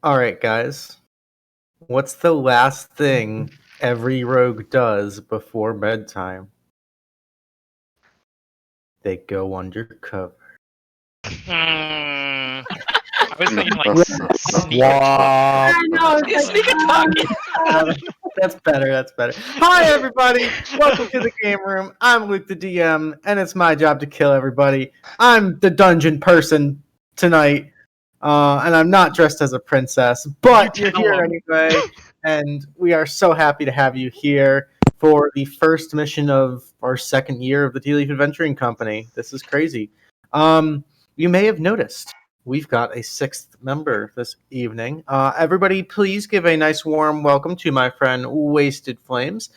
Alright, guys. What's the last thing every rogue does before bedtime? They go undercover. I was thinking like sneak I know, sneak attack. That's better. Hi, everybody. Welcome to the game room. I'm Luke the DM, and it's my job to kill everybody. I'm the dungeon person tonight, and I'm not dressed as a princess, but you're here anyway, and we are so happy to have you here for the first mission of our second year of the Tealeaf Adventuring Company. This is crazy. You may have noticed we've got a sixth member this evening. Everybody, please give a nice warm welcome to my friend WastedFrames.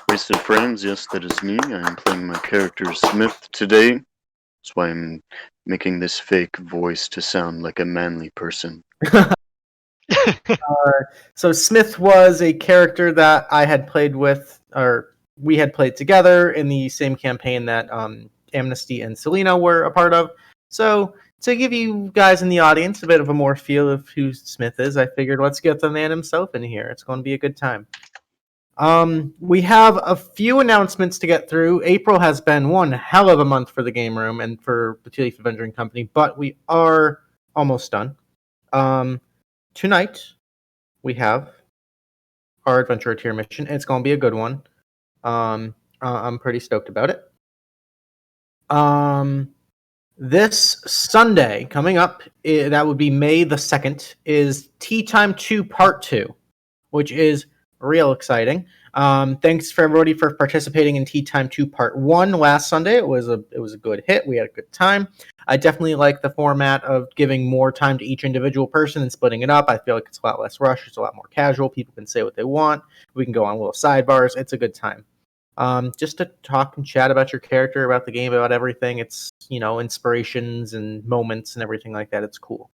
WastedFrames, yes, that is me. I'm playing my character Smith today. That's why I'm making this fake voice to sound like a manly person. So Smith was a character that I had played with, or we had played together in the same campaign that Amnesty and Selena were a part of. So to give you guys in the audience a bit of a more feel of who Smith is, I figured let's get the man himself in here. It's going to be a good time. We have a few announcements to get through. April has been one hell of a month for the game room and for the Tealeaf Adventuring Company, but we are almost done. Tonight we have our adventurer tier mission. It's going to be a good one. I'm pretty stoked about it. This Sunday coming up, that would be May the 2nd, is Tea Time 2 Part 2, which is real exciting. Thanks for everybody for participating in Tea Time 2 Part 1 last Sunday. It was a good hit. We had a good time. I definitely like the format of giving more time to each individual person and splitting it up. I feel like it's a lot less rushed. It's a lot more casual. People can say what they want. We can go on little sidebars. It's a good time. Just to talk and chat about your character, about the game, about everything. It's, inspirations and moments and everything like that. It's cool.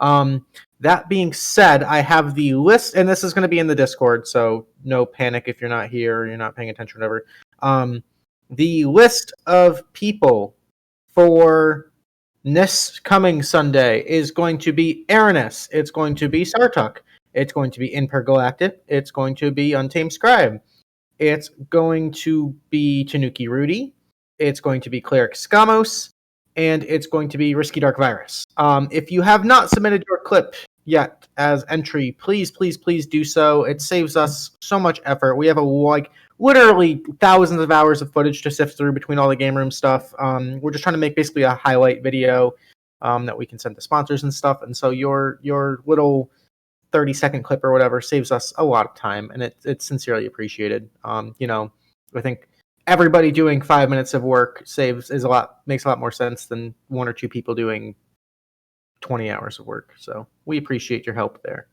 That being said, I have the list, and this is going to be in the Discord, so no panic if you're not here or you're not paying attention or whatever. The list of people for this coming Sunday is going to be Aranis. It's going to be Sartuk. It's going to be Intergalactic. It's going to be UntamedScribe. It's going to be Tanuki Rudy. It's going to be Cleric Skamos. And it's going to be Risky Dark Virus. If you have not submitted your clip yet as entry, please do so. It saves us so much effort. We have literally thousands of hours of footage to sift through between all the game room stuff. We're just trying to make basically a highlight video that we can send to sponsors and stuff. And so your little 30-second clip or whatever saves us a lot of time, and it's sincerely appreciated. I think everybody doing 5 minutes of work makes a lot more sense than one or two people doing 20 hours of work. So we appreciate your help there.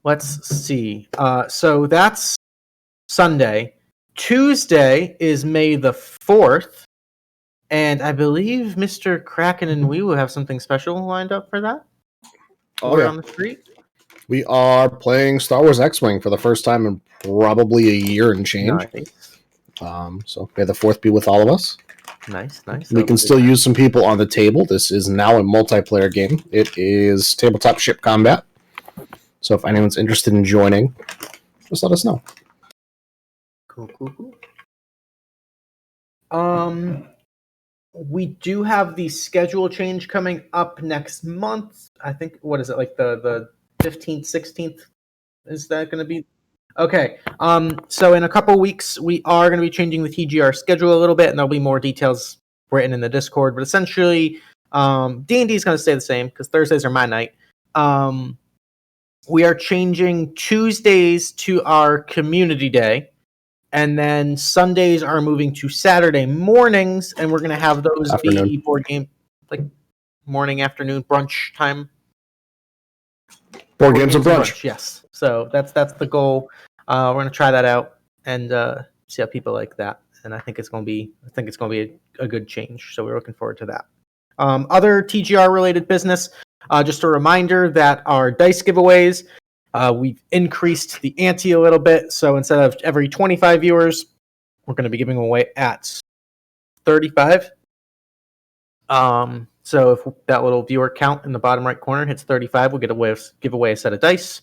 Let's see. So that's Sunday. Tuesday is May the 4th, and I believe Mr. Kraken and we will have something special lined up for that. On the street. We are playing Star Wars X-Wing for the first time in probably a year and change. Nice. So may the 4th be with all of us. Nice. We can still use some people on the table. This is now a multiplayer game. It is tabletop ship combat. So if anyone's interested in joining, just let us know. Cool. We do have the schedule change coming up next month. I think, what is it, like the 15th, 16th? Is that going to be? Okay. So in a couple weeks, we are going to be changing the TGR schedule a little bit, and there'll be more details written in the Discord. But essentially, D&D is going to stay the same because Thursdays are my night. We are changing Tuesdays to our community day. And then Sundays are moving to Saturday mornings, and we're going to have those be board game, like morning, afternoon, brunch time. Board games and brunch. Yes. So that's the goal. We're going to try that out and see how people like that. And I think it's going to be a good change. So we're looking forward to that. Other TGR related business. Just a reminder that our dice giveaways. We've increased the ante a little bit, so instead of every 25 viewers, we're going to be giving away at 35. So if that little viewer count in the bottom right corner hits 35, we'll give away a set of dice.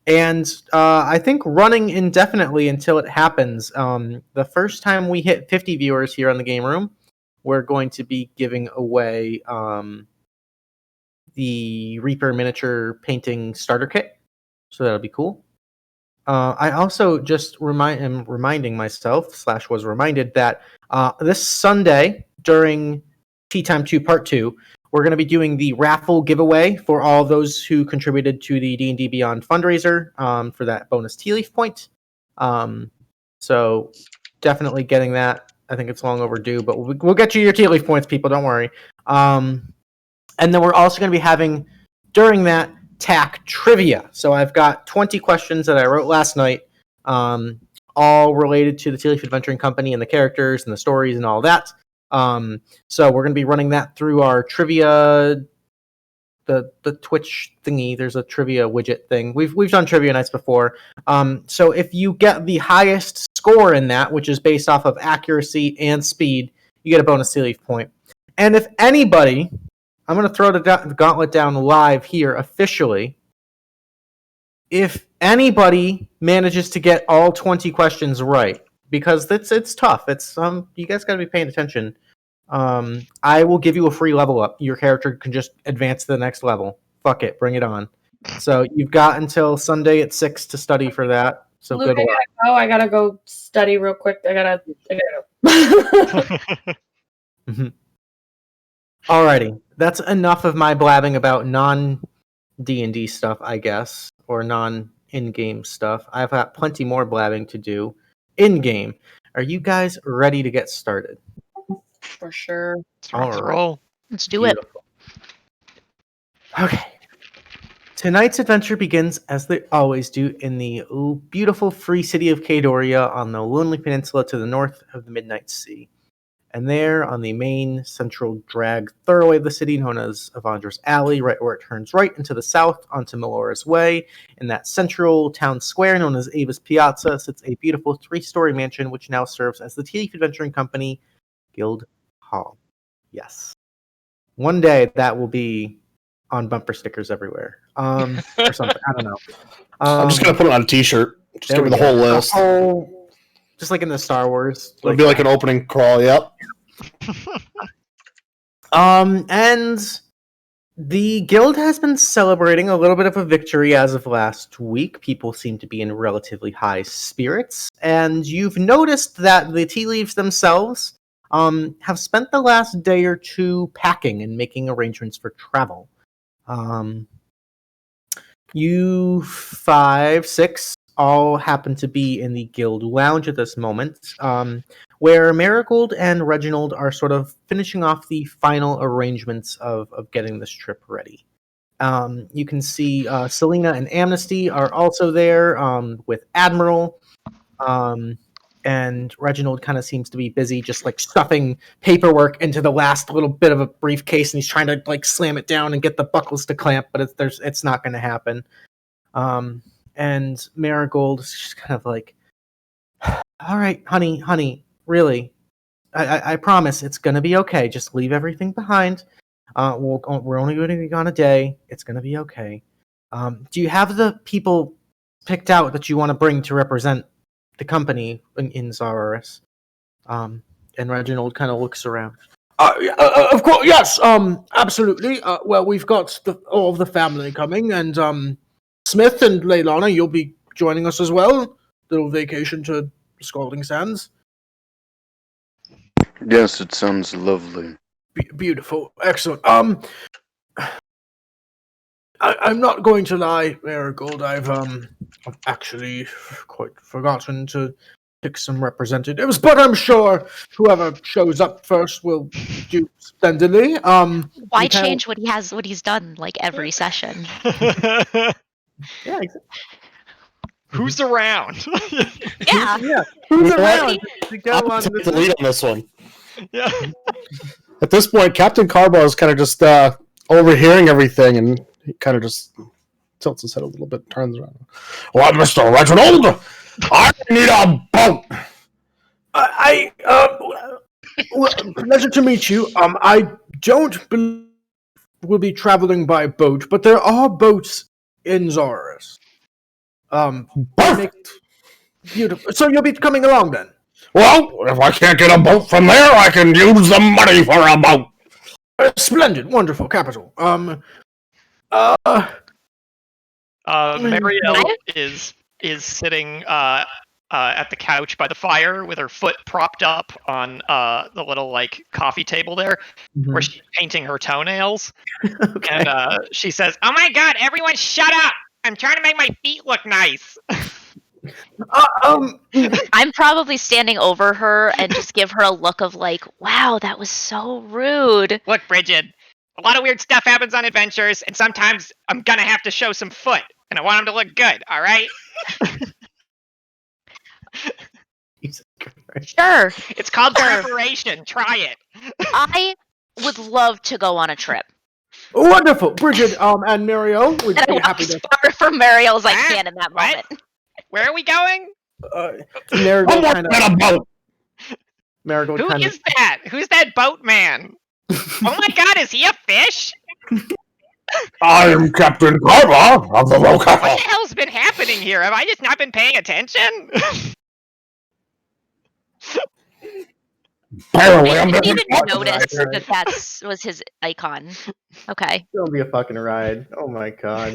And I think running indefinitely until it happens. The first time we hit 50 viewers here on the game room, we're going to be giving away the Reaper miniature painting starter kit. So that'll be cool. I also just am reminding myself, / was reminded, that this Sunday during Tea Time 2 Part 2, we're going to be doing the raffle giveaway for all those who contributed to the D&D Beyond fundraiser for that bonus Tealeaf point. So definitely getting that. I think it's long overdue, but we'll get you your Tealeaf points, people. Don't worry. And then we're also going to be having, during that, TAC trivia. So I've got 20 questions that I wrote last night, all related to the Tealeaf Adventuring Company and the characters and the stories and all that. So we're going to be running that through our trivia, the Twitch thingy. There's a trivia widget thing. We've done trivia nights before. So if you get the highest score in that, which is based off of accuracy and speed, you get a bonus Tealeaf point. And if anybody, I'm going to throw the gauntlet down live here officially. If anybody manages to get all 20 questions right, because it's tough. It's you guys got to be paying attention. I will give you a free level up. Your character can just advance to the next level. Fuck it, bring it on. So you've got until Sunday at 6 to study for that. So Luke, good luck. I gotta go study real quick. I gotta go. Alrighty, that's enough of my blabbing about non-D&D stuff, I guess, or non-in-game stuff. I've got plenty more blabbing to do in-game. Are you guys ready to get started? For sure. Let's roll. Let's do it. Okay. Tonight's adventure begins, as they always do, in the beautiful free city of Kadoria on the lonely peninsula to the north of the Midnight Sea. And there, on the main central drag thoroughway of the city, known as Avandra's Alley, right where it turns right into the south onto Melora's Way, in that central town square known as Ava's Piazza, sits a beautiful 3-story mansion which now serves as the Tealeaf Adventuring Company Guild Hall. Yes. One day that will be on bumper stickers everywhere. Or something. I don't know. I'm just going to put it on a t-shirt. Just give me the whole list. Just like in the Star Wars. It'll be like an opening crawl, yep. And the guild has been celebrating a little bit of a victory as of last week. People seem to be in relatively high spirits. And you've noticed that the tea leaves themselves have spent the last day or two packing and making arrangements for travel. You 5, 6 all happen to be in the guild lounge at this moment, where Marigold and Reginald are sort of finishing off the final arrangements of getting this trip ready. You can see Selena and Amnesty are also there with Admiral, and Reginald kind of seems to be busy just like stuffing paperwork into the last little bit of a briefcase, and he's trying to like slam it down and get the buckles to clamp, but it's not going to happen. And Marigold is just kind of like, all right, honey, really, I promise it's going to be okay. Just leave everything behind. We're only going to be gone a day. It's going to be okay. Do you have the people picked out that you want to bring to represent the company in Zararis? And Reginald kind of looks around. Of course, yes, absolutely. Well, we've got all of the family coming, and Smith and Leilana, you'll be joining us as well. Little vacation to Scalding Sands. Yes, it sounds lovely. Beautiful, excellent. I'm not going to lie, Marigold. I've actually quite forgotten to pick some representatives, but I'm sure whoever shows up first will do splendidly. Why change what he's done like every session? Yeah, exactly. Who's around? Yeah. Who's around? around? I'm the lead on this one. Yeah. At this point, Captain Karbah is kind of just overhearing everything, and he kind of just tilts his head a little bit, turns around. Well, Mr. Reginald, I need a boat. Pleasure to meet you. I don't will be traveling by boat, but there are boats in Zararis. Perfect. Beautiful. So you'll be coming along then? Well, if I can't get a boat from there, I can use the money for a boat. Splendid, wonderful, capital. Merielle is sitting at the couch by the fire with her foot propped up on the little like coffee table there, where she's painting her toenails. Okay. And she says, "Oh my God, everyone, shut up! I'm trying to make my feet look nice." I'm probably standing over her and just give her a look of like, wow, that was so rude. Look, Brighid, a lot of weird stuff happens on adventures, and sometimes I'm gonna have to show some foot, and I want them to look good. All right? Jesus Christ. Sure, It's called Sure. preparation. Try it. I would love to go on a trip. Wonderful, Brighid. And Merielle would And I be walk happy as to. far from Merielle as I What? can in that What? moment. Where are we going? Marigold I'm kind working on a boat. Marigold Who kind is that? Who's that boatman? Oh my God, is he a fish? I am Captain Karbah of the What locale. the hell's been happening here? Have I just not been paying attention? Apparently, I I'm didn't different. even notice that was his icon. Okay. It's gonna be a fucking ride. Oh my god.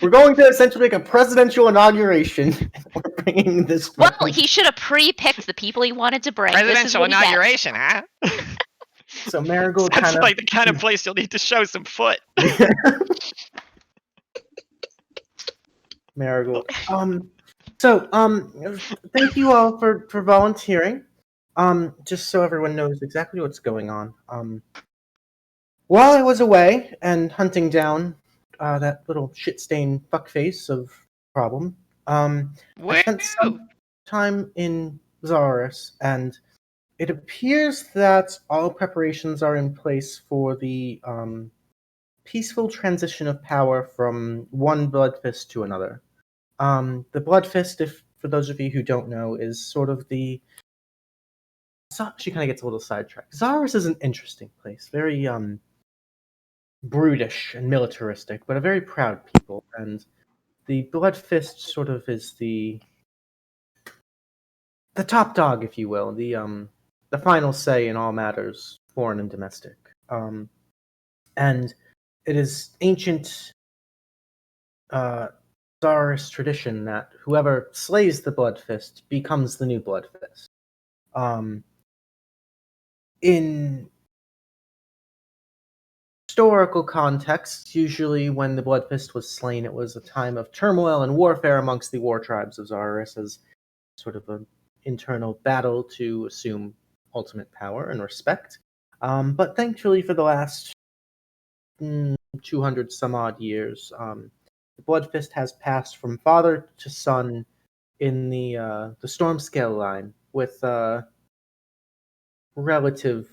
We're going to essentially make a presidential inauguration. We're bringing this. Well, he should have pre-picked the people he wanted to bring. This is Presidential what he gets. inauguration, huh? So Marigold Sounds kind of like the kind of place you'll need to show some foot. Marigold. Thank you all for volunteering. Just so everyone knows exactly what's going on. While I was away and hunting down that little shit-stained fuckface of problem, I spent some time in Zararis, and it appears that all preparations are in place for the peaceful transition of power from one Bloodfist to another. The Bloodfist, if for those of you who don't know, is sort of the. She kind of gets a little sidetracked. Zararis is an interesting place, very brutish and militaristic, but a very proud people. And the Bloodfist sort of is the top dog, if you will, the final say in all matters, foreign and domestic. And it is ancient Zararis tradition that whoever slays the Bloodfist becomes the new Bloodfist. In historical contexts, usually when the Bloodfist was slain, it was a time of turmoil and warfare amongst the war tribes of Zararis as sort of an internal battle to assume ultimate power and respect. But thankfully, for the last 200 some odd years, the Bloodfist has passed from father to son in the storm scale line with relative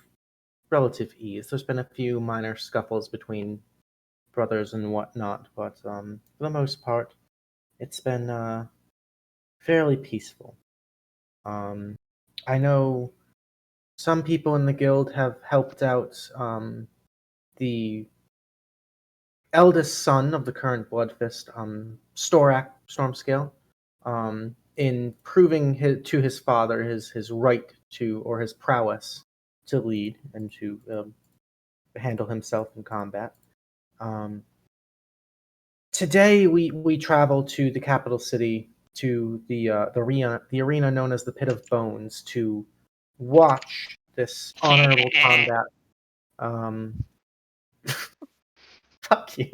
ease. There's been a few minor scuffles between brothers and whatnot, but for the most part, it's been fairly peaceful. I know some people in the guild have helped out the eldest son of the current Bloodfist, Storak Stormscale, in proving to his father his right to, or his prowess to lead and to handle himself in combat. Today we travel to the capital city, to the arena known as the Pit of Bones, to watch this honorable combat. Fuck you.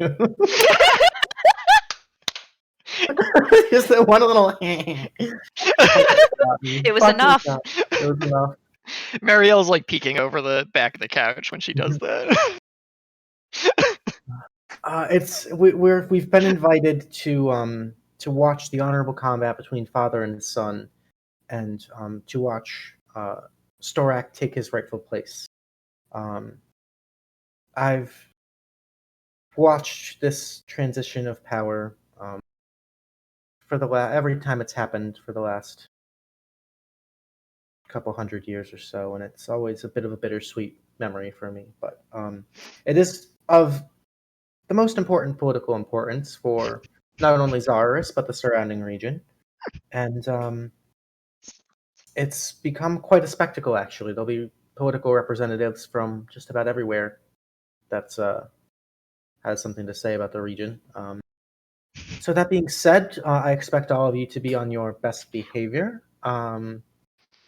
Just that one little. It was enough. It was enough. Merielle's like peeking over the back of the couch when she does that. We've been invited to watch the honorable combat between father and son, and to watch Storak take his rightful place. I've watched this transition of power for every time it's happened for the last couple hundred years or so, and it's always a bit of a bittersweet memory for me. But it is of the most important political importance for not only Zararis but the surrounding region, and it's become quite a spectacle. Actually, there'll be political representatives from just about everywhere that's has something to say about the region. So that being said, I expect all of you to be on your best behavior.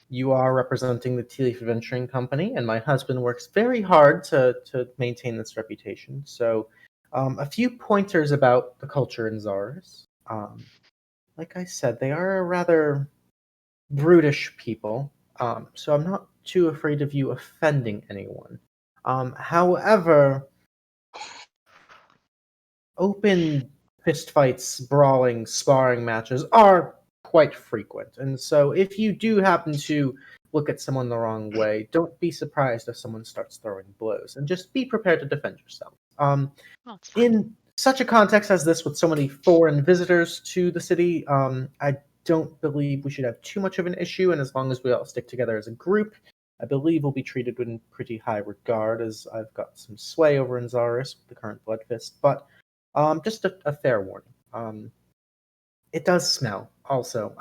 You are representing the Tealeaf Adventuring Company, and my husband works very hard to maintain this reputation. So a few pointers about the culture in Zararis. Like I said, they are a rather brutish people, so I'm not too afraid of you offending anyone. However, open fistfights, brawling, sparring matches are quite frequent, and so if you do happen to look at someone the wrong way, don't be surprised if someone starts throwing blows, and just be prepared to defend yourself. In such a context as this, with so many foreign visitors to the city, I don't believe we should have too much of an issue, and as long as we all stick together as a group, I believe we'll be treated in pretty high regard, as I've got some sway over in Zararis with the current Bloodfist. But just a fair warning. It does smell. Also,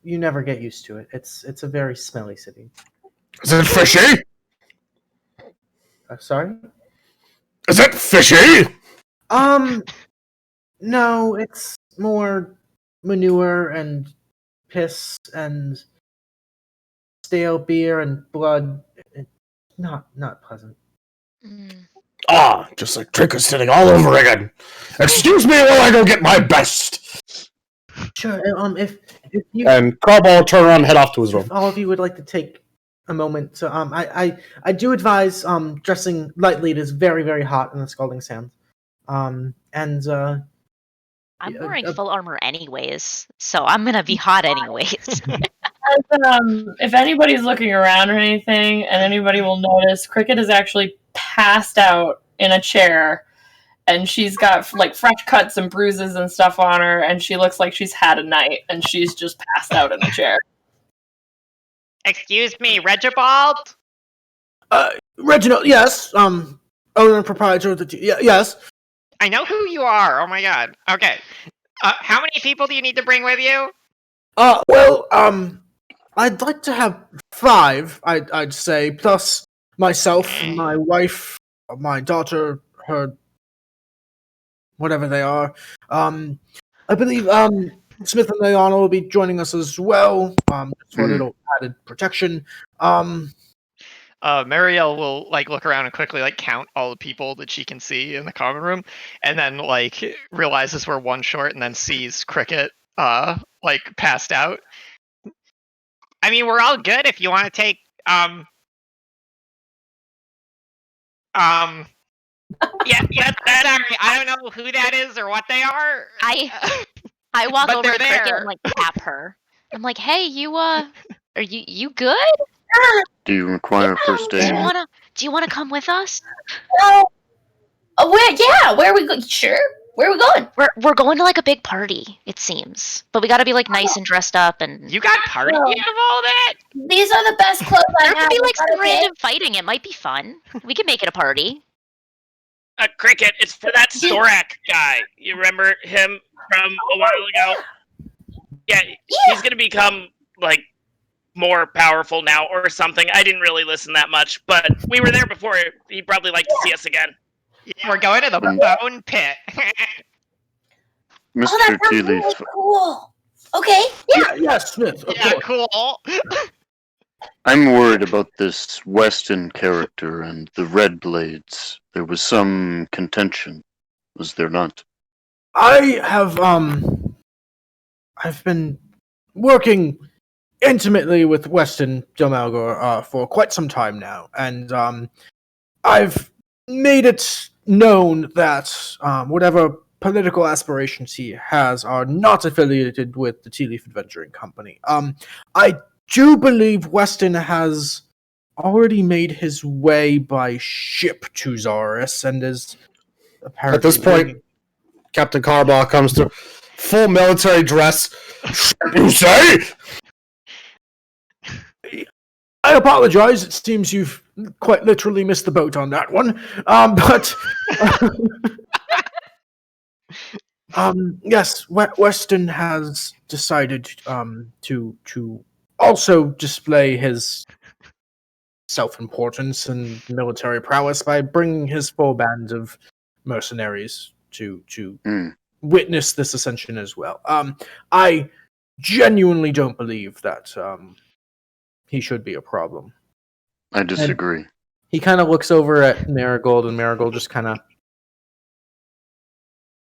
you never get used to it. It's a very smelly city. Is it fishy? Sorry? Is it fishy? No, it's more manure and piss and stale beer and blood. It's not pleasant. Just like trick is sitting all over again. Excuse me while I go get my best. Sure. If you And Karbah will turn around and head off to his room. if all of you would like to take a moment to I do advise dressing lightly. It is very, very hot in the scalding sands. And I'm wearing full armor anyways, so I'm gonna be hot anyways. If anybody's looking around or anything, and anybody will notice, Krikit is actually passed out in a chair, and she's got like fresh cuts and bruises and stuff on her, and she looks like she's had a night, and she's just passed out in a chair. Excuse me, Regibald? Reginald, yes. Owner and proprietor of the yes. I know who you are. Oh my god. Okay. How many people do you need to bring with you? Well, I'd like to have 5, I'd say, plus myself, my wife, my daughter, her, whatever they are. I believe, Smith and Leona will be joining us as well, just for a little added protection. Merielle will look around and quickly count all the people that she can see in the common room, and then realizes we're one short, and then sees Krikit passed out. I mean, we're all good if you want to take yeah, sorry, I don't know who that is or what they are. I walk But over to they're Krikit there. and tap her. I'm like, hey, you are you good? Do you require first Do aid? you wanna come with us? Where are we going? Sure. Where are we going? We're going to a big party, it seems. But we gotta be nice and dressed up, and You got party gear of all that? These are the best clothes I there have. could be some Okay? random fighting. It might be fun. We could make it a party. Krikit, it's for that Storak guy. You remember him from a while ago? Yeah, he's gonna become more powerful now or something. I didn't really listen that much, but we were there before. He'd probably like to see us again. Yeah, we're going to the bone pit. Mr. Oh, that sounds Tealeaf, really cool. Okay. Yeah. Yes, Smith, of Yeah, course. cool. I'm worried about this Weston character and the Red Blades. There was some contention, was there not? I've been working intimately with Weston Domalgor for quite some time now, and I've made it known that whatever political aspirations he has are not affiliated with the Tealeaf Adventuring Company. I do believe Weston has already made his way by ship to Zararis and is apparently... At this point, Captain Karbah comes through, full military dress. You say? I apologize. It seems you've quite literally missed the boat on that one. But yes, Weston has decided to also display his self-importance and military prowess by bringing his full band of mercenaries to witness this ascension as well. I genuinely don't believe that he should be a problem. I disagree. He kind of looks over at Marigold, and Marigold just kind of,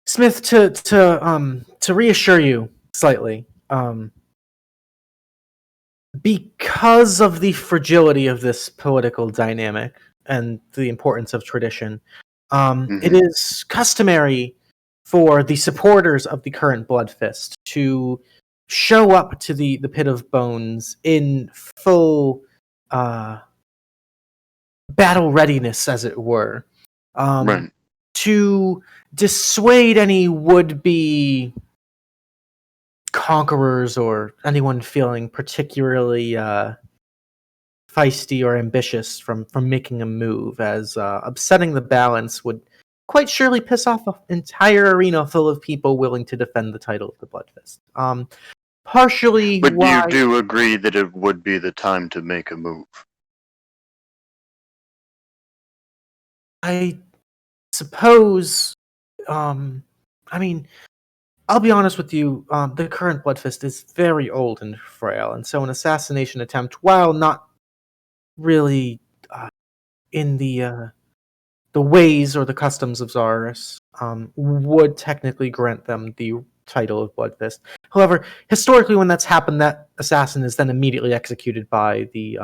Smith, to reassure you slightly, because of the fragility of this political dynamic and the importance of tradition, it is customary for the supporters of the current Bloodfist to show up to the Pit of Bones in full battle readiness, as it were, Right. to dissuade any would-be conquerors or anyone feeling particularly feisty or ambitious from making a move, as upsetting the balance would quite surely piss off an entire arena full of people willing to defend the title of the Bloodfist. Partially But why... you do agree that it would be the time to make a move? I suppose, I mean, I'll be honest with you, the current Bloodfist is very old and frail, and so an assassination attempt, while not really in the ways or the customs of Zararis, would technically grant them the title of Bloodfist. However, historically when that's happened, that assassin is then immediately executed by the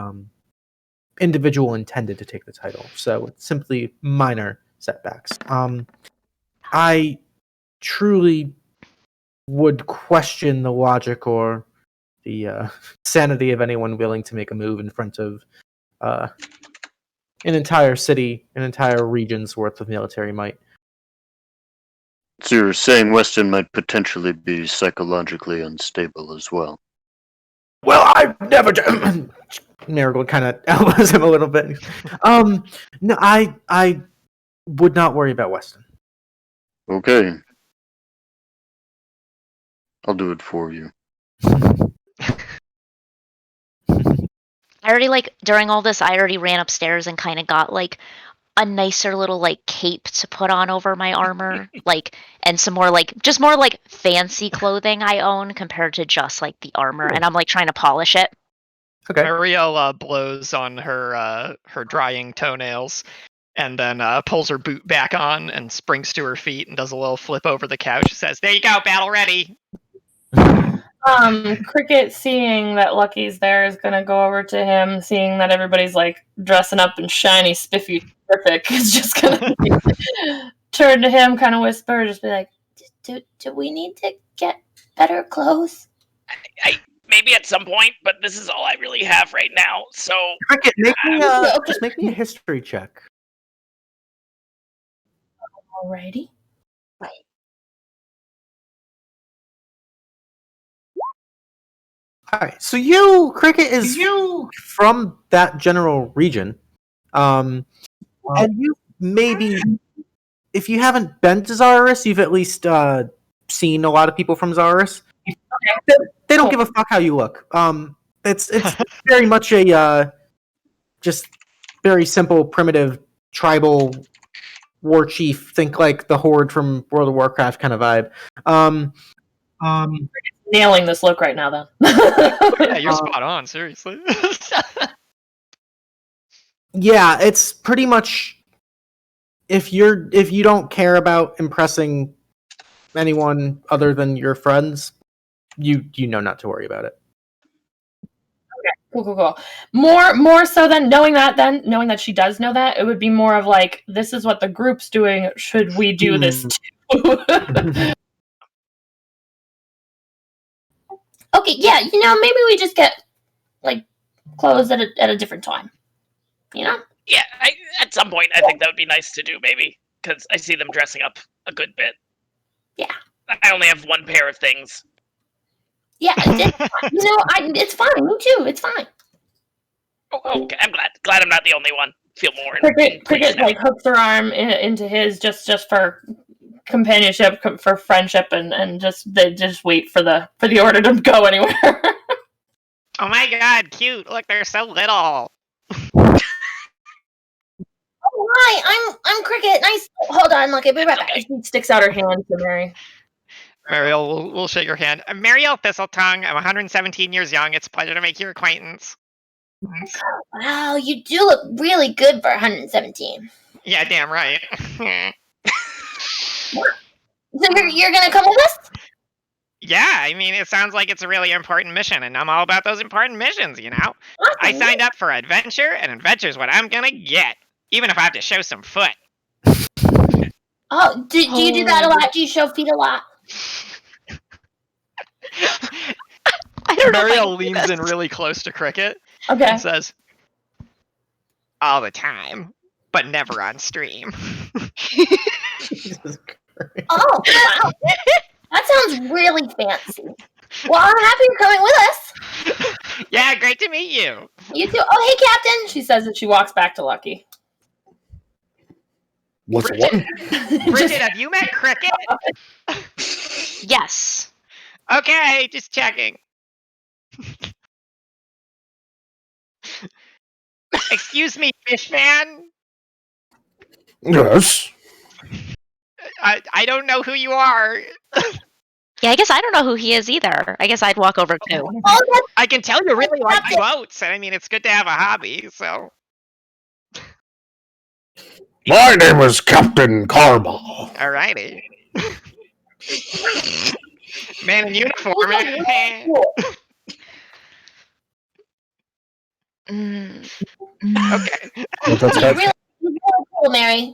individual intended to take the title, so it's simply minor setbacks. I truly would question the logic or the sanity of anyone willing to make a move in front of an entire city, an entire region's worth of military might. So you're saying Weston might potentially be psychologically unstable as well? Well, I've never done... Marigold kind of elbows him a little bit. No, I would not worry about Weston. Okay. I'll do it for you. I already, during all this, I already ran upstairs and kind of got, a nicer little, cape to put on over my armor, and some more, just more, fancy clothing I own compared to just, the armor, and I'm, trying to polish it. Okay. Merielle blows on her drying toenails, and then pulls her boot back on and springs to her feet and does a little flip over the couch. Says, "There you go, battle ready." Krikit, seeing that Lucky's there, is gonna go over to him, seeing that everybody's dressing up in shiny, spiffy, terrific. Is just gonna turn to him, kind of whisper, just be like, "Do we need to get better clothes?" I maybe at some point, but this is all I really have right now. So Krikit, just make me a history check. Alrighty. Alright, so Krikit is from that general region. And you maybe, if you haven't been to Zararis, you've at least seen a lot of people from Zararis. They don't give a fuck how you look. It's very much a just very simple, primitive, tribal war chief. Think like the Horde from World of Warcraft kind of vibe. Nailing this look right now, though. Yeah, you're spot on. Seriously. Yeah, it's pretty much if you don't care about impressing anyone other than your friends, you know not to worry about it. Okay, cool. More so than knowing that she does know that, it would be more of this is what the group's doing. Should we do this too? Okay, yeah, maybe we just get clothes at a different time. Yeah, at some point, I think that would be nice to do, maybe, because I see them dressing up a good bit. Yeah. I only have one pair of things. Yeah, it's fine. Me too. It's fine. Okay, I'm glad I'm not the only one. Feel more. Krikit like hooks her arm into his just for companionship, for friendship, and they just wait for the order to go anywhere. Oh my god, cute! Look, they're so little. Oh, hi, I'm Krikit. Nice. Hold on, look, I'll be right back. She sticks out her hand to Mary. Merielle, we'll shake your hand. I'm Merielle Thistletongue. I'm 117 years young. It's a pleasure to make your acquaintance. Wow, you do look really good for 117. Yeah, damn right. So you're gonna come with us? Yeah, I mean, it sounds like it's a really important mission, and I'm all about those important missions, you know? I Awesome. signed up for adventure, and adventure's what I'm gonna get, even if I have to show some foot. Oh, do you do that a lot? Do you show feet a lot? I don't know. Merielle leans in really close to Krikit Okay. and says, all the time, but never on stream. Jesus Christ. Oh, wow. That sounds really fancy. Well, I'm happy you're coming with us. Yeah, great to meet you. You too. Oh, hey, Captain. She says that she walks back to Lucky. What's one? Brighid, have you met Krikit? Yes. Okay, just checking. Excuse me, Fishman? Yes. I don't know who you are. Yeah, I guess I don't know who he is either. I guess I'd walk over too. Oh, that's I can tell you really like Captain. boats, and I mean, it's good to have a hobby, so... My name is Captain Karbah. Alrighty. Man in uniform. really cool. Okay. That's You're really cool, Mary.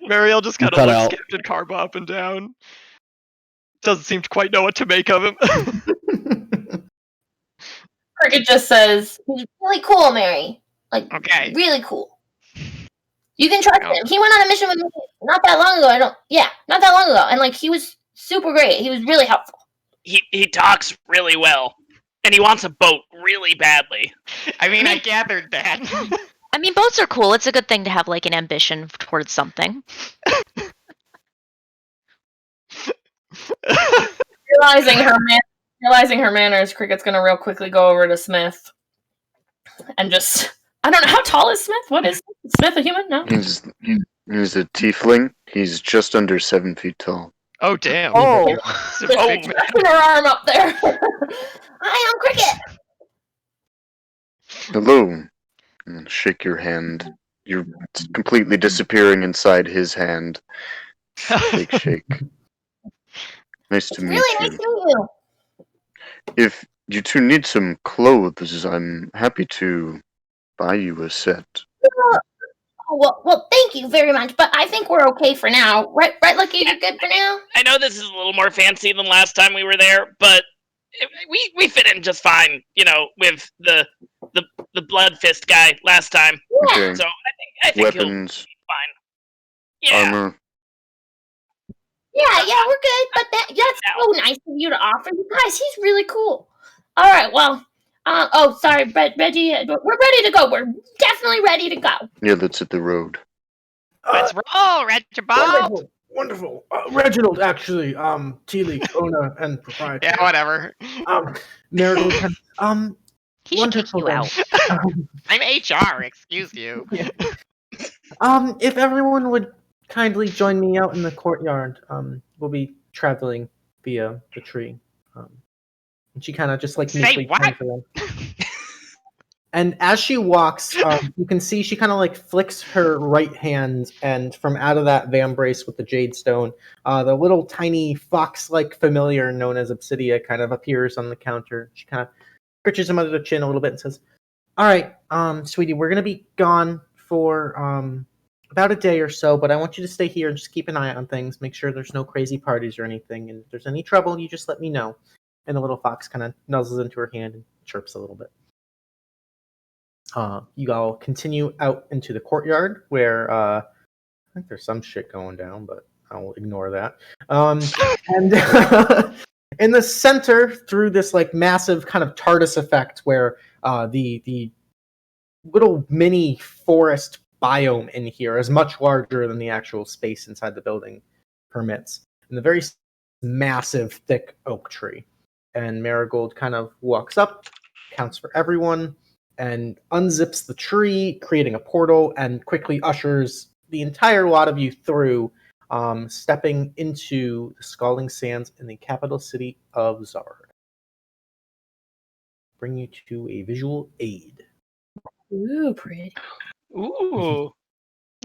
Merielle just kind of Cut looks out. Captain Karbah up and down. Doesn't seem to quite know what to make of him. Krikit just says, He's really cool, Mary. Like, Okay. really cool. You can trust Oh. him. He went on a mission with me not that long ago. Not that long ago. And, like, he was super great. He was really helpful. He talks really well, and he wants a boat really badly. I mean, I gathered that. I mean, boats are cool. It's a good thing to have like an ambition towards something. realizing her manners, Krikit's gonna real quickly go over to Smith and just. I don't know, how tall is Smith? What is Smith, a human? No. He's a tiefling. He's just under 7 feet tall. Oh, damn. Oh. It's a big man. Put her arm up there. Hi, I'm Krikit. Hello. And shake your hand. You're completely disappearing inside his hand. Shake. Nice to It's meet really nice you. to meet you. If you two need some clothes, I'm happy to buy you a set. Oh, well, thank you very much. But I think we're okay for now. Right, Lucky? You're good for now? I know this is a little more fancy than last time we were there, but we fit in just fine, you know, with the Bloodfist guy last time. Okay. So I think he'll be Weapons, fine. Yeah. armor. Yeah, we're good. But that's so nice of you to offer. You guys, he's really cool. All right, well, sorry, Reggie. We're ready to go. We're definitely ready to go. Yeah, let's hit the road. Let's roll, Reginald. Wonderful. Reginald, actually, Tealeaf, owner and proprietor. Yeah, whatever. Marigold, He should kick wonderful you then. out. I'm HR, excuse you. If everyone would kindly join me out in the courtyard, we'll be traveling via the tree. And she kind of just like Say meekly what? turns around. And as she walks, you can see she kind of like flicks her right hand, and from out of that vambrace with the jade stone, the little tiny fox-like familiar known as Obsidia kind of appears on the counter. She kind of scratches him under the chin a little bit and says, "All right, sweetie, we're gonna be gone for about a day or so, but I want you to stay here and just keep an eye on things. Make sure there's no crazy parties or anything. And if there's any trouble, you just let me know." And the little fox kind of nuzzles into her hand and chirps a little bit. You all continue out into the courtyard where I think there's some shit going down, but I'll ignore that. And in the center, through this like massive kind of TARDIS effect, where the little mini forest biome in here, is much larger than the actual space inside the building permits. And the very massive, thick oak tree. And Marigold kind of walks up, counts for everyone, and unzips the tree, creating a portal, and quickly ushers the entire lot of you through, stepping into the Scalding Sands in the capital city of Zararis. Bring you to a visual aid. Ooh, pretty. Ooh.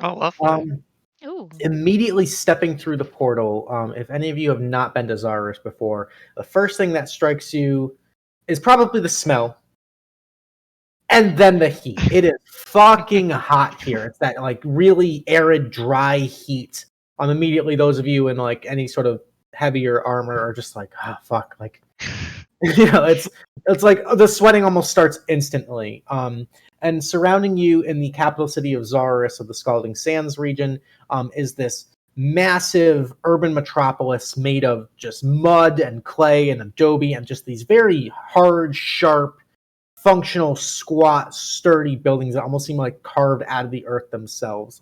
Oh, lovely. Ooh. Immediately stepping through the portal, if any of you have not been to Zararis before, the first thing that strikes you is probably the smell, and then the heat. It is fucking hot here. It's that like really arid, dry heat. Immediately, those of you in like any sort of heavier armor are just like, oh fuck, like it's like the sweating almost starts instantly. And surrounding you in the capital city of Zararis of the Scalding Sands region is this massive urban metropolis made of just mud and clay and adobe and just these very hard, sharp, functional, squat, sturdy buildings that almost seem like carved out of the earth themselves.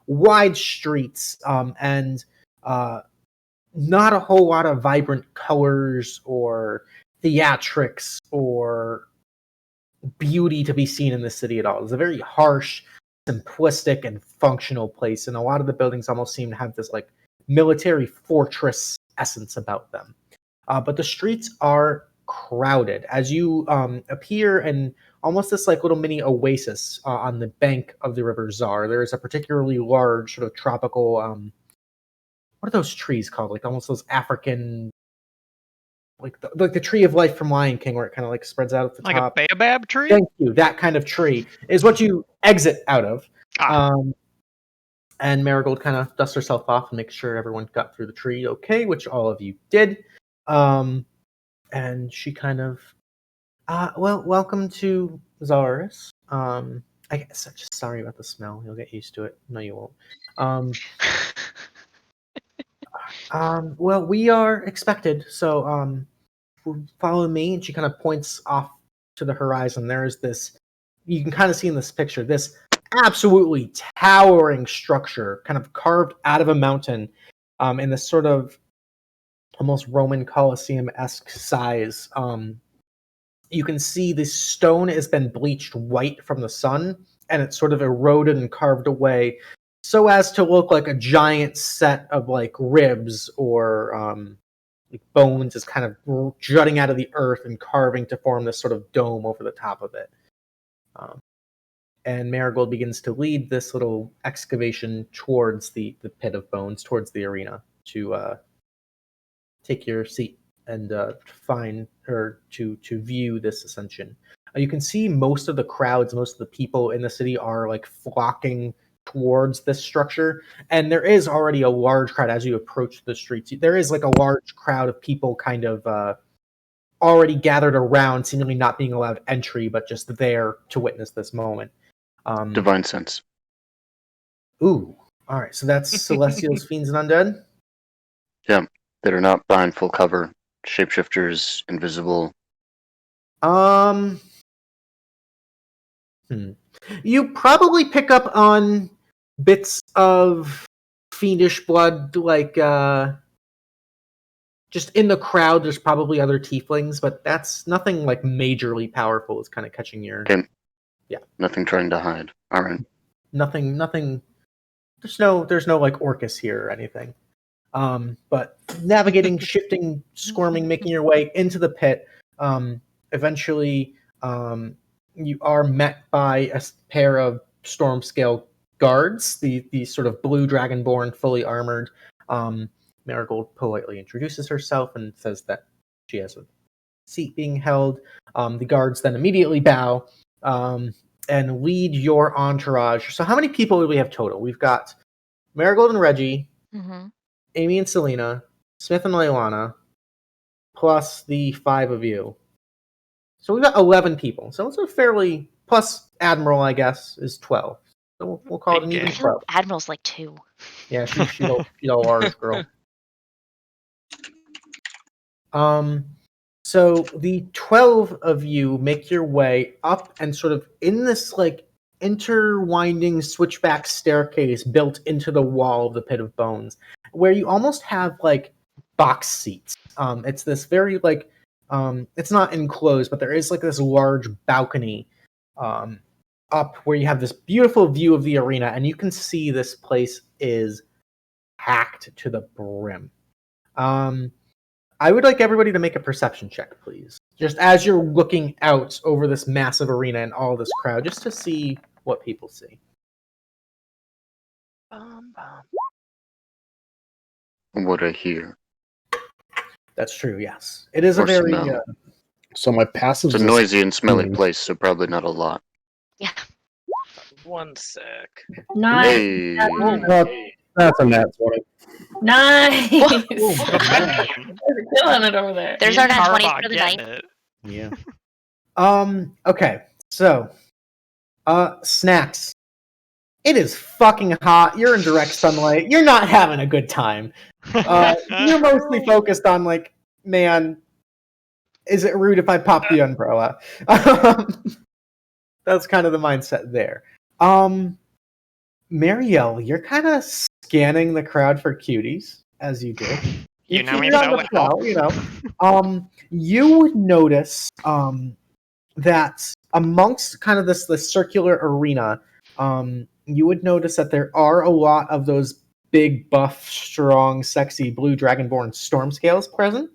Wide streets and not a whole lot of vibrant colors or theatrics or beauty to be seen in the city at all. It's a very harsh, simplistic, and functional place, and a lot of the buildings almost seem to have this like military fortress essence about them. But the streets are crowded as you appear in almost this like little mini oasis on the bank of the River Zar. There is a particularly large sort of tropical what are those trees called? Like almost those African, like the tree of life from Lion King, where it kind of like spreads out at the Like top. a baobab tree? Thank you. That kind of tree is what you exit out of. And Marigold kind of dusts herself off and makes sure everyone got through the tree okay, which all of you did. And she kind of, welcome to Zararis. I guess I'm just sorry about the smell. You'll get used to it. No, you won't. Well, we are expected, so follow me. And she kind of points off to the horizon. There's this, you can kind of see in this picture, this absolutely towering structure kind of carved out of a mountain in this sort of almost Roman Colosseum-esque size. You can see the stone has been bleached white from the sun, and it's sort of eroded and carved away so as to look like a giant set of like ribs or like bones is kind of jutting out of the earth and carving to form this sort of dome over the top of it. And Marigold begins to lead this little excavation towards the pit of bones, towards the arena, to take your seat and find or to view this ascension. You can see most of the crowds, most of the people in the city are like flocking towards this structure, and there is already a large crowd as you approach the streets. There is like a large crowd of people kind of already gathered around, seemingly not being allowed entry, but just there to witness this moment. Divine sense. Ooh, all right. So that's Celestials, Fiends, and Undead? Yeah, that are not behind full cover. Shapeshifters, invisible. You probably pick up on bits of fiendish blood, like just in the crowd. There's probably other tieflings, but that's nothing like majorly powerful. Is kind of catching your. Okay. Yeah. Nothing trying to hide. All right. Nothing. There's no like Orcus here or anything. But navigating, shifting, squirming, making your way into the pit. Eventually, you are met by a pair of storm scale guards, the sort of blue dragonborn, fully armored. Marigold politely introduces herself and says that she has a seat being held. The guards then immediately bow and lead your entourage. So how many people do we have total? We've got Marigold and Reggie, Amy and Selena, Smith and Leilana, plus the 5 of you. So we've got 11 people. So it's a fairly, plus Admiral, I guess, is 12. So we'll call it an even I feel 12. like Admiral's like 2. Yeah, she's a large girl. So the 12 of you make your way up and sort of in this like interwinding switchback staircase built into the wall of the Pit of Bones, where you almost have like box seats. It's this very like it's not enclosed, but there is like this large balcony up where you have this beautiful view of the arena, and you can see this place is packed to the brim. I would like everybody to make a perception check, please. Just as you're looking out over this massive arena and all this crowd, just to see what people see. What I hear. That's true, yes. It is a Or very... smell. So my passive. It's a noisy and smelly place, so probably not a lot. Yeah. One sec. Nice. Hey. That's a nat 20. Nice. Come They're killing it over there. There's Me our and nat 20 Karbah for the getting night. it. Yeah. Okay, so... Snaxx. It is fucking hot. You're in direct sunlight. You're not having a good time. You're mostly focused on, like, man, is it rude if I pop the umbrella? That's kind of the mindset there. Merielle, you're kind of scanning the crowd for cuties, as you do. You know me You're on so the well. prowl, you know. You would notice that amongst kind of this circular arena, you would notice that there are a lot of those big, buff, strong, sexy blue dragonborn storm scales present.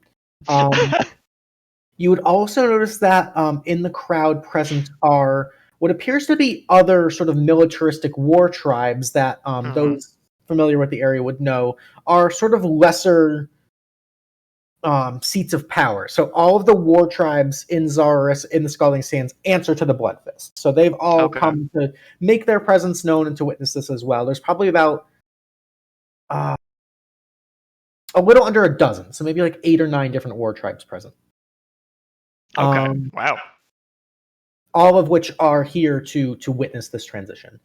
You would also notice that in the crowd present are what appears to be other sort of militaristic war tribes that those familiar with the area would know are sort of lesser seats of power. So all of the war tribes in Zararis, in the Scalding Sands, answer to the Bloodfist. So they've all come to make their presence known and to witness this as well. There's probably about a little under a dozen, so maybe like 8 or 9 different war tribes present. Wow. All of which are here to witness this transition.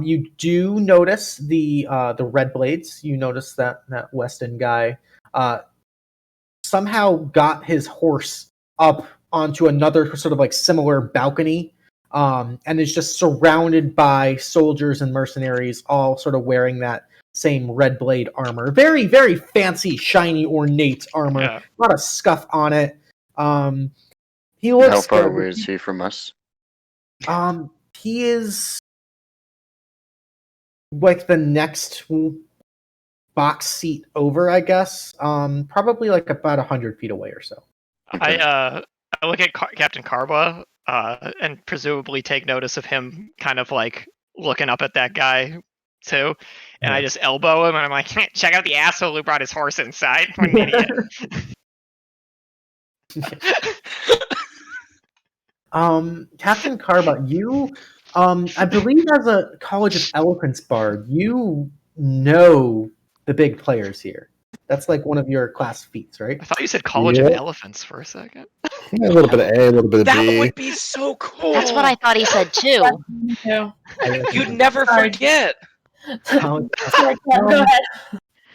You do notice the Red Blades. You notice that Weston guy somehow got his horse up onto another sort of like similar balcony, and is just surrounded by soldiers and mercenaries, all sort of wearing that same Red Blade armor. Very, very fancy, shiny, ornate armor. Yeah. A lot of scuff on it. He looks How far good. away is he from us? He is like the next box seat over, I guess. Probably like about 100 feet away or so. Okay. I look at Captain Karbah and presumably take notice of him kind of like looking up at that guy too. And I just elbow him and I'm like, check out the asshole who brought his horse inside. What an idiot. Captain Karbah, you, I believe as a College of Eloquence bard, you know the big players here. That's like one of your class feats, right? I thought you said College of Yeah. Elephants for a second. Yeah, a little bit of A, a little bit of That B. would be so cool. That's what I thought he said too. Me too. You'd never Sorry. forget. Um, Go ahead.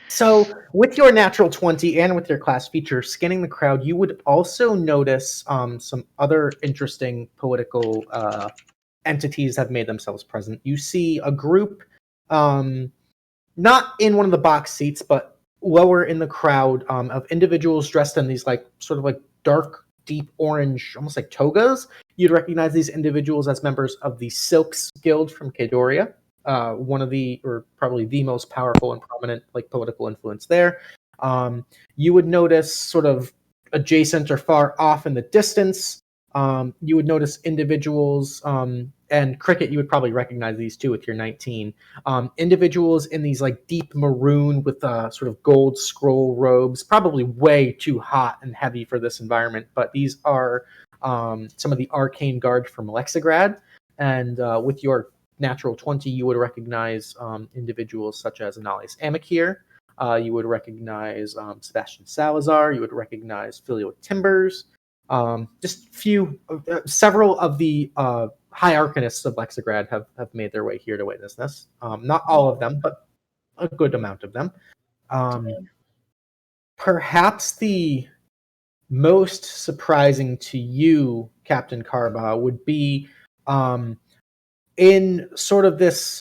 So, with your natural 20 and with your class feature, scanning the crowd, you would also notice some other interesting political entities have made themselves present. You see a group, not in one of the box seats, but lower in the crowd, of individuals dressed in these like sort of like dark, deep orange, almost like togas. You'd recognize these individuals as members of the Silks Guild from Kadoria. One of the, or probably the most powerful and prominent like political influence there. You would notice sort of adjacent or far off in the distance, you would notice individuals, and Krikit, you would probably recognize these too with your 19. Individuals in these like deep maroon with sort of gold scroll robes, probably way too hot and heavy for this environment, but these are some of the arcane guard from Lexigrad, and with your natural 20, you would recognize individuals such as Analius Amikir. You would recognize Sebastian Salazar. You would recognize Filio Timbers. Just several of the high arcanists of Lexigrad have made their way here to witness this. Not all of them, but a good amount of them. Perhaps the most surprising to you, Captain Karbah, would be in sort of this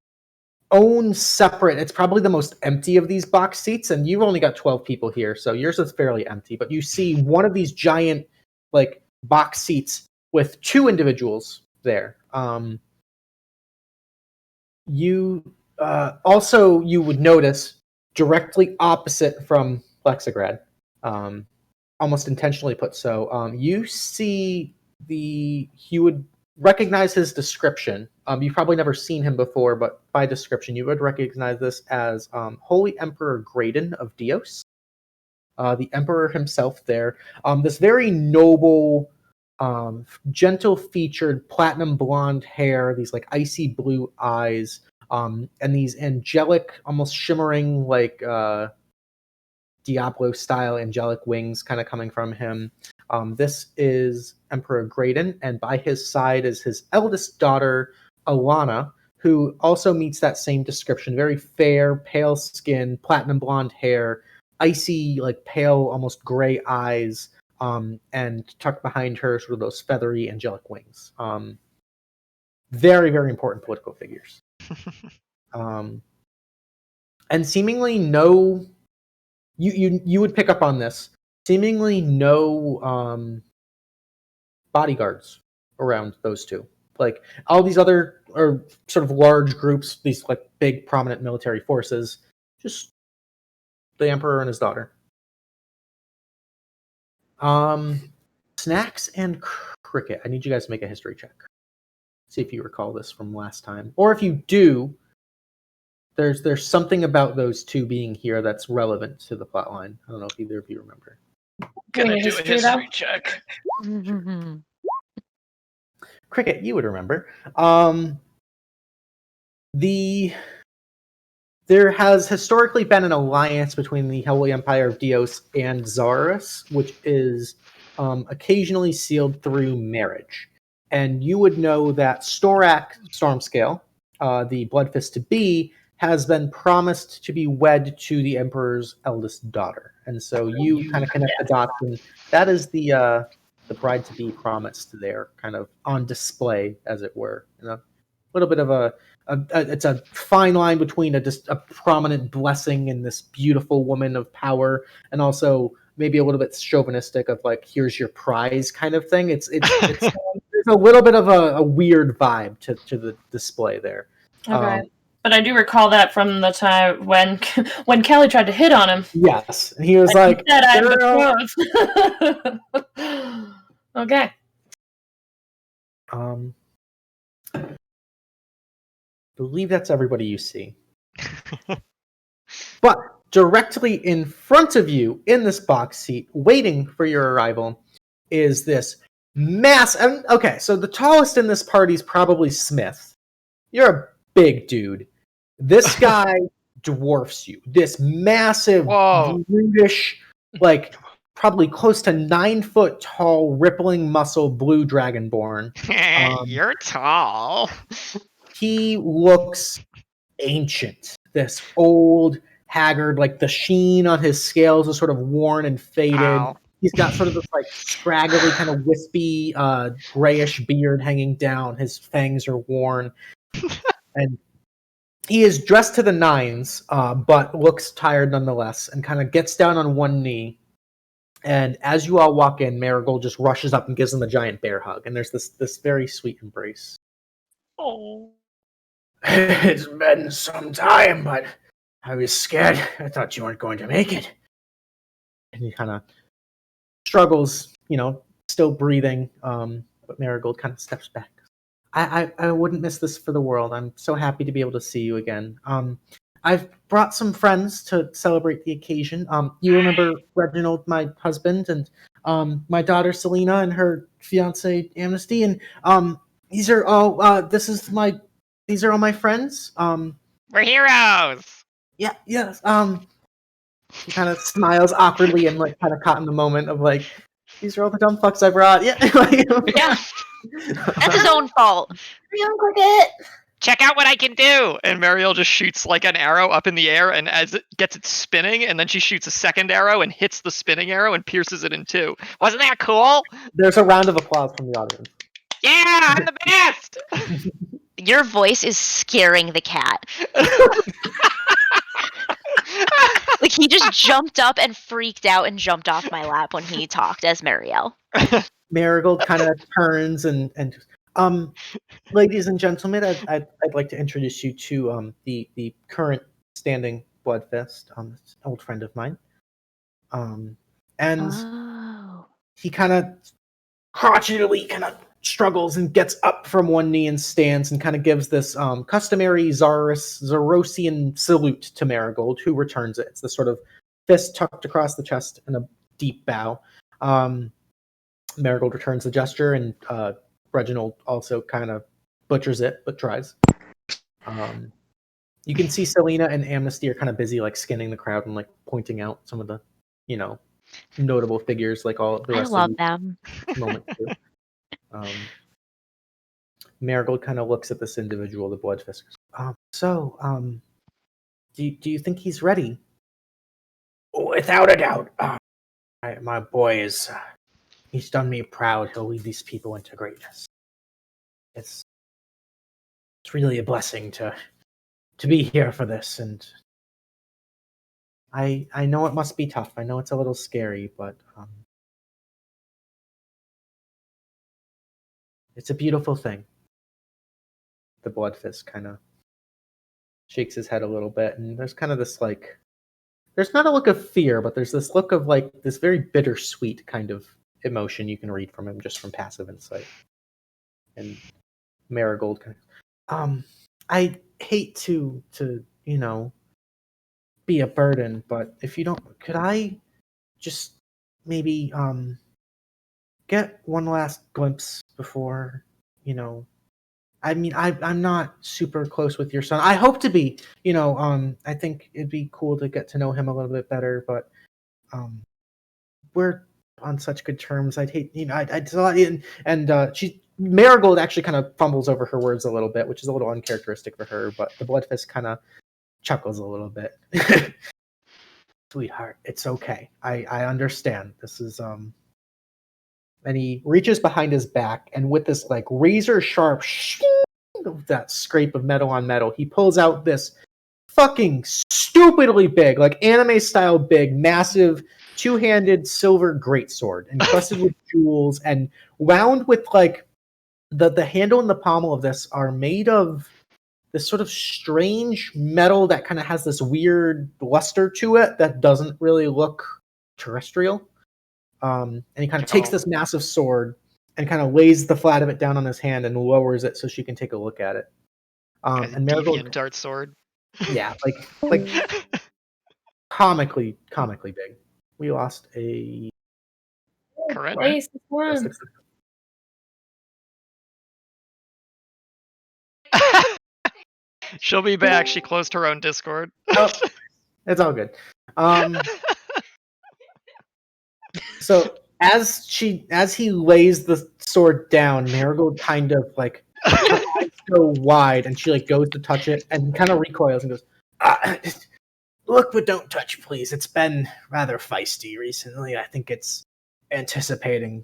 own separate, it's probably the most empty of these box seats, and you've only got 12 people here, so yours is fairly empty, but you see one of these giant like box seats with 2 individuals there. You you would notice directly opposite from Plexigrad, almost intentionally put so, you see you would recognize his description. You've probably never seen him before, but by description, you would recognize this as Holy Emperor Graydon of Dios, the Emperor himself there. This very noble, gentle-featured, platinum blonde hair, these like icy blue eyes, and these angelic, almost shimmering, like Diablo-style angelic wings kind of coming from him. This is Emperor Graydon, and by his side is his eldest daughter, Alana, who also meets that same description. Very fair, pale skin, platinum blonde hair, icy, like pale, almost gray eyes, and tucked behind her, sort of those feathery angelic wings. Very, very important political figures. And seemingly no... You would pick up on this. Seemingly no bodyguards around those two. Like all these other are sort of large groups, these like big prominent military forces. Just the Emperor and his daughter. Snaxx and Krikit. I need you guys to make a history check. See if you recall this from last time, or if you do. There's something about those two being here that's relevant to the plotline. I don't know if either of you remember. Gonna do a history check. Krikit, you would remember. There has historically been an alliance between the Holy Empire of Dios and Zararis, which is occasionally sealed through marriage. And you would know that Storak Stormscale, the Bloodfist to be, has been promised to be wed to the Emperor's eldest daughter. And so you kind of connect the dots, and that is the bride-to-be promised there, kind of on display, as it were. You know, a little bit of it's a fine line between a prominent blessing in this beautiful woman of power, and also maybe a little bit chauvinistic of like, here's your prize kind of thing. It's there's a little bit of a weird vibe to the display there. Okay. But I do recall that from the time when Kelly tried to hit on him. Yes, and he was like, "I'm betrothed." Okay. Believe that's everybody you see. But directly in front of you, in this box seat, waiting for your arrival, is this massive... Okay, so the tallest in this party is probably Smith. You're a big dude. This guy dwarfs you. This massive, brutish, like probably close to 9 foot tall, rippling muscle blue dragonborn. You're tall. He looks ancient. This old, haggard, like the sheen on his scales is sort of worn and faded. Ow. He's got sort of this like scraggly, kind of wispy, grayish beard hanging down. His fangs are worn. And he is dressed to the nines, but looks tired nonetheless, and kind of gets down on one knee. And as you all walk in, Marigold just rushes up and gives him a giant bear hug. And there's this very sweet embrace. Oh. It's been some time, but I was scared. I thought you weren't going to make it. And he kind of struggles, still breathing. But Marigold kind of steps back. I wouldn't miss this for the world. I'm so happy to be able to see you again. I've brought some friends to celebrate the occasion. You remember Reginald, my husband, and my daughter Selena and her fiance Amnesty, and these are all all my friends. We're heroes. Yeah, yes. He kind of smiles awkwardly and like kind of caught in the moment of like, these are all the dumb fucks I brought. Yeah. Yeah. That's his own fault. Young Krikit. check out what I can do! And Merielle just shoots like an arrow up in the air, and as it gets it spinning, and then she shoots a second arrow and hits the spinning arrow and pierces it in two. Wasn't that cool? There's a round of applause from the audience. Yeah, I'm the best! Your voice is scaring the cat. Like, he just jumped up and freaked out and jumped off my lap when he talked as Merielle. Marigold kind of turns and ladies and gentlemen, I'd like to introduce you to the current standing Bloodfist, an old friend of mine. And he kind of crotchetily kind of struggles and gets up from one knee and stands and kind of gives this customary Zarosian salute to Marigold, who returns it. It's this sort of fist tucked across the chest and a deep bow. Marigold returns the gesture, and Reginald also kind of butchers it, but tries. You can see Selena and Amnesty are kind of busy, like, scanning the crowd and like pointing out some of the, notable figures, like all the rest I love of them. the moment too. Marigold kind of looks at this individual, the Bloodfist. Do you think he's ready? Without a doubt. My boy is. He's done me proud. He'll lead these people into greatness. It's really a blessing to be here for this, and I know it must be tough. I know it's a little scary, but it's a beautiful thing. The Bloodfist kind of shakes his head a little bit, and there's kind of this, like, there's not a look of fear, but there's this look of, like, this very bittersweet kind of emotion you can read from him just from passive insight. And Marigold kind of, I hate to be a burden, but if you don't, could I just maybe get one last glimpse before, I mean, I'm not super close with your son. I hope to be, I think it'd be cool to get to know him a little bit better, but we're on such good terms. I'd hate, Marigold actually kind of fumbles over her words a little bit, which is a little uncharacteristic for her, but the Bloodfist kind of chuckles a little bit. Sweetheart, it's okay. I understand. This is, and he reaches behind his back, and with this, like, razor sharp that scrape of metal on metal, he pulls out this fucking stupidly big, like anime style big, massive, two-handed silver greatsword, encrusted with jewels and wound with, like, the handle and the pommel of this are made of this sort of strange metal that kind of has this weird luster to it that doesn't really look terrestrial. And he kind of takes this massive sword and kind of lays the flat of it down on his hand and lowers it so she can take a look at it. And Marigold, dart sword. Yeah, like comically big. We lost a Correct. Nice one. She'll be back. She closed her own Discord. Oh, it's all good. So as he lays the sword down, Marigold kind of, like, her eyes go wide, and she, like, goes to touch it and kind of recoils and goes, "Look, but don't touch, please. It's been rather feisty recently. I think it's anticipating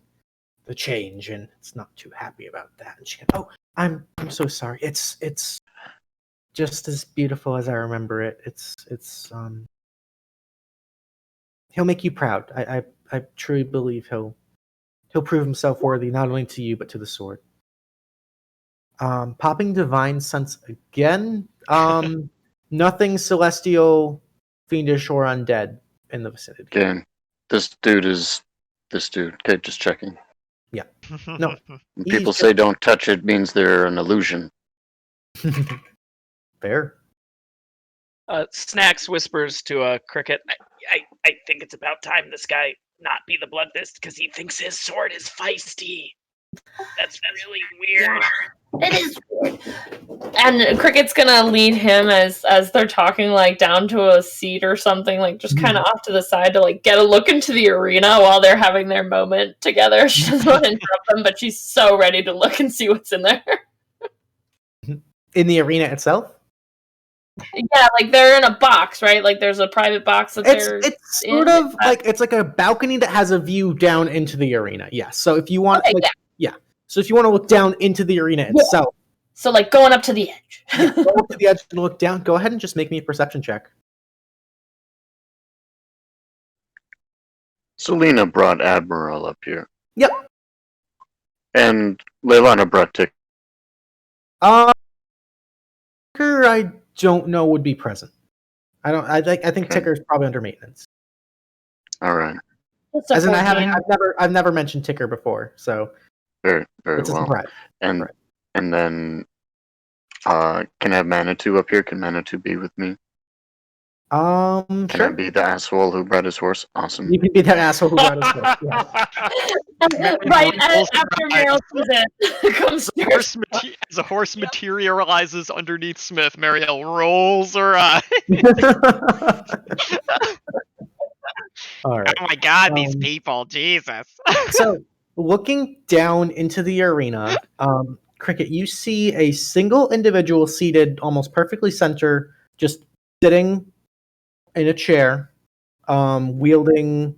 the change, and it's not too happy about that." And she goes, "Oh, I'm so sorry. It's just as beautiful as I remember it. It's he'll make you proud. I truly believe he'll prove himself worthy not only to you but to the sword." Popping divine sense again. Nothing celestial, fiendish, or undead in the vicinity. Again, this dude. Okay, just checking. Yeah. No. When people say don't touch it means they're an illusion. Fair. Snaxx whispers to Krikit, I think it's about time this guy not be the Bloodfist because he thinks his sword is feisty. That's really weird. It is weird. And Krikit's gonna lead him as they're talking, like, down to a seat or something, like, just kind of off to the side to, like, get a look into the arena while they're having their moment together. She doesn't want to interrupt them, but she's so ready to look and see what's in there. In the arena itself? Yeah, like they're in a box, right? Like there's a private box that they're. It's sort of like it's like a balcony that has a view down into the arena. Yes. So if you want, Okay, yeah. So if you want to look down into the arena itself, so like going up to the edge. go up to the edge and look down. Go ahead and just make me a perception check. Selena brought Admiral up here. Yep. And Leilana brought Tick. I don't know would be present. I think Ticker's probably under maintenance. All right. As in, I've never mentioned Ticker before, so Very well. Surprise. And then can I have Manitou up here? Can Manitou be with me? Can sure. I be the asshole who brought his horse? Awesome. You can be that asshole who brought his horse. Yeah. Right after Meryl comes as a horse materializes underneath Smith, Merielle rolls her eye. All right. Oh my god, these people, Jesus. So, looking down into the arena, Krikit, you see a single individual seated almost perfectly center, just sitting in a chair, wielding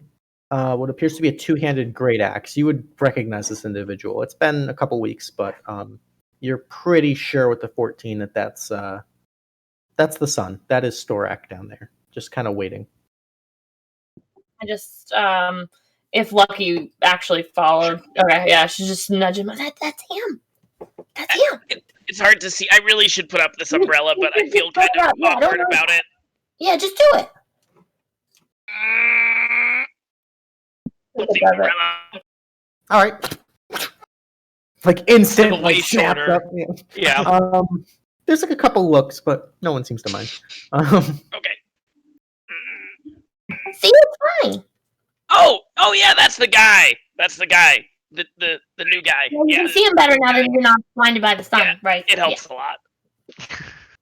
what appears to be a two-handed great axe. You would recognize this individual. It's been a couple weeks, but you're pretty sure with the 14 that's the son. That is Storak down there, just kind of waiting. I just, if Lucky actually followed. Okay, yeah, she's just nudging him. That's him. That's him. It's hard to see. I really should put up this umbrella, but I feel kind of awkward about it. Yeah, just do it. Put the umbrella. All right. Like instant, Way like snapped shorter. up. Yeah. There's like a couple looks, but no one seems to mind. Okay. See, it's fine. Oh, yeah, that's the guy. That's the guy. The new guy. Well, you Yeah, can see him better now that you're not blinded by the sun, Yeah, right? it helps a lot.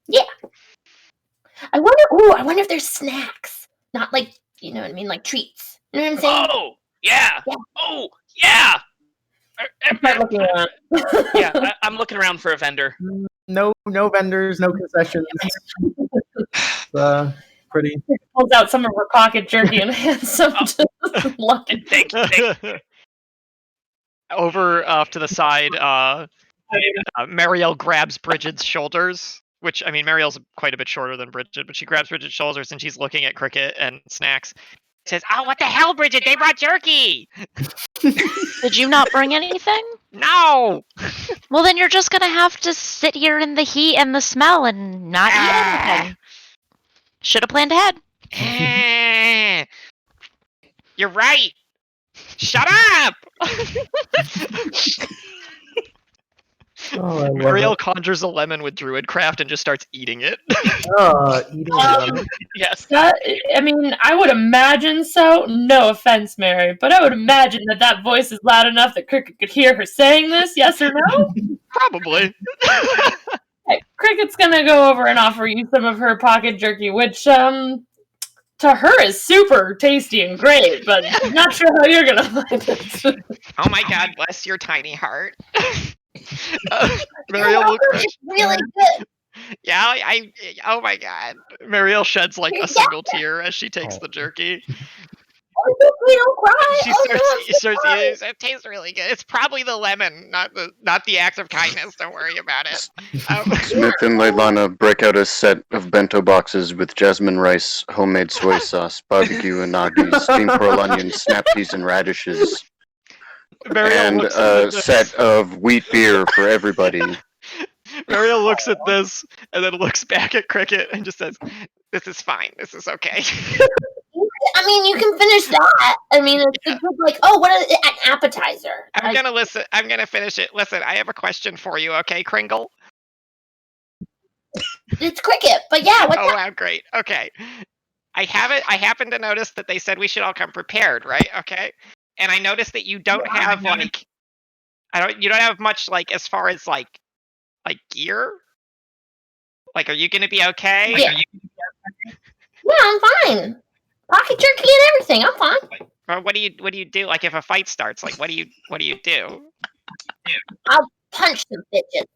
Yeah. I wonder if there's snacks. Not like, you know what I mean, like treats. You know what I'm saying? Oh, yeah. Yeah. Oh, yeah. Start looking around. Yeah, I'm looking around for a vendor. No vendors, no concessions. Pretty. Pulls out some of her pocket jerky and hands some to Lucky. Thank you. Over off to the side, Merielle grabs Brigid's shoulders, which, I mean, Merielle's quite a bit shorter than Brigid, but she grabs Brigid's shoulders and she's looking at Krikit and Snaxx. Says, "Oh, what the hell, Brigid? They brought jerky!" Did you not bring anything? No! Well, then you're just gonna have to sit here in the heat and the smell and not eat anything. Should have planned ahead. You're right! Shut up! Oh, I love Merielle it. conjures a lemon with Druidcraft and just starts eating it. Eating lemon. Yes. I mean, I would imagine so. No offense, Mary, but I would imagine that voice is loud enough that Krikit could hear her saying this. Yes or no? Probably. Hey, Cricket's gonna go over and offer you some of her pocket jerky, which to her is super tasty and great, but I'm not sure how you're gonna find it. Oh my god, bless your tiny heart. Merielle looks. It's really good. Yeah, oh my god. Merielle sheds like a single tear as she takes the jerky. Oh, we don't cry. She starts eating it. It tastes really good. It's probably the lemon, not the act of kindness. Don't worry about it. Smith and Leilana break out a set of bento boxes with jasmine rice, homemade soy sauce, barbecue unagi, steamed pearl onions, snap peas, and radishes, Merielle and looks a at this. set of wheat beer for everybody. Merielle looks at this and then looks back at Krikit and just says, "This is fine. This is okay." I mean, you can finish that. I mean, it's like, oh, what is an appetizer? I'm gonna listen. I'm gonna finish it. Listen, I have a question for you, okay, Kringle? It's Krikit, but yeah, what's Oh that? wow, great. Okay. I happen to notice that they said we should all come prepared, right? Okay. And I noticed that you don't have like you don't have much like as far as like gear. Like, are you gonna be okay? Yeah. Yeah, I'm fine. Pocket jerky and everything. I'm fine. Or what do you do? Like, if a fight starts, like, what do you do? I'll punch some bitches.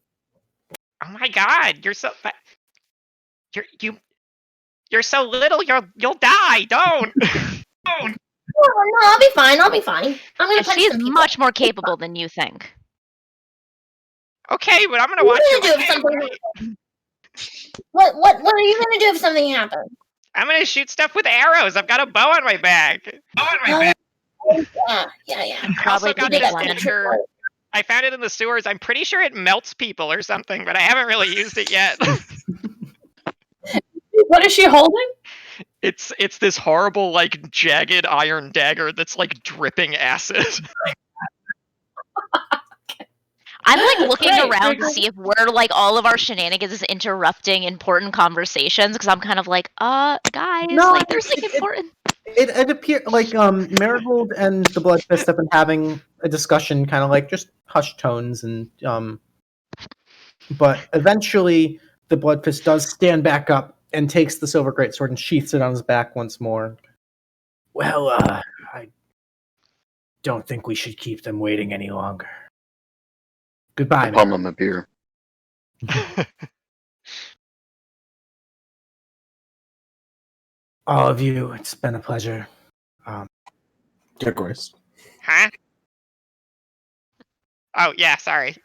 Oh my god, you're so you're so little. You'll die. Don't. Don't. Oh, no, I'll be fine. I'm gonna punch She is some people. much more capable than you think. Okay, but I'm gonna What watch are you. you gonna do if something happens? What are you gonna do if something happens? I'm gonna shoot stuff with arrows. I've got a bow on my back. Yeah. I Probably also got pretty this blended. tincture. I found it in the sewers. I'm pretty sure it melts people or something, but I haven't really used it yet. What is she holding? It's this horrible, like, jagged iron dagger that's like dripping acid. I'm like looking Great, around to great. see if we're like all of our shenanigans is interrupting important conversations because I'm kind of like, guys, No, like there's like important. It appeared like Marigold and the Bloodfist have been having a discussion, kind of like just hushed tones, and but eventually the Bloodfist does stand back up and takes the silver greatsword and sheaths it on his back once more. Well, I don't think we should keep them waiting any longer. Goodbye, Palm man. him a beer. All of you, it's been a pleasure. Get Grace. Huh? Oh yeah, sorry.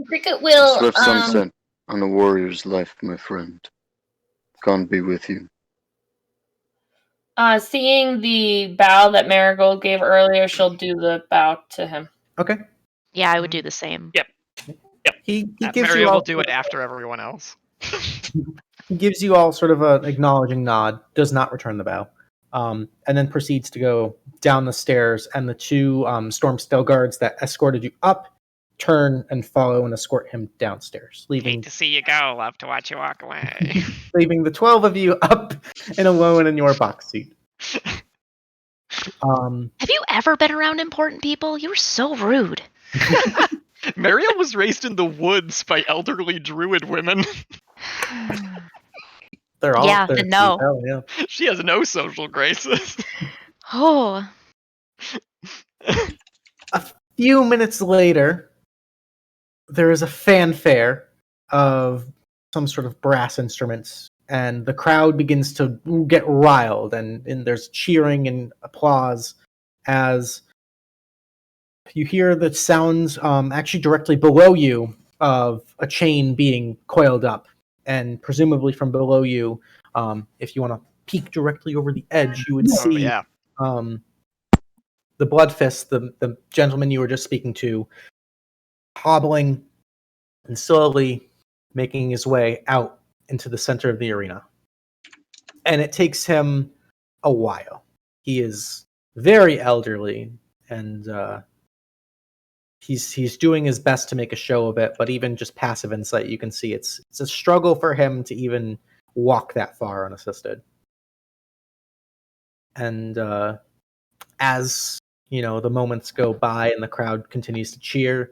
Cricket will Swift sunset on a warrior's life, my friend. God be with you. Seeing the bow that Marigold gave earlier, she'll do the bow to him. Okay. Yeah, I would do the same. He gives Merielle you all will do it after everyone else. He gives you all sort of an acknowledging nod, does not return the bow, and then proceeds to go down the stairs, and the two Stormsteel guards that escorted you up turn and follow and escort him downstairs, leaving Hate to see you go. Love to watch you walk away. leaving the 12 of you up and alone in your box seat. Have you ever been around important people? You were so rude. Merielle was raised in the woods by elderly druid women. They're all Yeah, they're- no. oh, yeah. She has no social graces. Oh, A few minutes later, there is a fanfare of some sort of brass instruments, and the crowd begins to get riled, and there's cheering and applause as you hear the sounds actually directly below you of a chain being coiled up, and presumably from below you, if you want to peek directly over the edge, you would Oh, see yeah. the Bloodfist, the gentleman you were just speaking to, hobbling and slowly making his way out into the center of the arena. And it takes him a while. He is very elderly, and he's doing his best to make a show of it, but even just passive insight, you can see it's a struggle for him to even walk that far unassisted. And as you know, the moments go by and the crowd continues to cheer,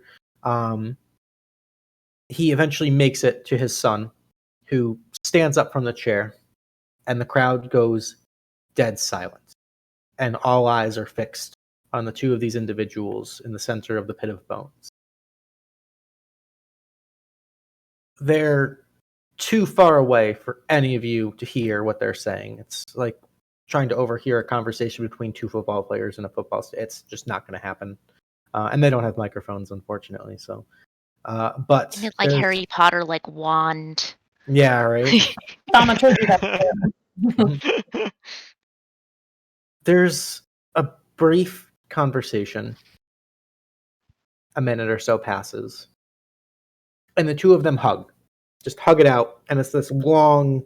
he eventually makes it to his son, who stands up from the chair, and the crowd goes dead silent, and all eyes are fixed on the two of these individuals in the center of the pit of bones. They're too far away for any of you to hear what they're saying. It's like trying to overhear a conversation between two football players in a football it's just not going to happen. And they don't have microphones, unfortunately. So, but isn't it like there's- Harry Potter, like wand? Yeah, right. Thaumaturgy, that's There's a brief conversation. A minute or so passes, and the two of them hug. Just hug it out, and it's this long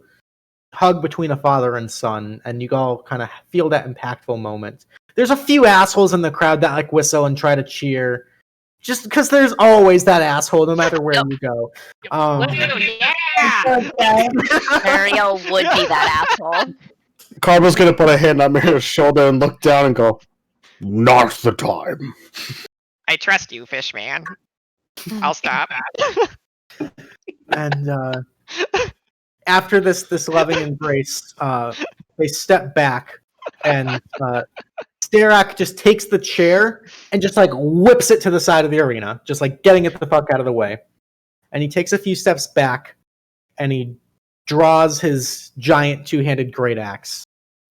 hug between a father and son, and you all kind of feel that impactful moment. There's a few assholes in the crowd that like whistle and try to cheer, just because there's always that asshole no matter where you go. Merielle would be that asshole. Karbah's gonna put a hand on Mira's shoulder and look down and go, "Not the time." I trust you, fish man. I'll stop. And after this loving embrace, they step back, and Starak just takes the chair and just like whips it to the side of the arena, just like getting it the fuck out of the way. And he takes a few steps back, and he draws his giant two-handed great axe.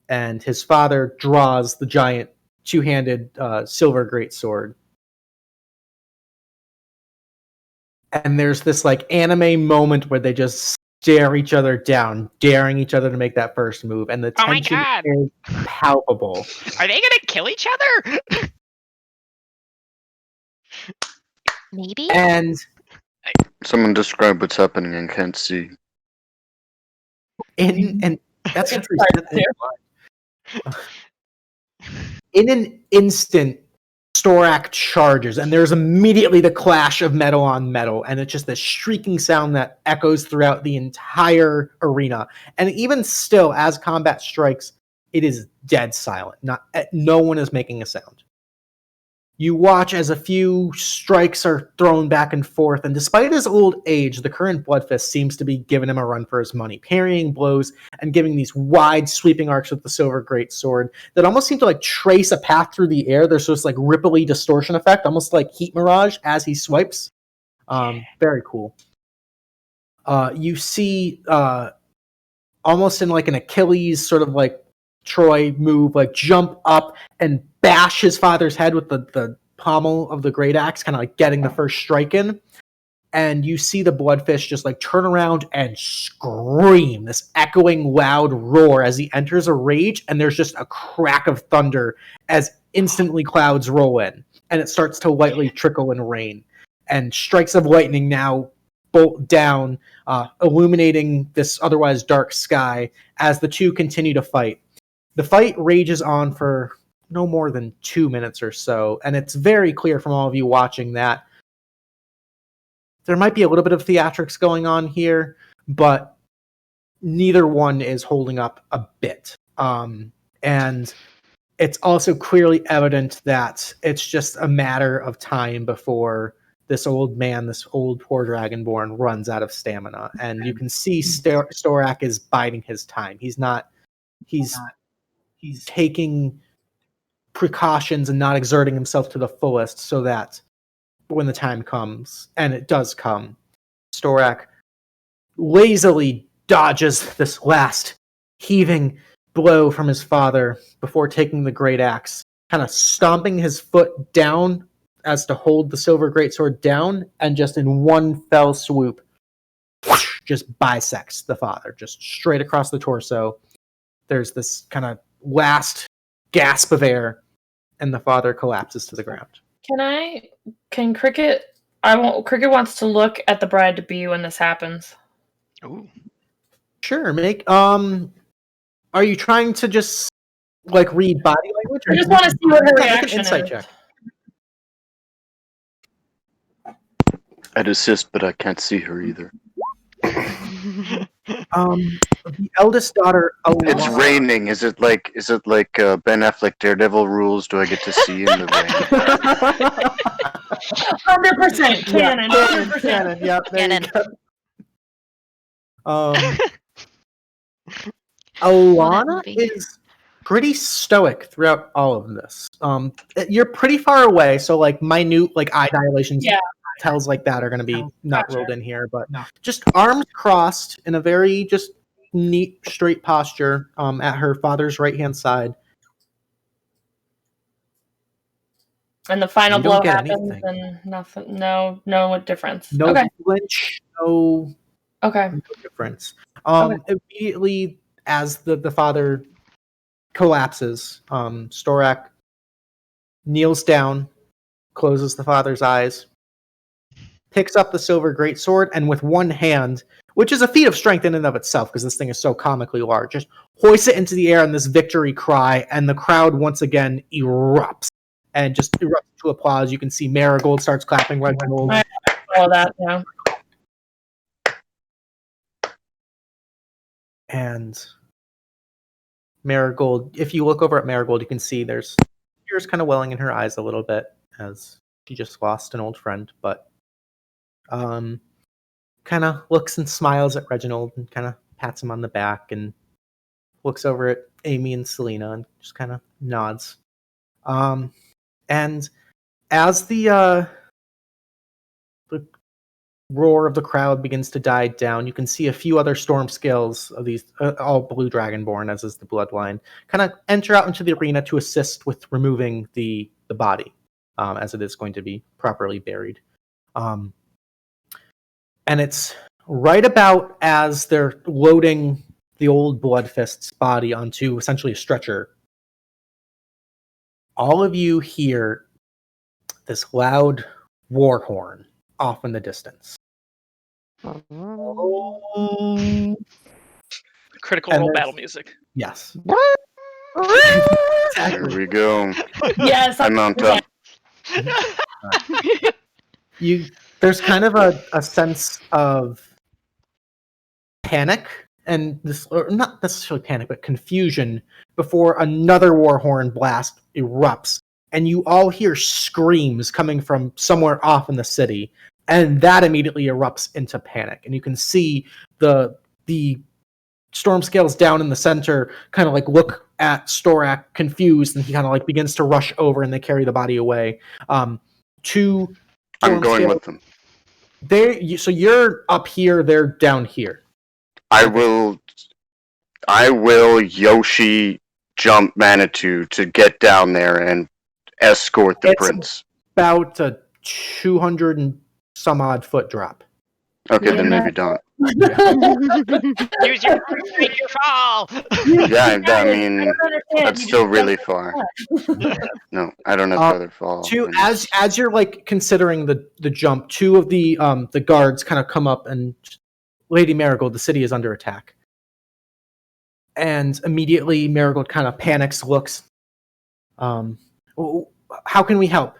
And his father draws the giant two-handed silver greatsword. And there's this like anime moment where they just stare each other down, daring each other to make that first move, and the Oh my tension God. is palpable. Are they gonna kill each other? Maybe? And Someone describe what's happening and can't see. and that's It's true. hard In an instant, Storak charges, and there's immediately the clash of metal on metal, and it's just this shrieking sound that echoes throughout the entire arena. And even still, as combat strikes, it is dead silent. No one is making a sound. You watch as a few strikes are thrown back and forth, and despite his old age, the current Bloodfist seems to be giving him a run for his money, parrying blows and giving these wide, sweeping arcs with the silver greatsword that almost seem to like trace a path through the air. There's this like ripply distortion effect, almost like heat mirage as he swipes. Very cool. You see, almost in like an Achilles sort of like Troy move, like jump up and bash his father's head with the pommel of the great axe, kind of like getting the first strike in. And you see the Bloodfist just like turn around and scream this echoing loud roar as he enters a rage, and there's just a crack of thunder as instantly clouds roll in, and it starts to lightly trickle and rain, and strikes of lightning now bolt down, illuminating this otherwise dark sky as the two continue to fight. The fight rages on for no more than 2 minutes or so, and it's very clear from all of you watching that there might be a little bit of theatrics going on here, but neither one is holding up a bit. And it's also clearly evident that it's just a matter of time before this old man, this old poor Dragonborn, runs out of stamina. And you can see Storak is biding his time. He's taking precautions and not exerting himself to the fullest so that when the time comes, and it does come, Storak lazily dodges this last heaving blow from his father before taking the great axe, kind of stomping his foot down as to hold the silver greatsword down, and just in one fell swoop, just bisects the father, just straight across the torso. There's this kind of last gasp of air, and the father collapses to the ground. Can Krikit? Krikit wants to look at the bride to be when this happens. Ooh. Sure. Are you trying to just like read body language? I just want to see what her reaction make an insight is. check. I'd assist, but I can't see her either. The eldest daughter. It's Alana- raining. Is it like Ben Affleck Daredevil rules? Do I get to see in the rain? 100% canon. 100%. Canon. Yep. There Canon. you go. Alana movie. is pretty stoic throughout all of this. You're pretty far away, so like minute like eye dilations, tells like that are going to be not rolled in here, but just arms crossed in a very just neat straight posture at her father's right hand side. And the final You blow don't get happens, anything. and nothing. No difference. No Okay. flinch, no Okay. difference. Okay. Immediately as the father collapses, Storak kneels down, closes the father's eyes, picks up the silver greatsword, and with one hand, which is a feat of strength in and of itself because this thing is so comically large, just hoists it into the air in this victory cry, and the crowd once again erupts. And just erupts to applause. You can see Marigold starts clapping Reginald. I saw that, yeah. And Marigold, if you look over at Marigold, you can see there's tears kind of welling in her eyes a little bit as she just lost an old friend, but kind of looks and smiles at Reginald and kind of pats him on the back and looks over at Amy and Selena and just kind of nods. And as the roar of the crowd begins to die down, you can see a few other storm scales of these, all blue dragonborn, as is the bloodline, kind of enter out into the arena to assist with removing the body, as it is going to be properly buried. And it's right about as they're loading the old Bloodfist's body onto essentially a stretcher, all of you hear this loud war horn off in the distance. Critical And Role there's- battle music. Yes. Here Exactly. we go. Yes, I mount up. There's kind of a sense of panic, and this, or not necessarily panic, but confusion before another war horn blast erupts, and you all hear screams coming from somewhere off in the city, and that immediately erupts into panic. And you can see the storm scales down in the center kind of like look at Storak confused, and he kind of like begins to rush over, and they carry the body away. Two I'm storm going scales- with them. So you're up here, they're down here. I will Yoshi jump Manitou to get down there and escort the It's- prince. About a 200 and some odd foot drop. Okay, then Yeah. maybe don't. Use your make your fall. Yeah, I I mean, don't understand. that's You still just really don't- far. No, I don't have Uh, feather fall. As you're like considering the jump, two of the guards kind of come up, and Lady Marigold, the city is under attack. And immediately Marigold kind of panics, looks, how can we help?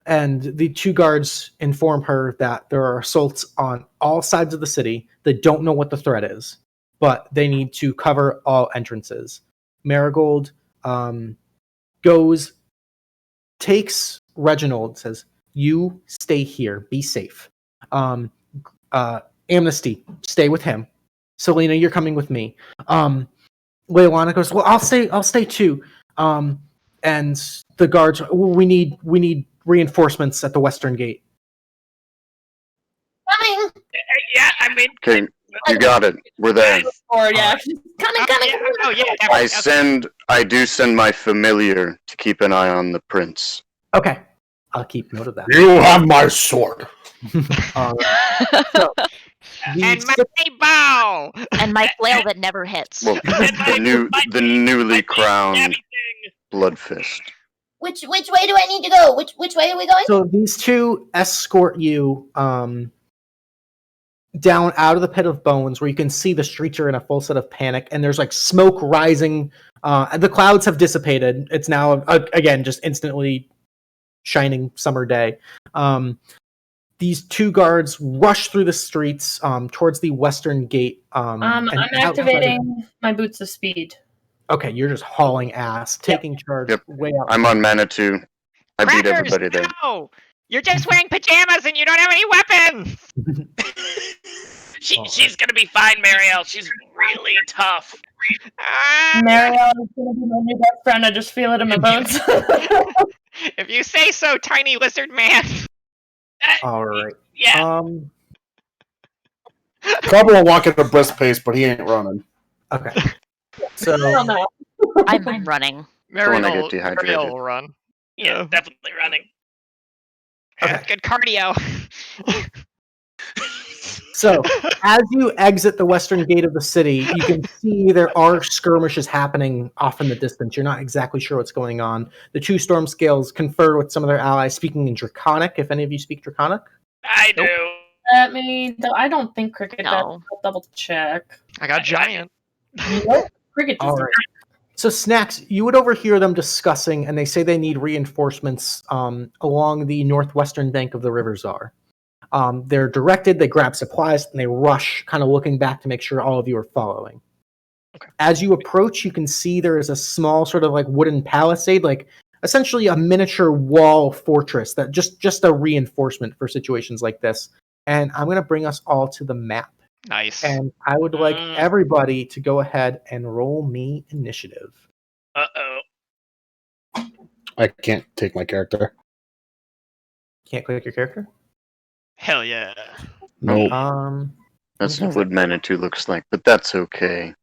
And the two guards inform her that there are assaults on all sides of the city. They don't know what the threat is, but they need to cover all entrances. Marigold takes Reginald, says, "You stay here, be safe. Amnesty, stay with him. Selena, you're coming with me." Leilana goes, "Well, I'll stay too." And the guards, we need reinforcements at the western gate. Coming, Yeah, I mean, Okay, you got it. We're there. Or yeah, coming. Oh yeah. I do send my familiar to keep an eye on the prince. Okay, I'll keep note of that. You have my sword. So, And my bow. And my flail that never hits. Well, the newly crowned Bloodfist. Which way do I need to go? Which way are we going? So these two escort you down out of the pit of bones, where you can see the streets are in a full set of panic, and there's like smoke rising. The clouds have dissipated. It's now again just instantly shining summer day. These two guards rush through the streets towards the western gate. I'm and activating my boots of speed. Okay, you're just hauling ass, taking charge Yep. way out. I'm on Manitou. I beat Crackers, everybody there. no! You're just wearing pajamas and you don't have any weapons. she's gonna be fine, Merielle. She's really tough. Merielle is gonna be my new best friend. I just feel it in my bones. If you say so, tiny lizard man. All right. Yeah. Karbah will walk at a brisk pace, but he ain't running. Okay. So Hell no. I'm running. Don't wanna get Merielle dehydrated. will run. Yeah, definitely running. Okay. Good cardio. So, as you exit the western gate of the city, you can see there are skirmishes happening off in the distance. You're not exactly sure what's going on. The two storm scales confer with some of their allies, speaking in Draconic. If any of you speak Draconic, I do. Let me. I don't think Krikit does. No. I'll double check. I got giant. Nope. Krikit does all right. So, Snaxx, you would overhear them discussing, and they say they need reinforcements along the northwestern bank of the River Zar. They're directed, they grab supplies, and they rush, kind of looking back to make sure all of you are following. Okay. As you approach, you can see there is a small sort of like wooden palisade, like essentially a miniature wall fortress that just a reinforcement for situations like this. And I'm going to bring us all to the map. Nice. And I would like Mm. everybody to go ahead and roll me initiative. Uh-oh. I can't take my character. Can't click your character? Hell yeah. Nope. That's not what Manitou looks like, but that's okay.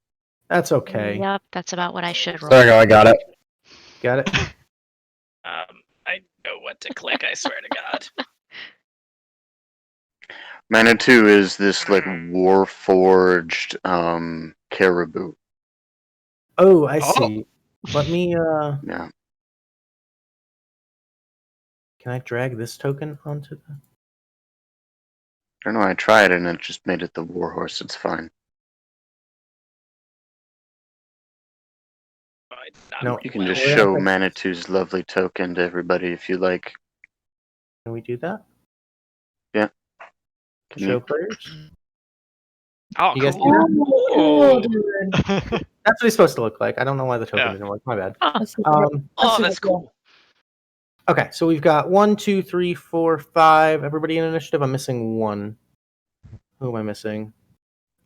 That's okay. Yep, that's about what I should roll. There you go. I got it. Got it? I know what to click, I swear to God. Manitou is this like war-forged caribou. Oh, I see. Let me, Yeah. can I drag this token onto the... I don't know, I tried and it just made it the warhorse. It's fine. No, You can just we're show gonna- Manitou's lovely token to everybody if you like. Can we do that? Can Show you? players? Oh, You guys cool. Oh, dude. That's what he's supposed to look like. I don't know why the token Yeah. didn't work. My bad. That's super- Oh, super that's cool. Okay, so we've got 1, 2, 3, 4, 5. Everybody in initiative. I'm missing one. Who am I missing?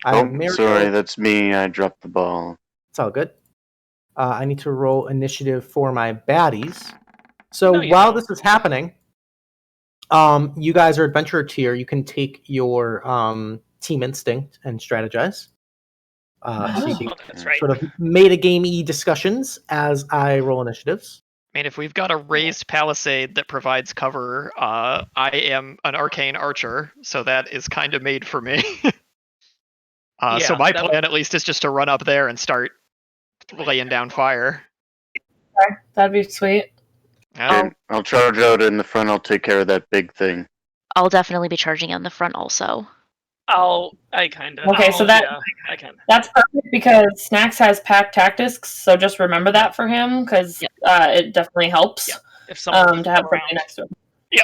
I have Merielle. Sorry, that's me. I dropped the ball. It's all good. I need to roll initiative for my baddies. So No, you while don't. this is happening, you guys are adventurer tier. You can take your team instinct and strategize. So you can Oh, that's right. sort of meta-game-y discussions as I roll initiatives. I mean, if we've got a raised palisade that provides cover, I am an arcane archer, so that is kind of made for me. So Yeah, my that- plan, at least, is just to run up there and start laying down fire. Okay, that'd be sweet. Okay, I'll charge out in the front. I'll take care of that big thing. I'll definitely be charging on the front also. I kind of. Okay, so that- Yeah, I kind of. That's perfect because Snaxx has pack tactics, so just remember that for him because it definitely helps Yeah. If someone to have somebody around. next to him. Yeah,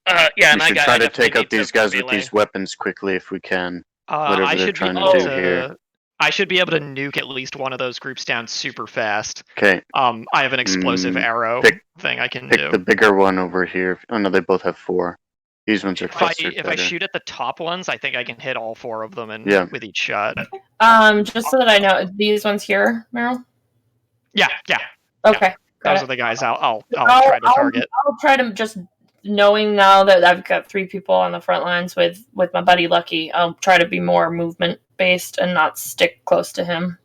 and We I should got. try I to definitely take out need to these guys with melee. these weapons quickly if we can. Whatever I they're should be trying to able do to. here. I should be able to nuke at least one of those groups down super fast. Okay, I have an explosive arrow pick- thing I can pick do. the bigger one over here. Oh no, they both have 4. These ones are If I clustered if I better. shoot at the top ones, I think I can hit all 4 of them Yeah. with each shot. Just so that I know, these ones here, Meryl. Yeah. Okay, got Those it. are the guys I'll try to target. I'll try to just knowing now that I've got 3 people on the front lines with my buddy Lucky. I'll try to be more movement based and not stick close to him.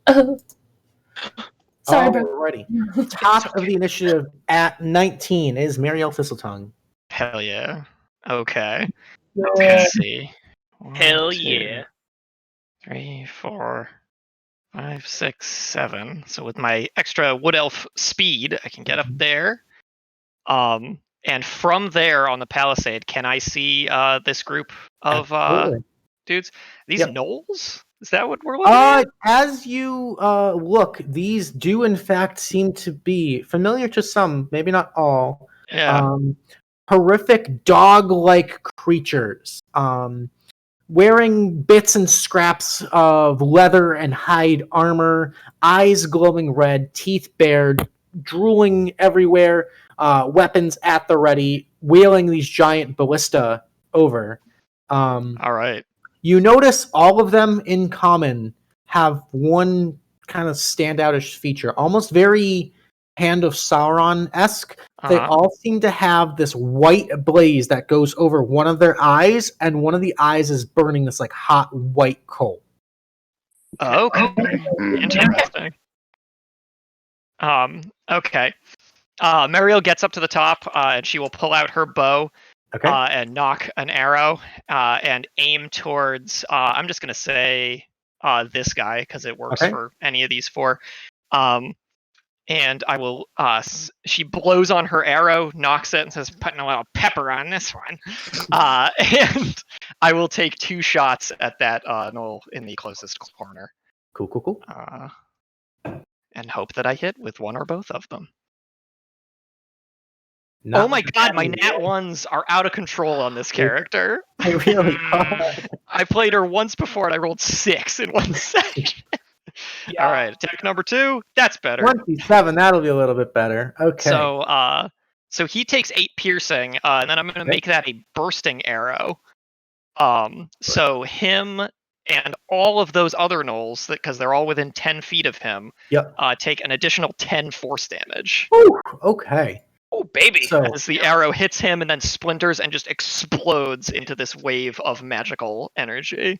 Sorry, bro. Alrighty. Top of the initiative at 19 is Merielle Thistletongue. Hell yeah. Okay. Yeah. Let's see. 1, Hell 2, yeah. 3, 4, 5, 6, 7. So with my extra wood elf speed, I can get up there. And from there on the palisade, can I see this group of Absolutely. dudes? These Yep. gnolls? Is that what we're looking at? As you look, these do in fact seem to be familiar to some, maybe not all. Yeah. Horrific dog-like creatures, wearing bits and scraps of leather and hide armor, eyes glowing red, teeth bared, drooling everywhere, weapons at the ready, wheeling these giant ballista over. All right. You notice all of them in common have one kind of standoutish feature, almost very Hand of Sauron-esque. They all seem to have this white blaze that goes over one of their eyes, and one of the eyes is burning this like hot white coal. Okay. Mm. Interesting. Okay. Merielle gets up to the top, and she will pull out her bow Okay. and knock an arrow and aim towards. I'm just gonna say this guy because it works Okay. for any of these 4. And I will. She blows on her arrow, knocks it, and says, "Putting a little pepper on this one." And I will take 2 shots at that gnoll in the closest corner. Cool. And hope that I hit with one or both of them. Not Oh my god, my bad. nat 1s are out of control on this character. They really are. I played her once before and I rolled 6 in one session. All right, attack number 2. That's better. 27, that'll be a little bit better. Okay. So he takes 8 piercing, and then I'm going to make that a bursting arrow. So him and all of those other gnolls, because they're all within 10 feet of him, Yep. take an additional 10 force damage. Whew, okay. Oh baby. So As the arrow hits him and then splinters and just explodes into this wave of magical energy.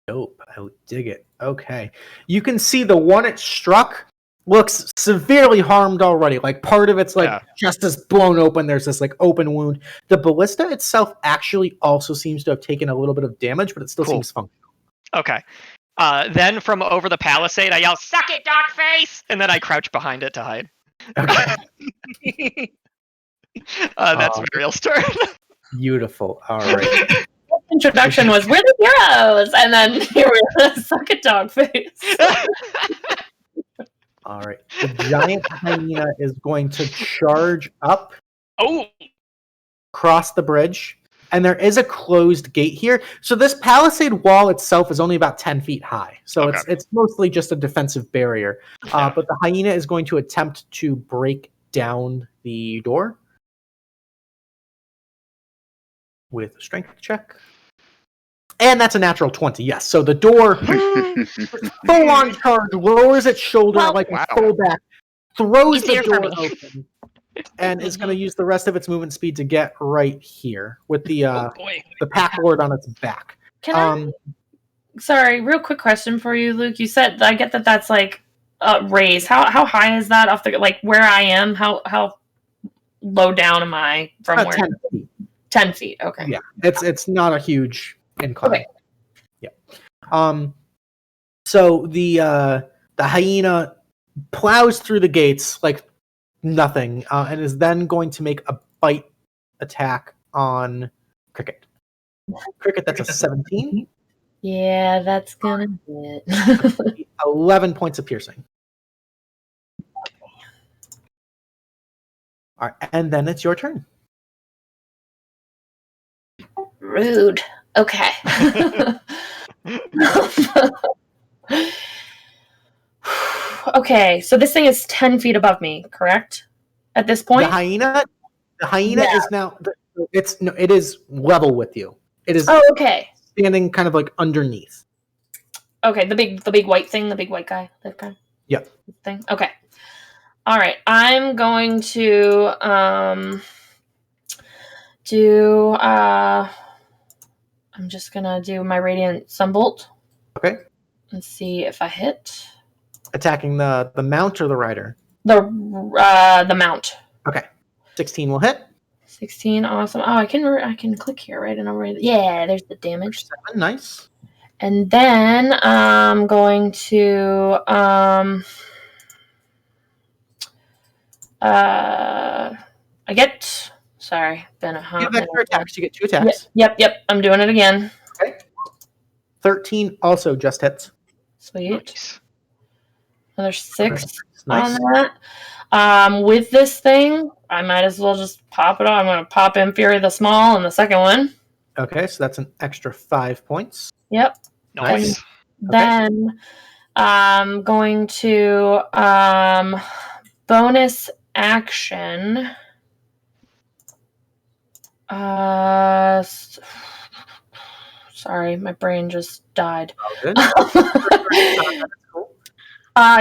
dope. I dig it. Okay. You can see the one it struck looks severely harmed already. Like part of it's like Yeah. just as blown open. There's this like open wound. The ballista itself actually also seems to have taken a little bit of damage, but it still Cool. seems functional. Okay. Then from over the palisade, I yell, "Suck it, Dogface!" And then I crouch behind it to hide. Okay. That's Merielle's turn. Beautiful. All right. Introduction was we're the heroes, and then here we're suck a dog face. All right. The giant hyena is going to charge up, Oh, cross the bridge, and there is a closed gate here. So this palisade wall itself is only about 10 feet high. So Okay. it's mostly just a defensive barrier. But the hyena is going to attempt to break down the door with a strength check. And that's a natural 20, yes. So the door, full on charge, lowers its shoulder Well, like wow. a full back, throws the Easier for door me. open, and is going to use the rest of its movement speed to get right here with the oh boy. pack lord on its back. Can I? Sorry, real quick question for you, Luke. You said I get that that's like a raise. How high is that off the like where I am? How low down am I from About where? 10 feet. 10 feet. Okay. Yeah, it's not a huge incline. Okay. Yeah. So the hyena plows through the gates like nothing, and is then going to make a bite attack on Krikit. Krikit, that's a 17. Yeah, that's gonna hit. 11 points of piercing. All right, and then it's your turn. Rude. Okay. Okay, so this thing is 10 feet above me, correct? At this point? The hyena Yeah. is now it is level with you. It is Oh, okay. standing kind of like underneath. Okay, the big white thing, the big white guy, that guy. Yep. Thing. Okay. All right. I'm going to do I'm just gonna do my radiant sunbolt. Okay. And see if I hit Attacking the mount or the rider. the mount. Okay. 16 will hit. 16, awesome. Oh, I can click here, right? And I'll write. Yeah, there's the damage. 7, nice. And then I'm going to I get sorry, been a You hot have minute. extra attacks. You get 2 attacks. Yep, I'm doing it again. 13 also just hits. Sweet. Nice. Another 6 Nice. on that. With this thing, I might as well just pop it on. I'm gonna pop in Fury the Small in the second one. Okay, so that's an extra 5 points. Yep. Nice. Then I'm going to bonus action. Sorry, my brain just died. Oh, good.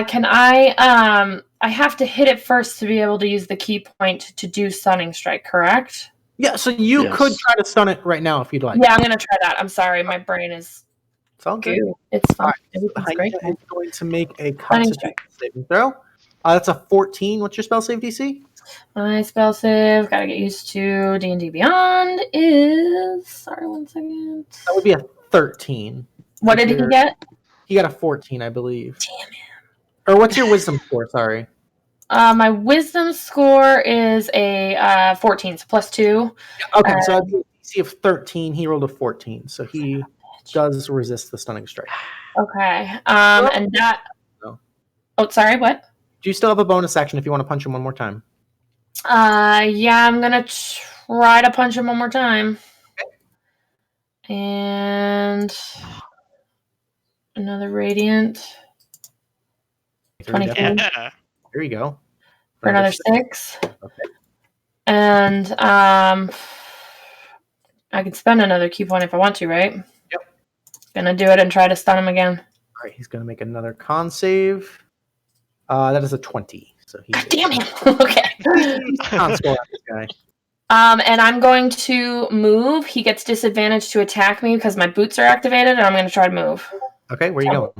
Can I have to hit it first to be able to use the key point to do Stunning Strike, correct? Yeah, so you Yes. could try to stun it right now if you'd like. Yeah, I'm gonna try that. I'm sorry, my brain is It's all good. goo. It's fine. The Everything's great. hyena is going to make a Stunning Constitution saving throw. That's a 14. What's your spell save DC? My spell save, gotta get used to D&D Beyond is... Sorry, 1 second. That would be a 13. What did he get? He got a 14, I believe. Damn it. Or what's your wisdom score? Sorry. My wisdom score is a 14, so plus 2. Okay, so that'd be a DC of 13. He rolled a 14, so he does resist the stunning strike. Okay. And that... No. Oh, sorry, what? Do you still have a bonus action if you want to punch him one more time? Yeah, I'm gonna try to punch him one more time. And... Another Radiant. 23. Yeah. There you go. For another 6. Okay. And I can spend another key point if I want to, right? Yep. Gonna do it and try to stun him again. All right, he's going to make another con save. That is a 20. So he Damn him. Okay. con score on this guy. And I'm going to move. He gets disadvantage to attack me because my boots are activated, and I'm going to try to move. Okay, where are you going?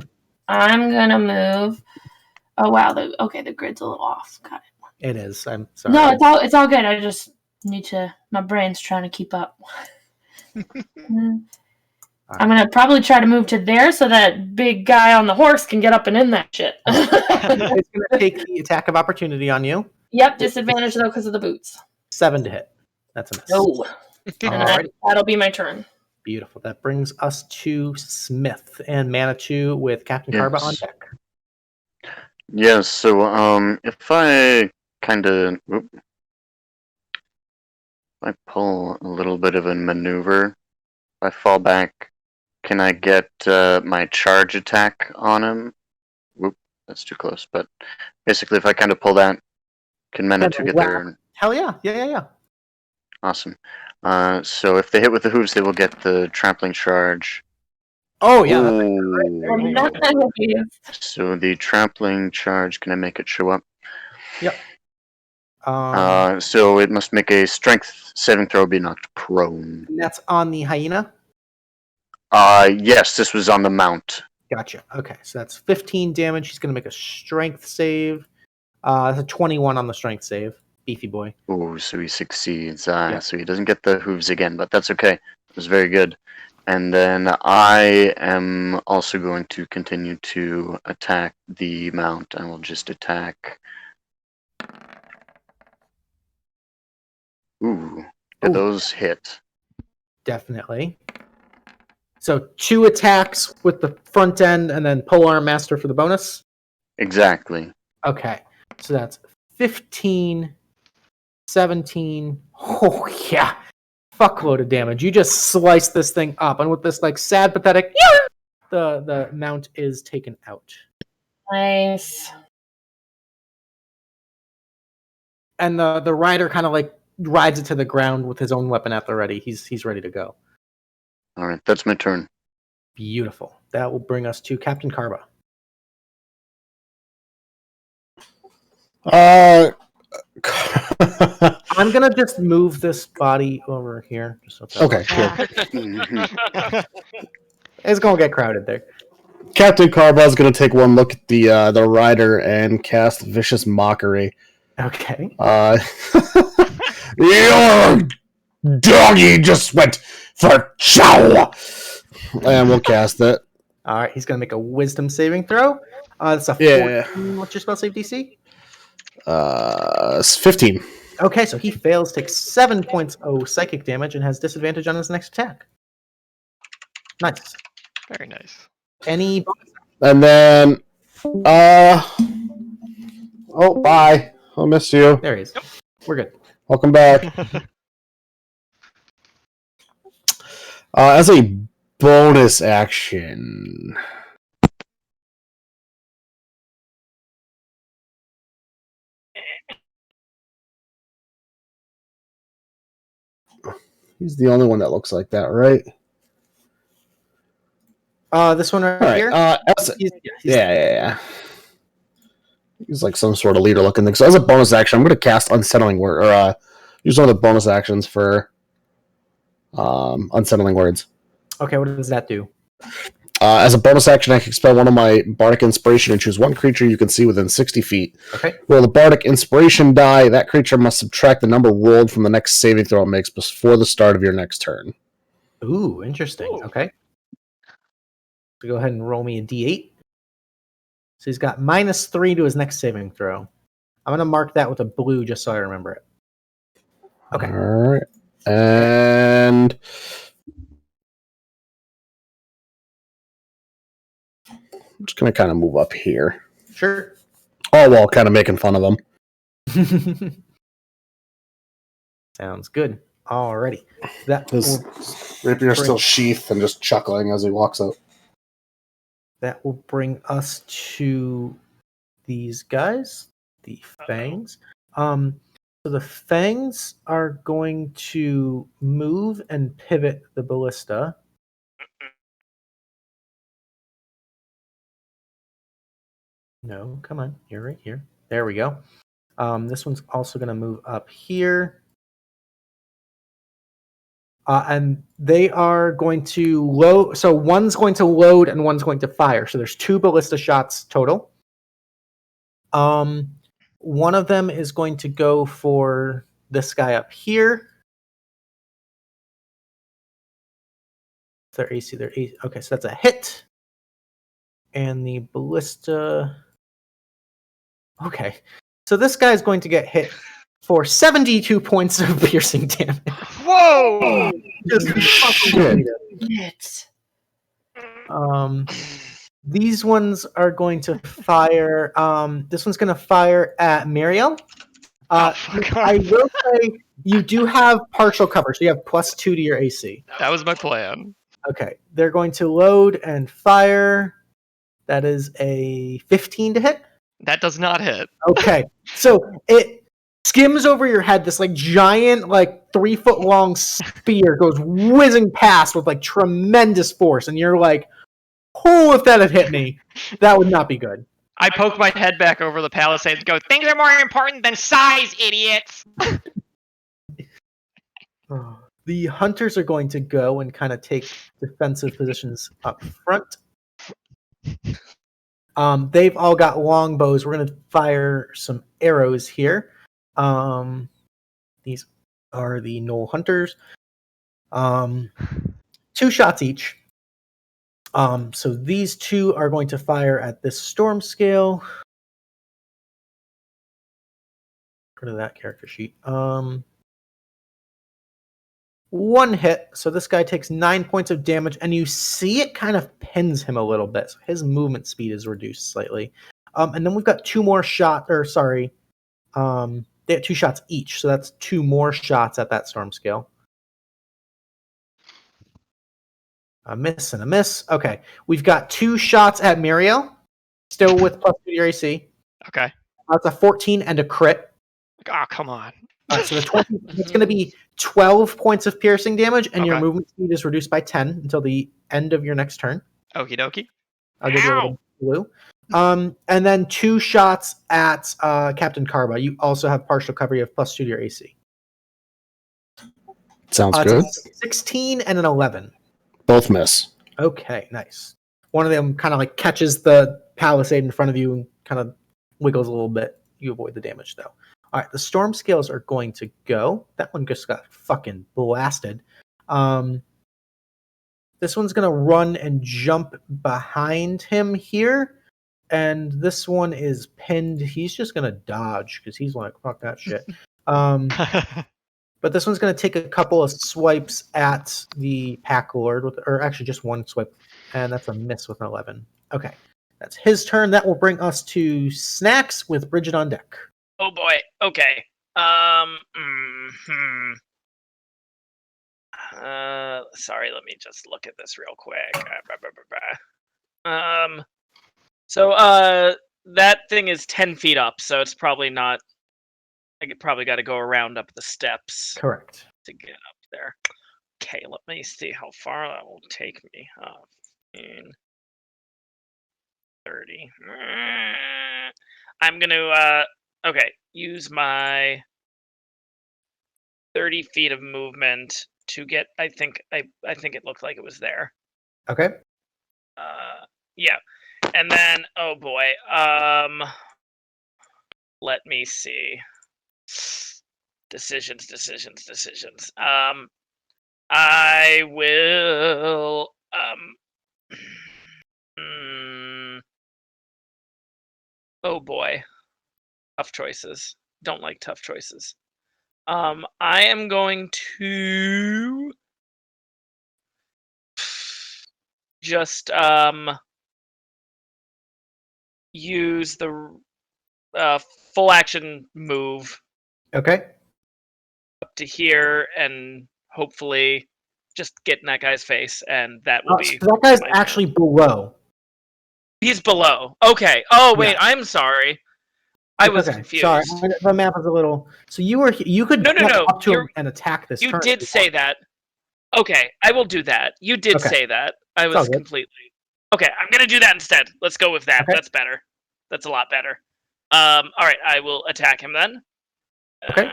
I'm going to move. Oh, wow. The grid's a little off. Got it. It is. I'm sorry. No, it's all good. I just need to. My brain's trying to keep up. I'm going to probably try to move to there so that big guy on the horse can get up and in that shit. It's going to take the attack of opportunity on you. Yep, disadvantage, though, because of the boots. 7 to hit. That's a miss. No. Alrighty. That'll be my turn. Beautiful. That brings us to Smith and Manitou with Captain Karbah on deck. Yes, so if I kind of I pull a little bit of a maneuver, if I fall back, can I get my charge attack on him? Whoop, that's too close. But basically, if I kind of pull that, can Manitou get there? Hell yeah. Yeah. Awesome. So if they hit with the hooves, they will get the trampling charge. Oh, yeah. Ooh. So the trampling charge, can I make it show up? Yep. So it must make a strength saving throw, be knocked prone. And that's on the hyena? Yes, this was on the mount. Gotcha. Okay, so that's 15 damage. He's going to make a strength save. That's a 21 on the strength save. Beefy boy. Ooh, so he succeeds. So he doesn't get the hooves again, but that's okay. It was very good. And then I am also going to continue to attack the mount. I will just attack. Ooh, did those hit? Definitely. So 2 attacks with the front end and then Polearm Master for the bonus? Exactly. Okay, so that's 15, 17. Oh, yeah. Fuckload of damage. You just slice this thing up, and with this like sad, pathetic, the mount is taken out. Nice. And the rider kind of like rides it to the ground with his own weapon at the ready. He's ready to go. All right, that's my turn. Beautiful. That will bring us to Captain Karbah. I'm gonna just move this body over here. Just so it's Okay, Yeah. It's gonna get crowded there. Captain Karbah is going to take one look at the rider and cast Vicious Mockery. Okay. Your doggy just went for chow! And we'll cast it. All right. He's gonna make a Wisdom saving throw. That's a 14. What's your spell save DC? It's 15. Okay, so he fails, takes 7 points of psychic damage, and has disadvantage on his next attack. Nice. Very nice. Any bonus? And then, oh, bye. I'll miss you. There he is. We're good. Welcome back. As a bonus action, he's the only one that looks like that, right? This one right All right. here. Yeah. He's like some sort of leader looking thing. So as a bonus action, I'm going to cast Unsettling Word, or use one of the bonus actions for Unsettling Words. Okay, what does that do? As a bonus action, I can expel one of my Bardic Inspiration and choose one creature you can see within 60 feet. Okay. Roll the Bardic Inspiration die. That creature must subtract the number rolled from the next saving throw it makes before the start of your next turn. Ooh, interesting. Ooh. Okay. So go ahead and roll me a d8. So he's got -3 to his next saving throw. I'm going to mark that with a blue just so I remember it. Okay. All right. And I'm just going to kind of move up here. Sure. All while kind of making fun of them. Sounds good. Alrighty. His rapier still sheathed and just chuckling as he walks out. That will bring us to these guys, the Fangs. So the Fangs are going to move and pivot the ballista. No, come on. You're right here. There we go. This one's also going to move up here. And they are going to load. So one's going to load and one's going to fire. So there's 2 ballista shots total. One of them is going to go for this guy up here. Their AC, okay, so that's a hit. And the ballista. Okay, so this guy is going to get hit for 72 points of piercing damage. Whoa! Shit. These ones are going to fire. This one's going to fire at Merielle. Fuck I off. will say you do have partial cover, so you have +2 to your AC. That was my plan. Okay, they're going to load and fire. That is a 15 to hit. That does not hit. Okay, so it skims over your head. This like giant, like 3-foot long spear goes whizzing past with like tremendous force, and you're like, "Oh, if that had hit me, that would not be good." I poke my head back over the palisade and go, "Things are more important than size, idiots!" The hunters are going to go and kind of take defensive positions up front. They've all got longbows. We're going to fire some arrows here. These are the Knoll hunters. 2 shots each. So these 2 are going to fire at this storm scale. Rid of that character sheet. 1 hit, so this guy takes 9 points of damage, and you see it kind of pins him a little bit. So his movement speed is reduced slightly. And then we've got 2 more shots, they have 2 shots each, so that's 2 more shots at that storm scale. A miss and a miss. Okay, we've got 2 shots at Merielle, still with +2 to your AC. Okay. That's a 14 and a crit. Oh, come on. So the 20, it's going to be 12 points of piercing damage, and your Okay. movement speed is reduced by 10 until the end of your next turn. Okie dokie. I'll give you a little blue. And then 2 shots at Captain Karbah. You also have partial cover. You have +2 to your AC. Sounds good. It's a 16 and an 11. Both miss. Okay, nice. One of them kind of like catches the palisade in front of you and kind of wiggles a little bit. You avoid the damage, though. All right, the storm scales are going to go. That one just got fucking blasted. This one's going to run and jump behind him here. And this one is pinned. He's just going to dodge because he's like, fuck that shit. But this one's going to take a couple of swipes at the Pack Lord, or actually just 1 swipe. And that's a miss with an 11. Okay, that's his turn. That will bring us to Snaxx with Brighid on deck. Oh boy. Okay. Sorry, let me just look at this real quick. So that thing is 10 feet up, so it's probably not. I probably got to go around up the steps Correct. to get up there. Okay, let me see how far that will take me. 15, 30. I'm gonna use my 30 feet of movement to get. I think it looked like it was there. Okay. Yeah, and then oh boy. Let me see. Decisions. I will. Oh boy. Tough choices. Don't like tough choices. I am going to just use the full action move Okay. up to here and hopefully just get in that guy's face, and that will be. So that guy's my actually below. He's below. Okay. Oh wait, Yeah. I'm sorry. I was Okay, confused. sorry, the map is a little. So you could No, get up to him you're- and attack this. You turn did if say want. that. Okay, I will do that. You did Okay. say that. I It's all was good. completely. Okay, I'm gonna do that instead. Let's go with that. Okay. That's better. That's a lot better. All right, I will attack him then. Okay.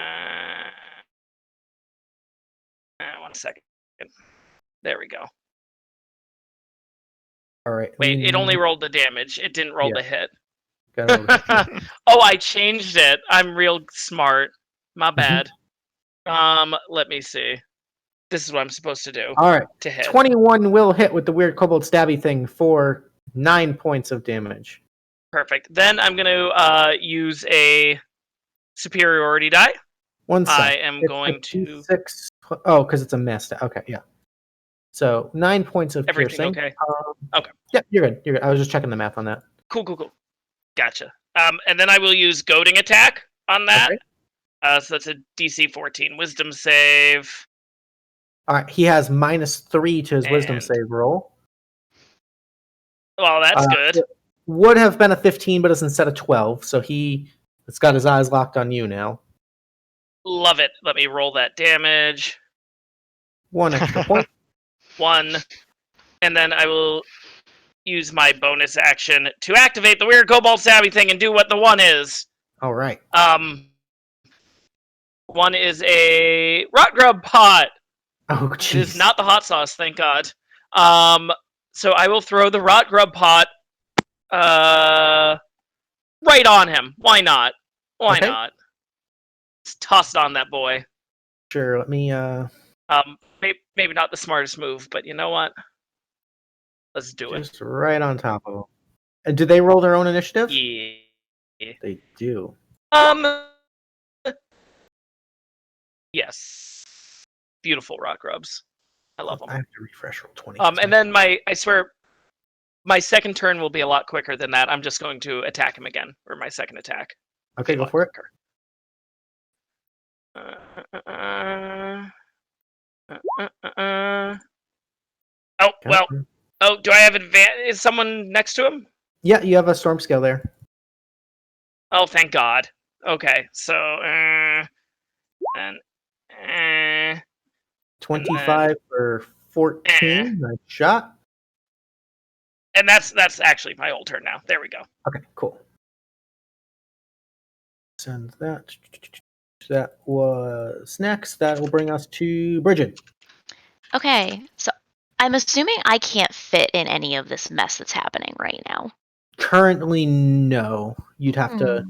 1 second. There we go. All right. Wait, it only rolled the damage. It didn't roll the hit. Oh, I changed it. I'm real smart. My bad. Let me see. This is what I'm supposed to do. All right. To hit. 21 will hit with the weird kobold stabby thing for 9 points of damage. Perfect. Then I'm going to use a superiority die. 1 sec. I am going to... 6. Oh, because it's a miss. Okay, yeah. So 9 points of Everything piercing. okay? Okay. Yeah, you're good. You're good. I was just checking the math on that. Cool. Gotcha. And then I will use goading attack on that. Okay. So that's a DC 14 wisdom save. All right, he has -3 to his wisdom save roll. Well, that's good. It would have been a 15, but it's instead of 12, so it's got his eyes locked on you now. Love it. Let me roll that damage. 1 extra point. 1. And then I will use my bonus action to activate the weird kobold stabby thing and do what the 1 is. All right. 1 is a rot grub pot. Oh, It jeez. is not the hot sauce, thank God. So I will throw the rot grub pot right on him. Why not? Why not? It's tossed on that boy. Sure, let me... Maybe not the smartest move, but you know what? Let's do it. Just right on top of them. And do they roll their own initiative? Yeah. They do. Yes. Beautiful rock grubs. I love them. I have to refresh roll 20. And then I swear, my second turn will be a lot quicker than that. I'm just going to attack him again, or my second attack. Okay, go for it. Oh, well. Oh, do I have advantage? Is someone next to him? Yeah, you have a storm scale there. Oh, thank God. Okay, so... 25 for 14. Nice shot. And that's actually my whole turn now. There we go. Okay, cool. Send that. That was Snaxx. That will bring us to Brighid. Okay, so I'm assuming I can't fit in any of this mess that's happening right now. Currently, no. You'd have to.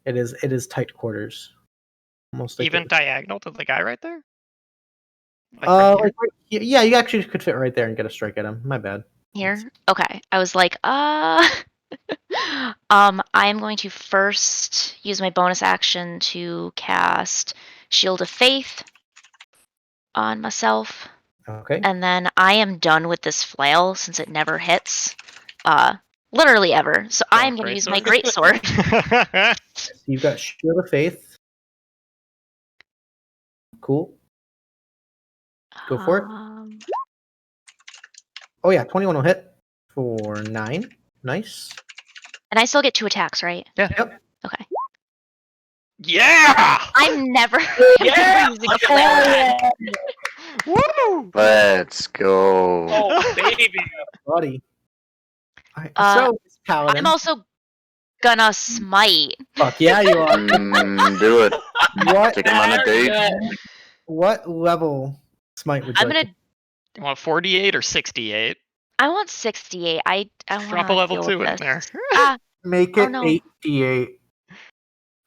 It is tight quarters. Almost like even diagonal to the guy right there. Yeah, you actually could fit right there and get a strike at him. My bad. Here? Okay. I was like, I am going to first use my bonus action to cast Shield of Faith on myself. Okay. And then I am done with this flail since it never hits. Literally ever. So I'm going to use my greatsword. You've got Shield of Faith. Cool. Go for it. Oh yeah, 21 will hit for 9. Nice. And I still get 2 attacks, right? Yeah. Yep. Okay. Yeah! I'm never Yeah! using a flail again. Woo! Let's go. Oh, baby. Buddy. All right, so, Paladin. I'm also gonna smite. Fuck yeah, you are. Do it. What? Take him on a date. What level smite would you I'm like? gonna. You want 48 or 68? I want 68. I Drop a level 2 in there. Make it no. 8d8.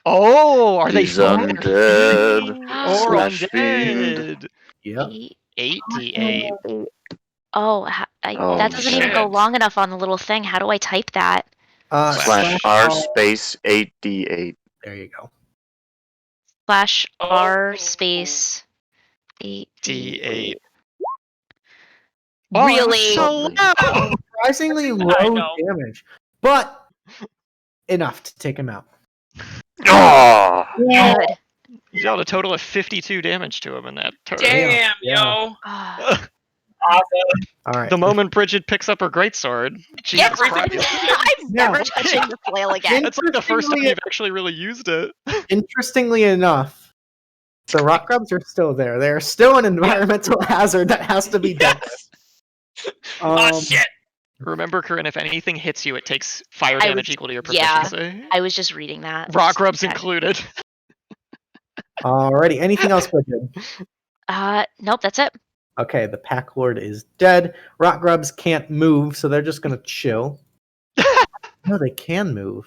Oh, are they He's undead. Or Slash fiend. undead? Yep. 8d8. Oh, Oh, that doesn't even go shit. long enough on the little thing. How do I type that? Slash R space 8d8. There you go. Slash R space 8 D8. Really? Oh, so low. Surprisingly low know. damage, but enough to take him out. Oh, good. You dealt a total of 52 damage to him in that turn. Damn, Yeah. yo. Ah. Awesome. All right. The moment Brighid picks up her greatsword, Jesus Everything- Christ. I'm never touching the flail again. That's like the first time you've actually really used it. Interestingly enough, the rock grubs are still there. They're still an environmental hazard that has to be dealt with. Oh, shit. Remember, Corinne, if anything hits you, it takes fire I damage was- equal to your yeah. proficiency. I was just reading that. Rock rubs Okay. included. Alrighty. Anything else, Wicked? Nope, that's it. Okay, the Pack Lord is dead. Rock grubs can't move, so they're just gonna chill. No, they can move.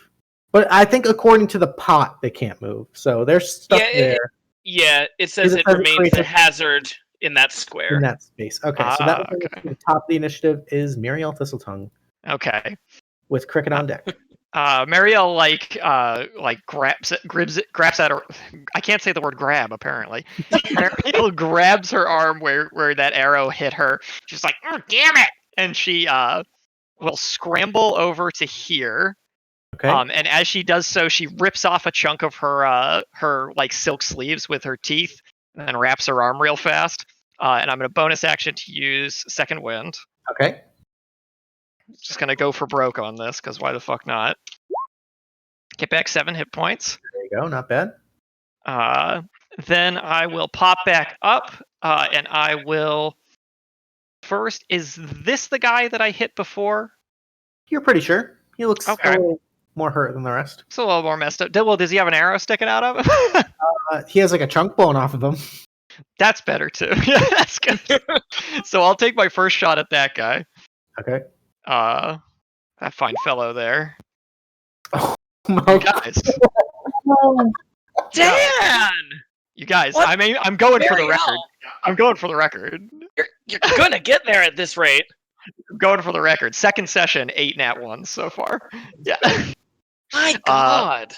But I think according to the pot, they can't move. So they're stuck there It says It it says it remains creates a a- hazard in that square. in that space. Okay, so that Okay. the top of the initiative is Merielle Thistletongue Okay. with Krikit on deck. Merielle grabs at her. I can't say the word grab. Apparently, Merielle grabs her arm where that arrow hit her. She's like, "Oh, damn it!" And she will scramble over to here. Okay. And as she does so, she rips off a chunk of her silk sleeves with her teeth, and then wraps her arm real fast. And I'm going to bonus action to use Second Wind. Okay. Just going to go for broke on this, because why the fuck not? Get back 7 hit points. There you go. Not bad. Then I will pop back up, and I will... First, is this the guy that I hit before? You're pretty sure. He looks Okay. a little more hurt than the rest. It's a little more messed up. Well, does he have an arrow sticking out of him? He has like a chunk blown off of him. That's better, too. Yeah, that's good. So I'll take my first shot at that guy. Okay. That fine fellow there. Oh, Guys. Dan! You guys, What? I'm going for the Merielle! record. I'm going for the record. You're gonna get there at this rate. I'm going for the record. Second session, 8 nat 1s so far. Yeah. My God.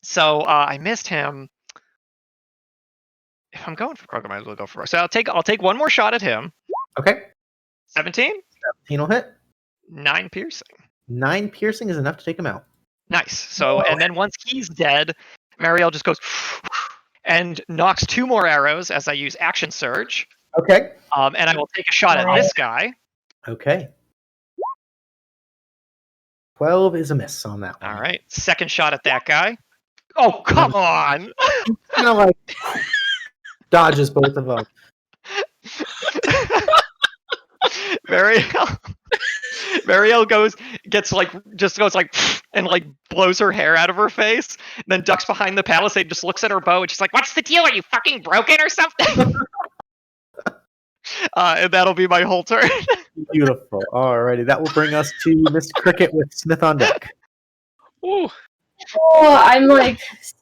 So I missed him. If I'm going for broke, I might as well go for broke. So I'll take one more shot at him. Okay. 17? 17 will hit. 9 piercing. 9 piercing is enough to take him out. Nice. So and then once he's dead, Merielle just goes and knocks 2 more arrows as I use action surge. Okay. And I will take a shot at this guy. Okay. 12 is a miss on that one. All right. Second shot at that guy. Oh, come on. Kind of like dodges both of them. Merielle goes and blows her hair out of her face, then ducks behind the palisade, just looks at her bow, and she's like, "What's the deal? Are you fucking broken or something?" And that'll be my whole turn. Beautiful. Alrighty, that will bring us to Miss Krikit with Smith on deck. Ooh. Oh, I'm like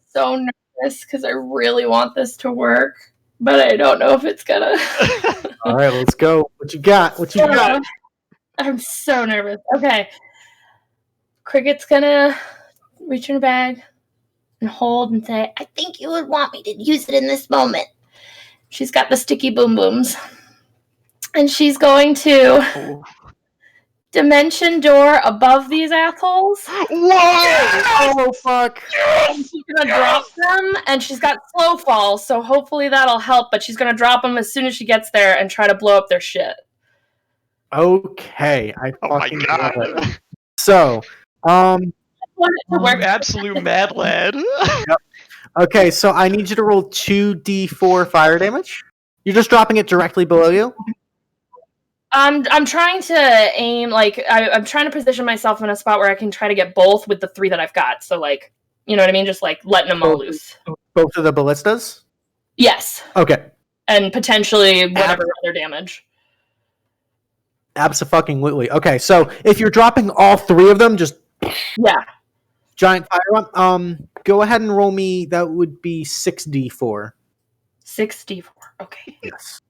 so nervous because I really want this to work, but I don't know if it's gonna. All right, let's go. What you got? What you got? I'm so nervous. Okay. Krikit's gonna reach in her bag and hold and say, I think you would want me to use it in this moment. She's got the sticky boom booms. And she's going to dimension door above these assholes. Whoa! Oh fuck! And she's gonna drop them, and she's got slow fall, so hopefully that'll help, but she's gonna drop them as soon as she gets there and try to blow up their shit. Okay, I Oh my fucking god! love it. So, I want it to You work. absolute mad lad. okay, so I need you to roll 2d4 fire damage. You're just dropping it directly below you. I'm trying to aim, like, I'm trying to position myself in a spot where I can try to get both with the 3 that I've got. So, like, you know what I mean? Just, like, letting them all loose. Both of the ballistas? Yes. Okay. And potentially whatever other damage. Abso-fucking-lutely. Okay, so if you're dropping all 3 of them, just Yeah. giant fire up. Go ahead and roll me. That would be 6d4. 64. Okay. Yes.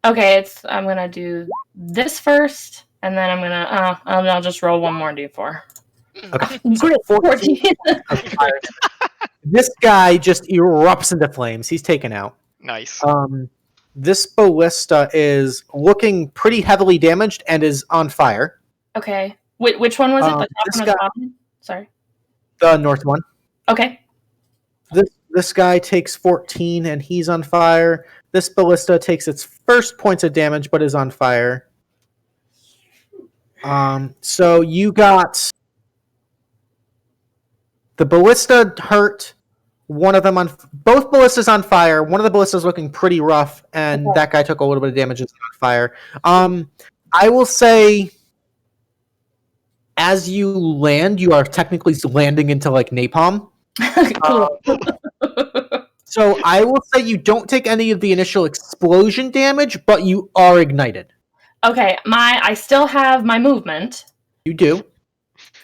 Okay, I'm gonna do this first, and then I'm gonna, I'll just roll one more d4. Okay. So 14 of fire. This guy just erupts into flames. He's taken out. Nice. This ballista is looking pretty heavily damaged and is on fire. Okay. Which one was it? The top this one or the guy- bottom? Sorry. The north one. Okay. This guy takes 14 and he's on fire. This ballista takes its first points of damage but is on fire. So you got the ballista hurt, One of them both ballistas on fire. One of the ballistas looking pretty rough, and Okay. that guy took a little bit of damage on fire. I will say, as you land, you are technically landing into like napalm. Cool. So I will say you don't take any of the initial explosion damage, but you are ignited. Okay, I still have my movement. You do.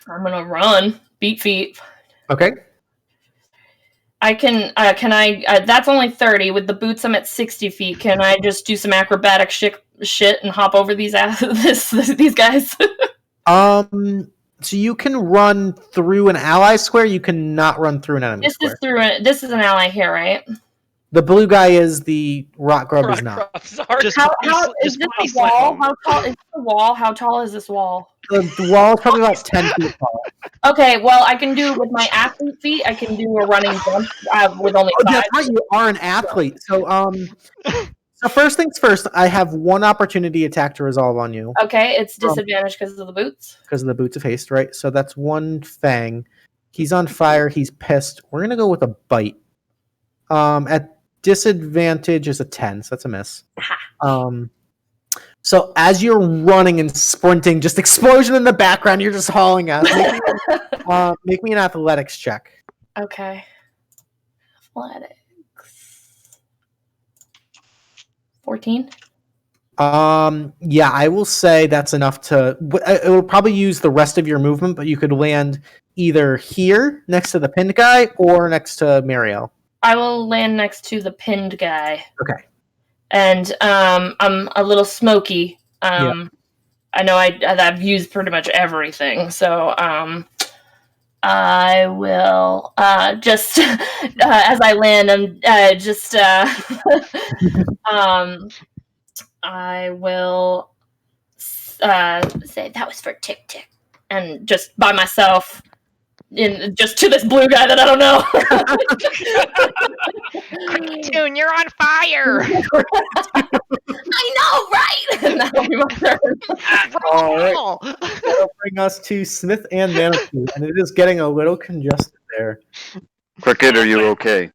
I'm gonna run, beat feet. Okay. I can that's only 30. With the boots, I'm at 60 feet. Can I just do some acrobatic shit and hop over these these guys? So you can run through an ally square. You cannot run through an enemy square. This is an ally here, right? The blue guy is the rock grub is not. Just How just is this body a slam wall? him. How tall is the wall? How tall is this wall? The wall is probably about 10 feet tall. Okay, well, I can do with my athlete feet. I can do a running jump with only Oh, 5. that's right. You are an athlete. So first things first. I have one opportunity attack to resolve on you Okay, it's disadvantage because of the boots. because of the boots of haste, right? So that's one fang. He's on fire. He's pissed. We're gonna go with a bite. At disadvantage is a 10, so that's a miss. So as you're running and sprinting, just explosion in the background, you're just hauling ass. Make me an athletics check. Okay. Athletics. 14. Yeah, I will say that's enough to. It will probably use the rest of your movement, but you could land either here next to the pinned guy or next to Merielle. I will land next to the pinned guy. Okay. And I'm a little smoky. Yeah. I know I've used pretty much everything, so I will just as I land, I will say that was for Tick Tick, and just by myself, just to this blue guy that I don't know. Tune, you're on fire! I know, right? And that'll be my turn. All right. That'll bring us to Smith and Manitou, and it is getting a little congested there. Krikit, are you okay?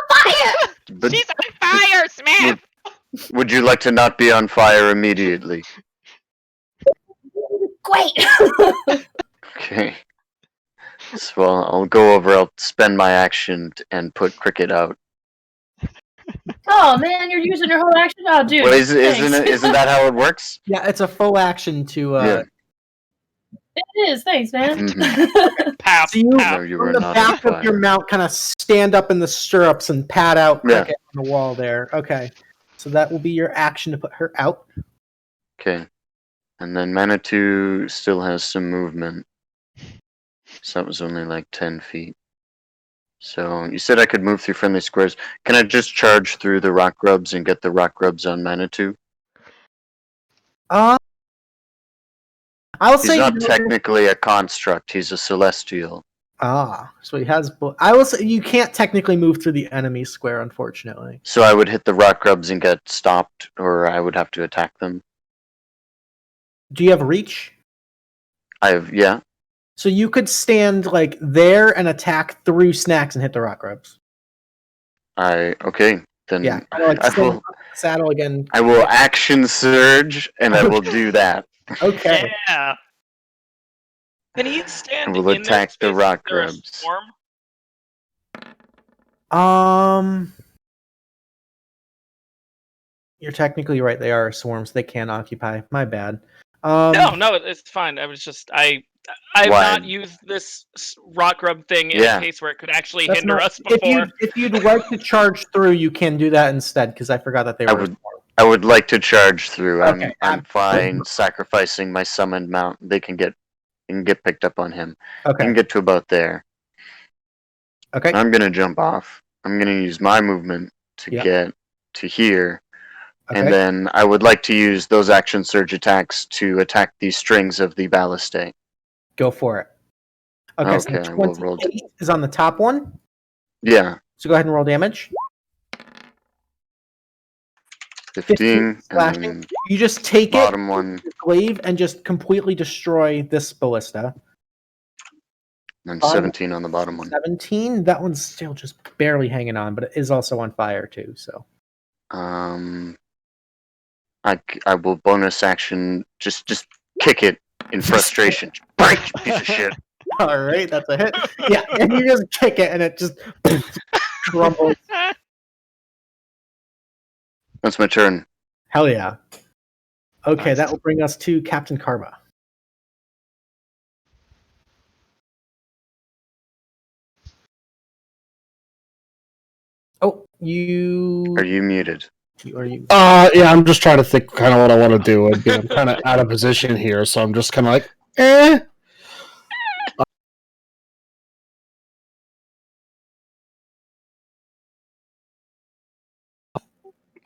Fire! But She's on fire, Smith! would you like to not be on fire immediately? Great. Okay. So I'll go over. I'll spend my action and put Krikit out. Oh man, you're using your whole action. Oh, dude. Well, isn't thanks. isn't that how it works? Yeah, it's a full action to. Yeah. It is. Thanks, man. Pass. So you, No, you from were the not on back of fire. your mount, kind of stand up in the stirrups and pat out Yeah. Krikit on the wall there. Okay, so that will be your action to put her out. Okay. And then Manitou still has some movement. So that was only like 10 feet. So you said I could move through friendly squares. Can I just charge through the rock grubs and get the rock grubs on Manitou? I'll He's say not no. technically a construct. He's a celestial. So he has. I will say you can't technically move through the enemy square, unfortunately. So I would hit the rock grubs and get stopped, or I would have to attack them. Do you have reach? Yeah. So you could stand like there and attack through Snaxx and hit the rock grubs. Okay. Then Yeah, like I stand will. up, saddle again. I will action surge, and I will do that. Okay. Yeah. Can he stand And we'll in attack this the space? rock Is there a grubs. swarm? You're technically right. They are swarms. They can occupy. My bad. No, it's fine. I was just I've Why? not used this rock grub thing in Yeah. a case where it could actually That's hinder not- us before. If you'd like to charge through, you can do that instead. Because I forgot that they I were. would- I would like to charge through. Okay, I'm fine sacrificing my summoned mount. They can get picked up on him. I can Okay. get to about there. Okay. I'm gonna jump off. I'm gonna use my movement to Yeah. get to here. Okay. And then I would like to use those action surge attacks to attack the strings of the ballistae. Go for it. Okay. So Okay, we'll roll 28 is on the top one. Yeah, So go ahead and roll damage. 15. slashing. And then You just take bottom one. it, glaive, and just completely destroy this ballista. And 17 on the bottom one. 17. That one's still just barely hanging on, but it is also on fire too. So. I will bonus action just kick it in frustration. Break, piece of shit. All right, that's a hit. Yeah, and you just kick it, and it just rumbles. That's my turn. Hell yeah. Okay, Nice. that will bring us to Captain Karbah. Oh, you. Are you muted? Are you? Yeah, I'm just trying to think kind of what I want to do. Again, I'm kind of out of position here, so I'm just kind of like, eh.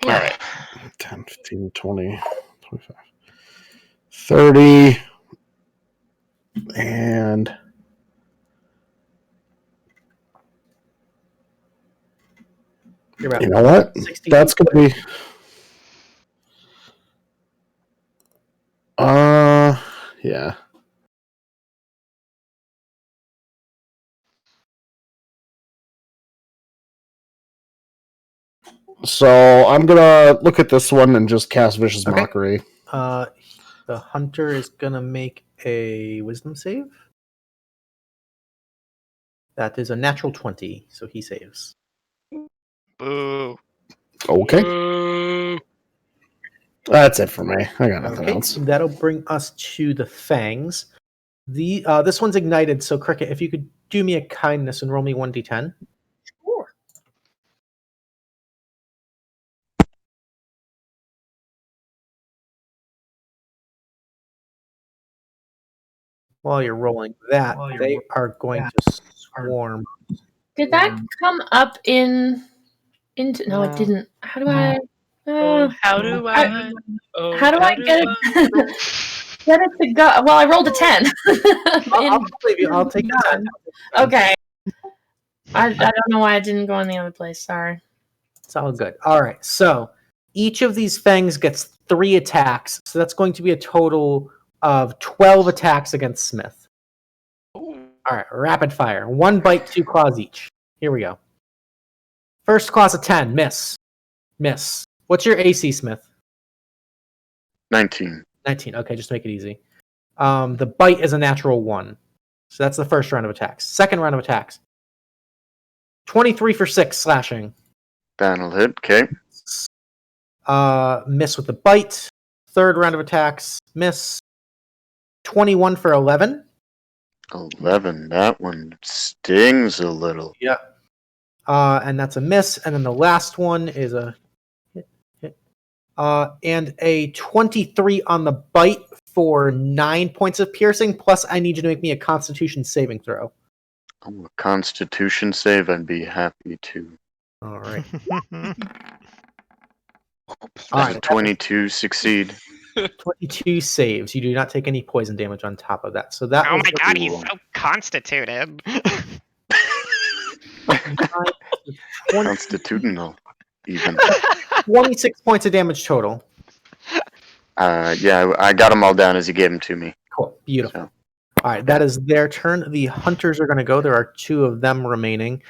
All right. 10, 15, 20, 25, 30, and You're about you know what? 60 That's going to be... yeah. So I'm going to look at this one and just cast Vicious Okay. Mockery. The hunter is gonna make a wisdom save. That is a natural 20, so he saves. Boo. Okay. Boo. That's it for me. I got nothing Okay, else. that'll bring us to the fangs. This one's ignited, so Krikit, if you could do me a kindness and roll me 1d10. Sure. While you're rolling that, they are going to swarm. Did that come up into? No, it didn't. How do I? How do I? How do I get it? Get it to go? Well, I rolled a 10. I'll take the 10. Okay. I don't know why it didn't go in the other place. Sorry. It's all good. All right, so each of these fangs gets 3 attacks, so that's going to be a total of 12 attacks against Smith. All right, rapid fire. 1 bite, 2 claws each. Here we go. First claw's a 10. Miss. Miss. What's your AC, Smith? 19. 19. Okay, just to make it easy. The bite is a natural 1. So that's the first round of attacks. Second round of attacks. 23 for 6 slashing. That'll hit. Okay. Miss with the bite. Third round of attacks. Miss. 21 for 11. 11. That one stings a little. Yeah. And that's a miss. And then the last one is a hit. And a 23 on the bite for 9 points of piercing. Plus, I need you to make me a Constitution saving throw. Oh, a Constitution save, I'd be happy to. All right. Does a 22 succeed? 22 saves. You do not take any poison damage on top of that. So that Oh was my god, he's so constituted. 20, Constitutional, even. 26 points of damage total. Yeah, I got them all down as you gave them to me. Cool. Beautiful. So. All right, that is their turn. The hunters are going to go. There are 2 of them remaining.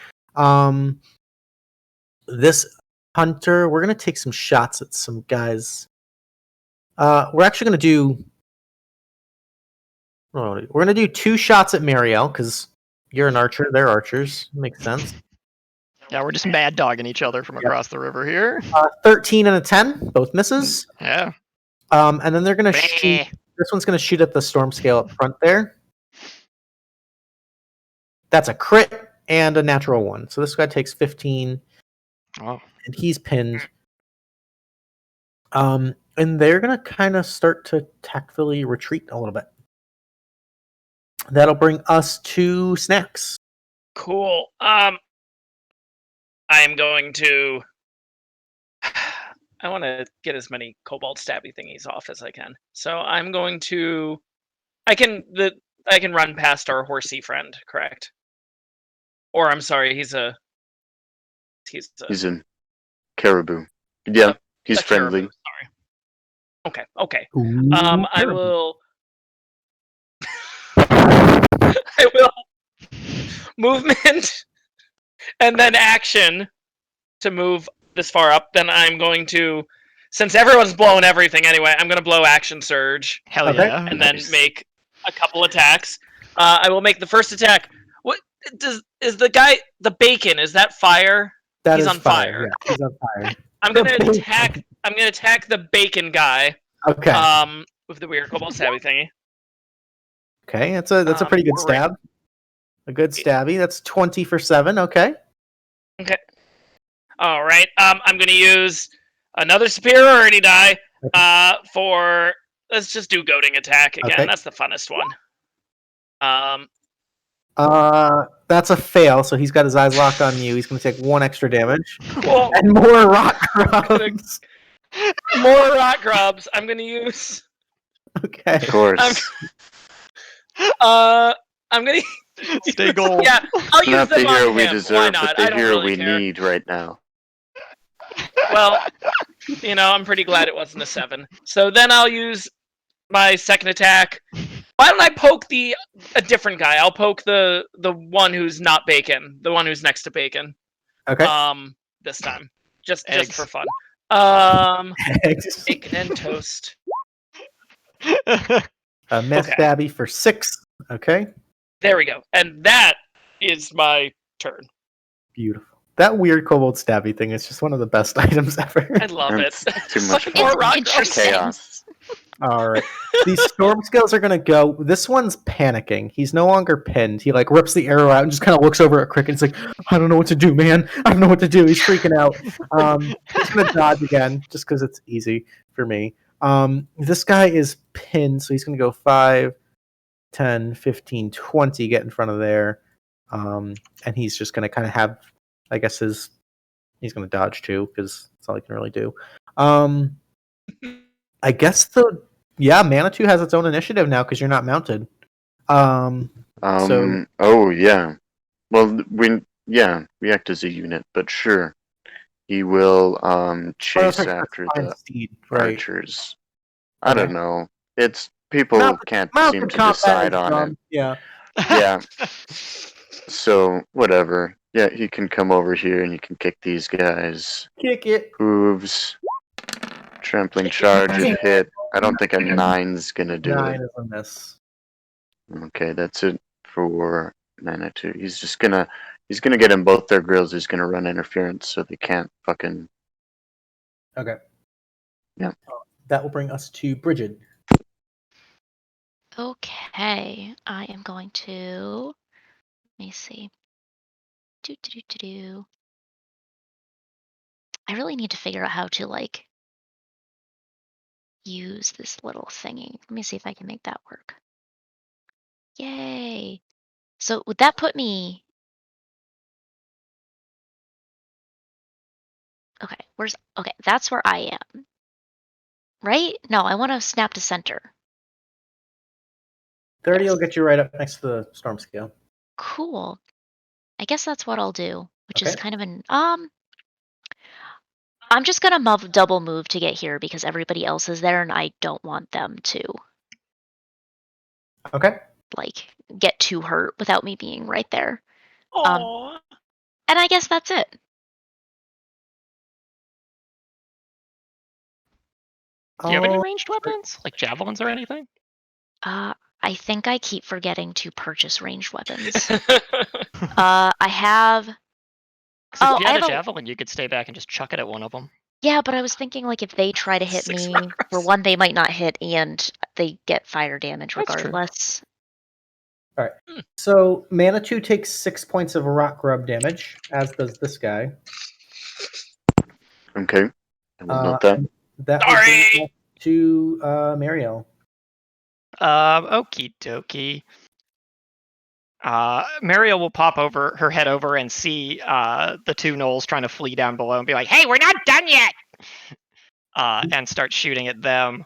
This hunter, we're going to take some shots at some guys. We're actually going to do... We're going to do 2 shots at Merielle, because you're an archer, they're archers. Makes sense. Yeah, we're just mad dogging each other from across the river here. 13 and a 10, both misses. Yeah. And then they're going to shoot... This one's going to shoot at the storm scale up front there. That's a crit and a natural 1. So this guy takes 15. Oh. And he's pinned. And they're going to kind of start to tactfully retreat a little bit. That'll bring us to Snaxx. Cool. I am going to. I want to get as many cobalt stabby thingies off as I can. So I'm going to. I can run past our horsey friend, correct? Or I'm sorry, he's a Caribou. Yeah, he's friendly. Caribou, sorry. Okay. Ooh, I Caribou. will. I will movement and then action to move this far up, then I'm going to, since everyone's blowing everything anyway, I'm going to blow Action Surge. Hell Okay. yeah. And then make a couple attacks. I will make the first attack. What is the bacon? Is that fire? He's on fire. Yeah, he's on fire. I'm gonna attack. I'm gonna attack the bacon guy. Okay. With the weird cobalt stabby thingy. Okay, that's a pretty good great. stab. A good stabby. That's 20 for 7. Okay. Okay. All right. I'm gonna use another superiority die. For let's just do goading attack again. Okay. That's the funnest one. That's a fail. So he's got his eyes locked on you. He's going to take 1 extra damage Cool. and more rock grubs. More rock grubs. I'm gonna use. Okay. Of course. I'm gonna. Stay gold. Yeah, I'll use Not the them hero on we him. Why deserve, not? but I the don't hero really we care. need right now. Well, I'm pretty glad it wasn't a 7. So then I'll use my second attack. Why don't I poke a different guy? I'll poke the one who's not bacon, the one who's next to bacon. Okay. This time, just for fun. Eggs. Bacon and toast. A meth stabby for 6. Okay. There we go, and that is my turn. Beautiful. That weird kobold stabby thing is just one of the best items ever. I love it. It's too much Fucking fun. more rock interesting. Chaos. All right. These storm skills are going to go. This one's panicking. He's no longer pinned. He rips the arrow out and just kind of looks over at Krikit. It's like, I don't know what to do, man. I don't know what to do. He's freaking out. He's going to dodge again just because it's easy for me. This guy is pinned, so he's going to go 5, 10, 15, 20, get in front of there. And he's just going to kind of have, I guess, he's going to dodge too because that's all he can really do. I guess Manitou has its own initiative now because you're not mounted. So Oh yeah. Well, we act as a unit, but sure, he will chase Perfect after for the steed, right? archers. I don't know. It's people can't Mounted seem to combat decide is on dumb. it. Yeah. Yeah. So whatever. Yeah, he can come over here and he can kick these guys. Kick it. Hooves. Trampling charge if hit. I don't think a 9's gonna do 9 it. is a miss. Okay, that's it for Manitou. He's gonna get in both their grills. He's gonna run interference so they can't fucking. Okay. Yeah. That will bring us to Brighid. Okay, I am going to. Let me see. I really need to figure out how to use this little thingy. Let me see if I can make that work. Yay! So would that put me? Okay, okay, that's where I am. Right? No, I want to snap to center. 30 Yes. will get you right up next to the storm scale. Cool. I guess that's what I'll do, which is Okay. kind of an I'm just gonna double move to get here because everybody else is there and I don't want them to Okay. get too hurt without me being right there. Aww. And I guess that's it. Do you have any ranged weapons? Like javelins or anything? I think I keep forgetting to purchase ranged weapons. I have. 'Cause if you I had have a javelin, you could stay back and just chuck it at one of them. Yeah, but I was thinking if they try to hit 6 me, rock for grubs. one, they might not hit, and they get fire damage That's true. regardless. All right. So Manitou takes 6 points of rock grub damage, as does this guy. Okay. I will note that. That will Sorry! bring us to Merielle. Okie dokie. Merielle will pop her head over and see the 2 gnolls trying to flee down below and be like, "Hey, we're not done yet!" And start shooting at them.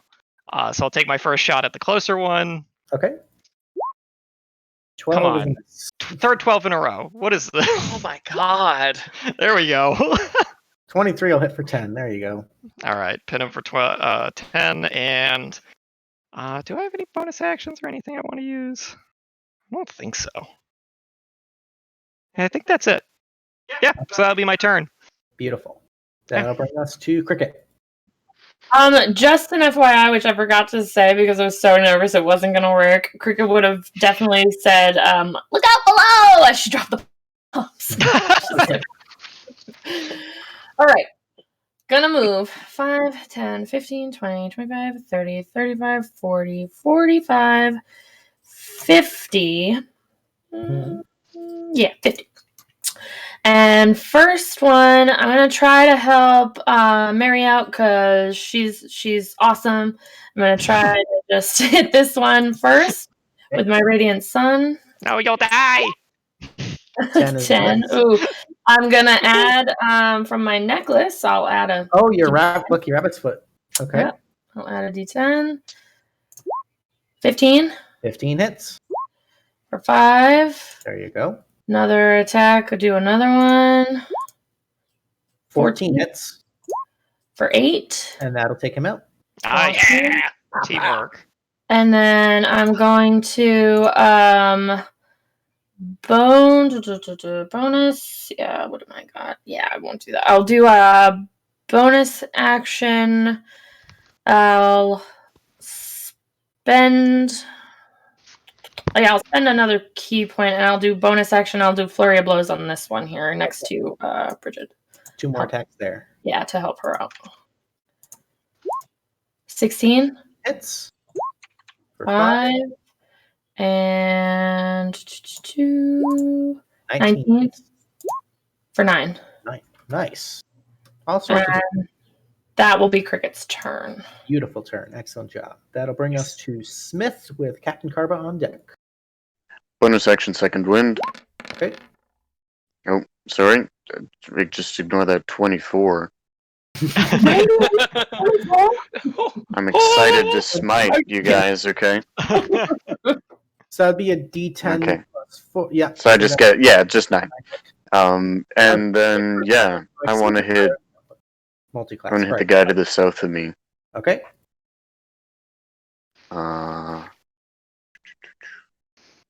So I'll take my first shot at the closer one. Okay. 12 Come is a on. miss. Third 12 in a row. What is this? Oh my god. There we go. 23 will hit for 10. There you go. All right, pin him for 10, and do I have any bonus actions or anything I want to use? I don't think so. I think that's it. Yeah, so that'll be my turn. Beautiful. That'll bring us to Krikit. Just an FYI, which I forgot to say because I was so nervous it wasn't gonna work. Krikit would have definitely said, "Look out below!" as she dropped the bombs. All right. Gonna move 5, 10, 15, 20, 25, 30, 35, 40, 45, 50. Yeah, 50. And first one, I'm gonna try to help Mary out because she's awesome. I'm gonna try to just hit this one first with my Radiant Sun. Now you'll die. 10. Ooh, I'm gonna add from my necklace. I'll add a. Oh, your lucky rabbit's foot. Okay. Yep. I'll add a D10. 15 15 hits. for 5. There you go. Another attack. I'll do another one. 14 hits. For 8. And that'll take him out. Yeah. Teamwork. And then I'm going to bonus. Yeah, what am I got? Yeah, I won't do that. I'll do a bonus action. I'll spend. Yeah, I'll spend another key point, and I'll do bonus action. I'll do flurry of blows on this one here next to Bridget. 2 more attacks there. Yeah, to help her out. 16 hits. For 5 and 2. 19 19 for 9. Nice. Also, And that will be Krikit's turn. beautiful turn. Excellent job. That'll bring us to Smith with Captain Karbah on deck. Bonus action, second wind. Okay. Oh, sorry. Just ignore that 24. I'm excited to smite you guys, okay? So that'd be a D10 Okay. plus 4. Yeah. So I just get, just 9. And then, I want to hit, Multi-class. I want to hit the Right. guy to the south of me. Okay.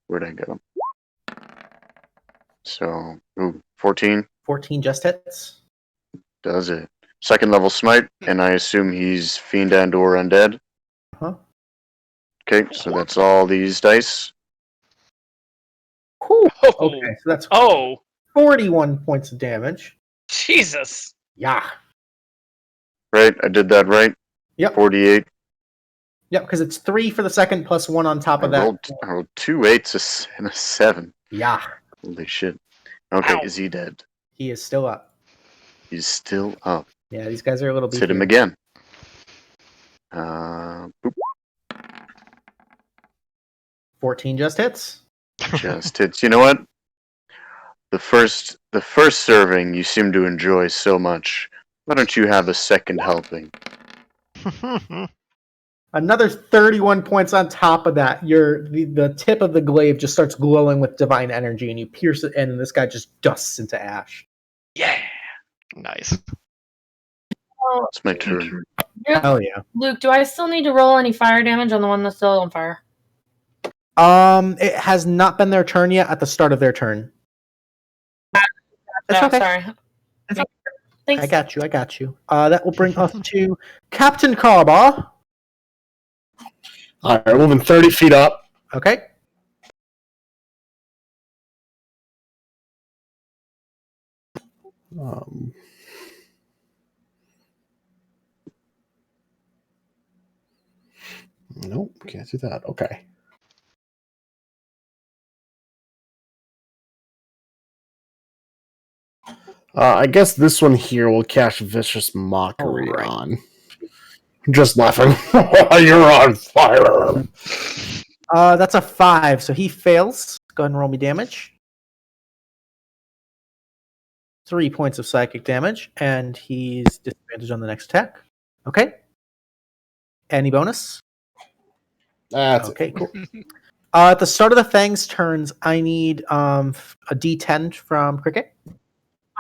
Where'd I go? So, 14 14 just hits. does it. Second level smite, and I assume he's fiend and or undead. Uh-huh. Okay, so that's all these dice. Whew. Oh, Okay, so that's oh, 41 points of damage. Jesus. Yeah. Right, I did that right. Yep. 48. Yep, because it's 3 for the second plus 1 on top I of that. rolled 2 8s and a 7. Yeah. Holy shit. Okay, Ow. is he dead? He is still up. He's still up. Yeah, these guys are a little Let's beefy. hit him again. Boop. 14 just hits. Just hits. You know what? The first serving you seem to enjoy so much. Why don't you have a second helping? Another 31 points on top of that. The tip of the glaive just starts glowing with divine energy, and you pierce it in, and this guy just dusts into ash. Yeah. Nice. It's my turn. Hell yeah. Luke, do I still need to roll any fire damage on the one that's still on fire? It has not been their turn yet. At the start of their turn. That's No, okay. sorry. Thanks. I got you. That will bring us to Captain Karbah. All right, we're moving 30 feet up. Okay. Nope, can't do that. Okay. I guess this one here will cast Vicious Mockery Alright. on. Just laughing. You're on fire. That's a 5, so he fails. Go ahead and roll me damage. 3 points of psychic damage, and he's disadvantaged on the next attack. Okay. Any bonus? That's Okay, cool. At the start of the Fang's turns, I need a D10 from Krikit.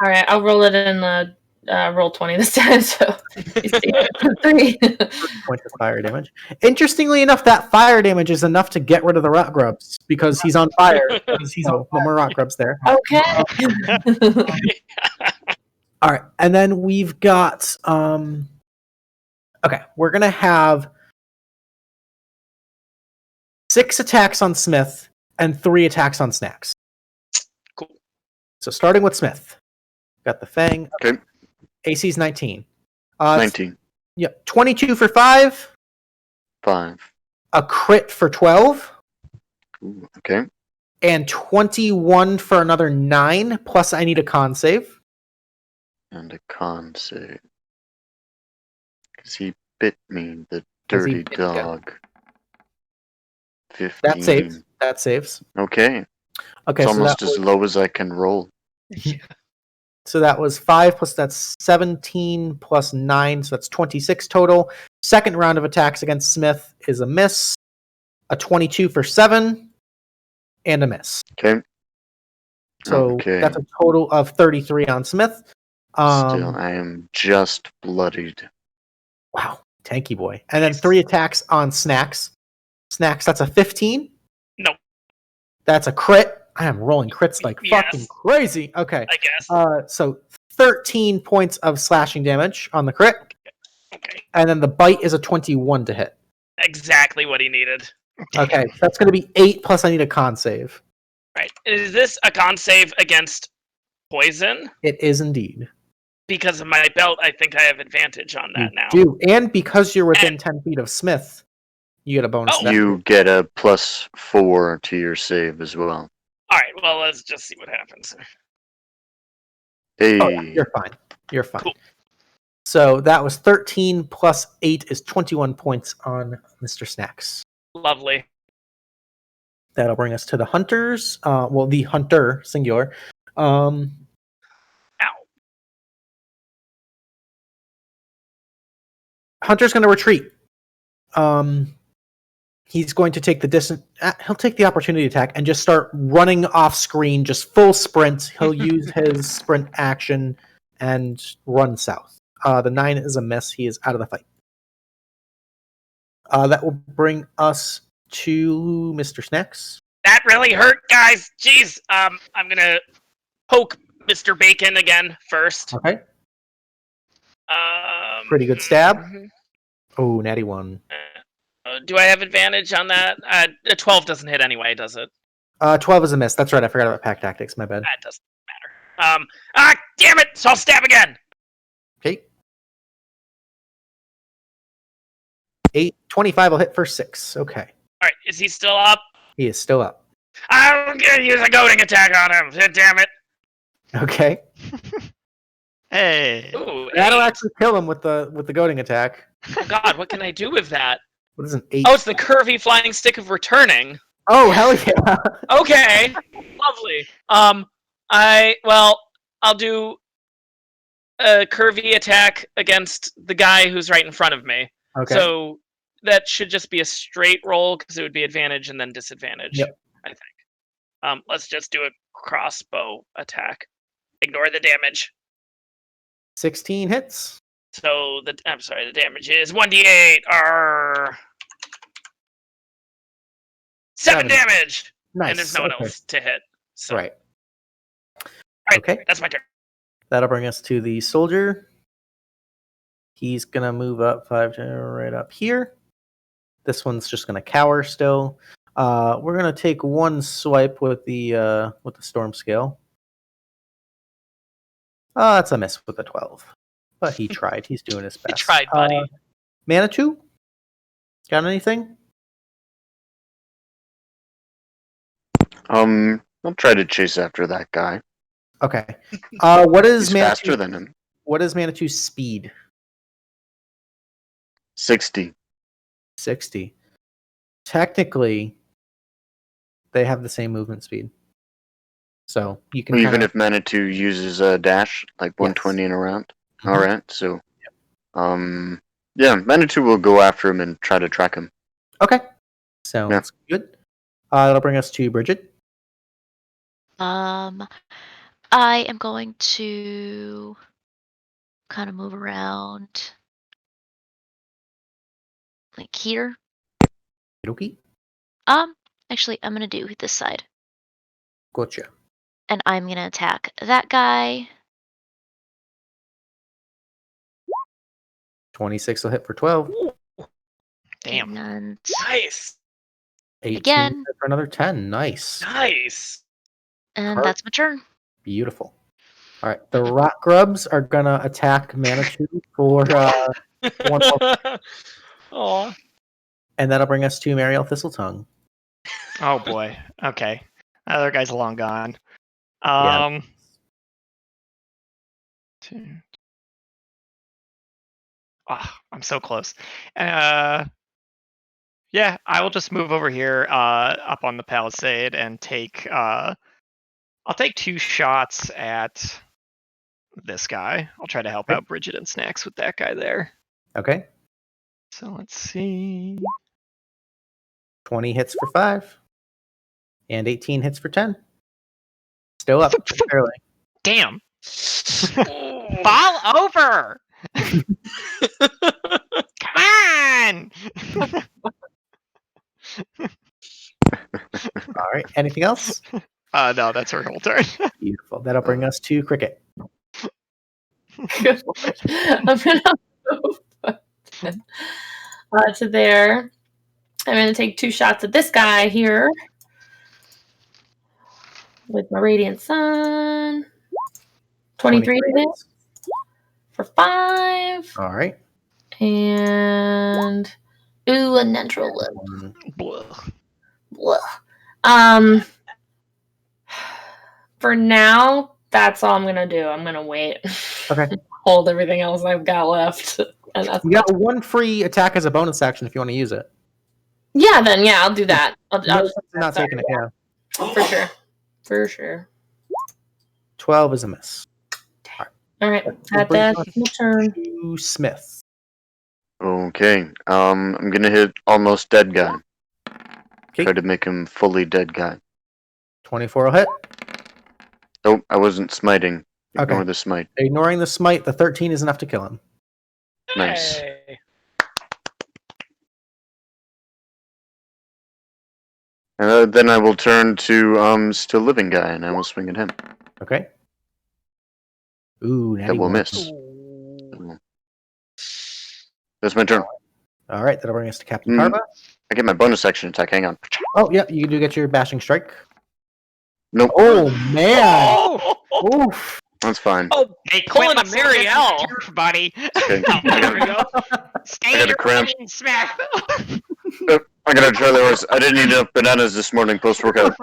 All right, I'll roll it in the roll 20 this time, so he's taking 3. Points of fire damage. Interestingly enough, that fire damage is enough to get rid of the rock grubs because he's on fire. Because he's no more rock grubs there. Okay. All right, and then we've got. Okay, we're gonna have 6 attacks on Smith and 3 attacks on Snaxx. Cool. So starting with Smith, got the Fang. Okay. AC's 19. 19. Yeah, 22 for 5. 5. A crit for 12. Ooh, okay. And 21 for another 9. Plus, I need a con save. And a con save. Because he bit me, the 'Cause he dirty bit ya. dog. 15. That saves. That saves. Okay. Okay, It's so almost that as low as I can roll. So that was 5 plus that's 17 plus 9, so that's 26 total. Second round of attacks against Smith is a miss, a 22 for 7, and a miss. Okay. So Okay. that's a total of 33 on Smith. Still, I am just bloodied. Wow, tanky boy. And then 3 attacks on Snaxx. Snaxx, that's a 15. No. That's a crit. I am rolling crits like Yes. fucking crazy. Okay. I guess. So 13 points of slashing damage on the crit. Okay. And then the bite is a 21 to hit. Exactly what he needed. Okay, that's going to be 8 plus I need a con save. Right. Is this a con save against poison? It is indeed. Because of my belt, I think I have advantage on that now. You do. And because you're within 10 feet of Smith, you get a bonus. Oh. to that. You get a +4 to your save as well. All right. Well, let's just see what happens. Hey. Oh, yeah, you're fine. You're fine. Cool. So that was 13 plus 8 is 21 points on Mr. Snaxx. Lovely. That'll bring us to the hunters. Well, the hunter, singular. Ow. Hunter's going to retreat. He's going to take the distance. He'll take the opportunity attack and just start running off screen, just full sprint. He'll use his sprint action and run south. The 9 is a miss. He is out of the fight. That will bring us to Mr. Snaxx. That really hurt, guys. Jeez. I'm gonna poke Mr. Bacon again first. Okay. Pretty good stab. mhm. Oh, natty 1. Do I have advantage on that? A 12 doesn't hit anyway, does it? 12 is a miss. That's right. I forgot about pack tactics. My bad. That doesn't matter. Damn it! So I'll stab again. Okay. 25 will hit for 6. Okay. All right. Is he still up? He is still up. I'm gonna use a goading attack on him. Damn it! Okay. Hey. Ooh, That'll 8. actually kill him with the goading attack. Oh God, what can I do with that? What is an 8? Oh, it's the curvy flying stick of returning. Oh, hell yeah. Okay, lovely. I'll do a curvy attack against the guy who's right in front of me. Okay. So that should just be a straight roll because it would be advantage and then disadvantage. Yep. I think. Let's just do a crossbow attack. Ignore the damage. 16 hits. So the damage is 1d8. 7 damage. Nice. And there's no one Okay. else to hit. So, Right. Right, Okay. that's my turn. That'll bring us to the soldier. He's going to move up 5 to right up here. This one's just going to cower still. We're going to take one swipe with the storm scale. That's a miss with a 12. But he tried. He's doing his He best. tried, buddy. Manitou? Got anything? I'll try to chase after that guy. Okay. What is He's faster than him. What is Manitou's speed? 60. 60. Technically, they have the same movement speed. So you can Even kinda- if Manitou uses a dash, like 120 and around. Mhm. Alright, so yeah, Manitou will go after him and try to track him. Okay. Sounds good. That'll bring us to Brighid. I am going to kind of move around. Like here. Okay. Actually, I'm gonna do this side. Gotcha. And I'm gonna attack that guy. 26 will hit for 12. Damn. And Nice. 18 Again. for another 10. Nice. Nice. and that's my turn. Beautiful. All right. The rock grubs are going to attack Manitou for 1 more. Aw. And that'll bring us to Merielle Thistletongue. Oh boy. Okay. That other guy's long gone. Yeah. I'm so close. Yeah, I will just move over here up on the palisade and take I'll take 2 shots at this guy. I'll try to help Okay. out Brighid and Snaxx with that guy there. Okay. So let's see. 20 hits for 5. And 18 hits for 10. Still up. Barely. Damn. Fall over. Come on. All right. Anything else? No, that's her whole turn. Beautiful. That'll bring us to Krikit. Good Lord. I'm gonna move to there. I'm gonna take 2 shots at this guy here with my Radiant Sun. 23 to hit for 5. All right. And a natural one. Blah. Blah. For now, that's all I'm gonna do. I'm gonna wait. Okay. Hold everything else I've got left. And that's You got 1 free attack as a bonus action if you want to use it. yeah, then yeah, I'll do that. I'll No, just not taking it, yeah. for sure. For sure. 12 is a miss. All right, We'll bring that's us my turn. to Smith. Okay. I'm gonna hit almost dead guy. Okay. Try to make him fully dead guy. 24 will hit. Oh, I wasn't smiting. Ignore Okay. the smite. Ignoring the smite, the 13 is enough to kill him. Nice. Hey. Then I will turn to still living guy, and I will swing at him. Okay. Ooh, That will miss. Ooh. That's my turn. All right, that'll bring us to Captain Mm. Karbah. I get my bonus action attack. Hang on. Oh, yeah, you do get your bashing strike. Nope. Oh, man. Oh, Oof. That's fine. oh, Hey, pulling quit a listening to this Merielle. turf, buddy. Okay. There we go. Stay I in got a your cramp. lane, Smith. I gotta try the horse. I didn't eat enough bananas this morning post workout.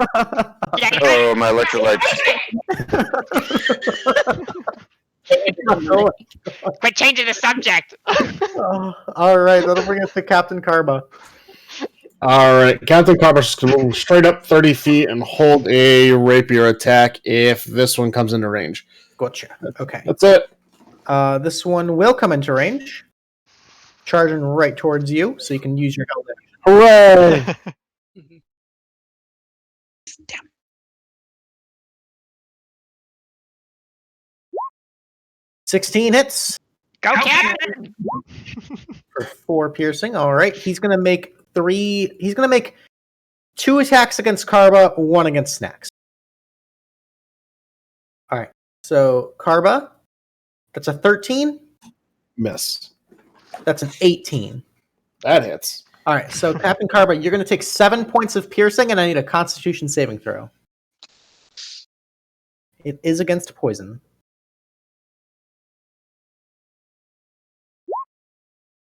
Yeah, Oh, my electrolytes. Quit changing the subject. Oh, all right, that'll bring us to Captain Karbah. All right, Captain Karbah is just going to move straight up 30 feet and hold a rapier attack if this one comes into range. Gotcha. Okay. That's it. This one will come into range. Charging right towards you, so you can use your helmet. Hooray! 16 hits Go, Captain. for 4 piercing. All right, he's gonna make 3. He's gonna make 2 attacks against Karbah, 1 against Snaxx. All right, so Karbah, that's a 13. Miss. That's an 18. That hits. All right, so Captain Karbah, you're gonna take 7 points of piercing, and I need a Constitution saving throw. It is against poison.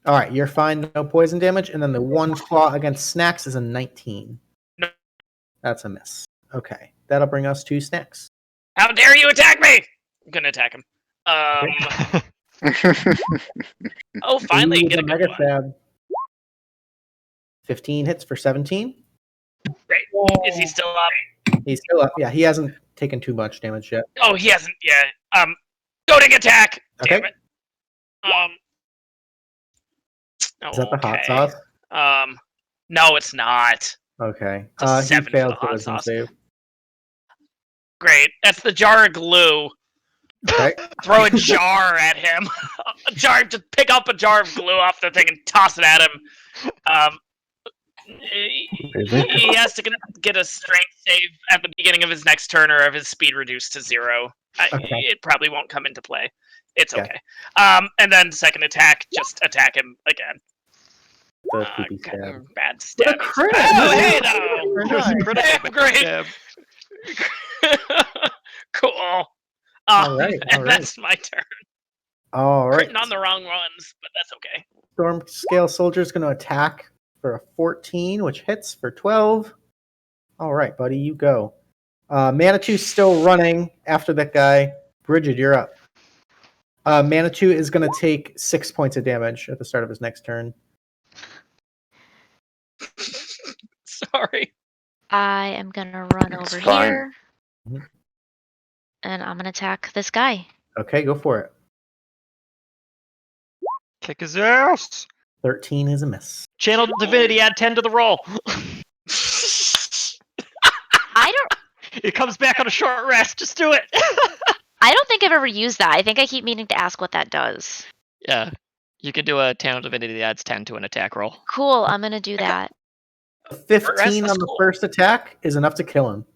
All right, you're fine. No poison damage, and then the 1 claw against Snaxx is a 19. No. That's a miss. Okay, that'll bring us to Snaxx. How dare you attack me? I'm gonna attack him. Oh, finally Ooh, get a the good mega one. stab. 15 hits for 17. Great. Is he still up? He's still up. Yeah, he hasn't taken too much damage yet. Oh, he hasn't yet. Goading attack. Damn Okay. it. Is that the hot okay. sauce? No, it's not. Okay. It's a He 7 for failed the the hot wisdom sauce. save. Great. That's the jar of glue. Okay. Throw a jar at him. Just pick up a jar of glue off the thing and toss it at him. He has to get a strength save at the beginning of his next turn, or have his speed reduced to 0. Okay. It probably won't come into play. It's Okay. okay. And then second attack, just attack him again. The poopy stab. Bad stab. What a crit! Oh, hey, though! Nice. Great. Cool. All right. And that's my turn. All right. Critting on the wrong ones, but that's okay. Storm Scale Soldier is going to attack for a 14, which hits for 12. All right, buddy, you go. Manitou's still running after that guy. Brighid, you're up. Manitou is going to take 6 points of damage at the start of his next turn. Sorry. I am gonna run It's over fine. here, Mhm. and I'm gonna attack this guy. Okay, go for it. Kick his ass. 13 is a miss. Channel Divinity, add 10 to the roll. I don't. It comes back on a short rest. Just do it. I don't think I've ever used that. I think I keep meaning to ask what that does. Yeah. You can do a Channel Divinity that adds 10 to an attack roll. Cool. I'm gonna do that. 15 is on the cool. first attack is enough to kill him.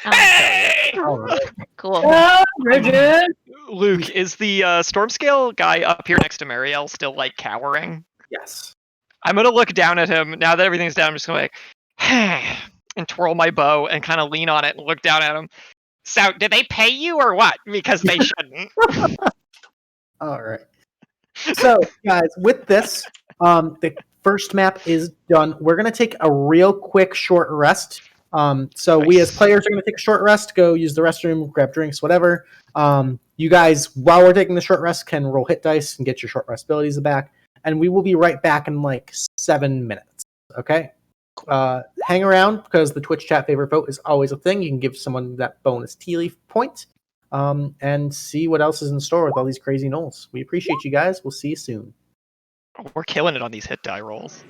Oh, Hey! All right. cool. Oh, Bridget! Luke, is the Storm Scale guy up here next to Merielle still like cowering? Yes. I'm gonna look down at him now that everything's down. I'm just gonna like, and twirl my bow and kind of lean on it and look down at him. So, did they pay you or what? Because they shouldn't. All right. So, guys, with this, the first map is done. We're going to take a real quick short rest. So we as players are going to take a short rest, go use the restroom, grab drinks, whatever. You guys, while we're taking the short rest, can roll hit dice and get your short rest abilities back. And we will be right back in like 7 minutes. Okay? Hang around because the Twitch chat favorite vote is always a thing. You can give someone that bonus Tealeaf point. And see what else is in store with all these crazy knolls. We appreciate you guys. We'll see you soon. We're killing it on these hit die rolls.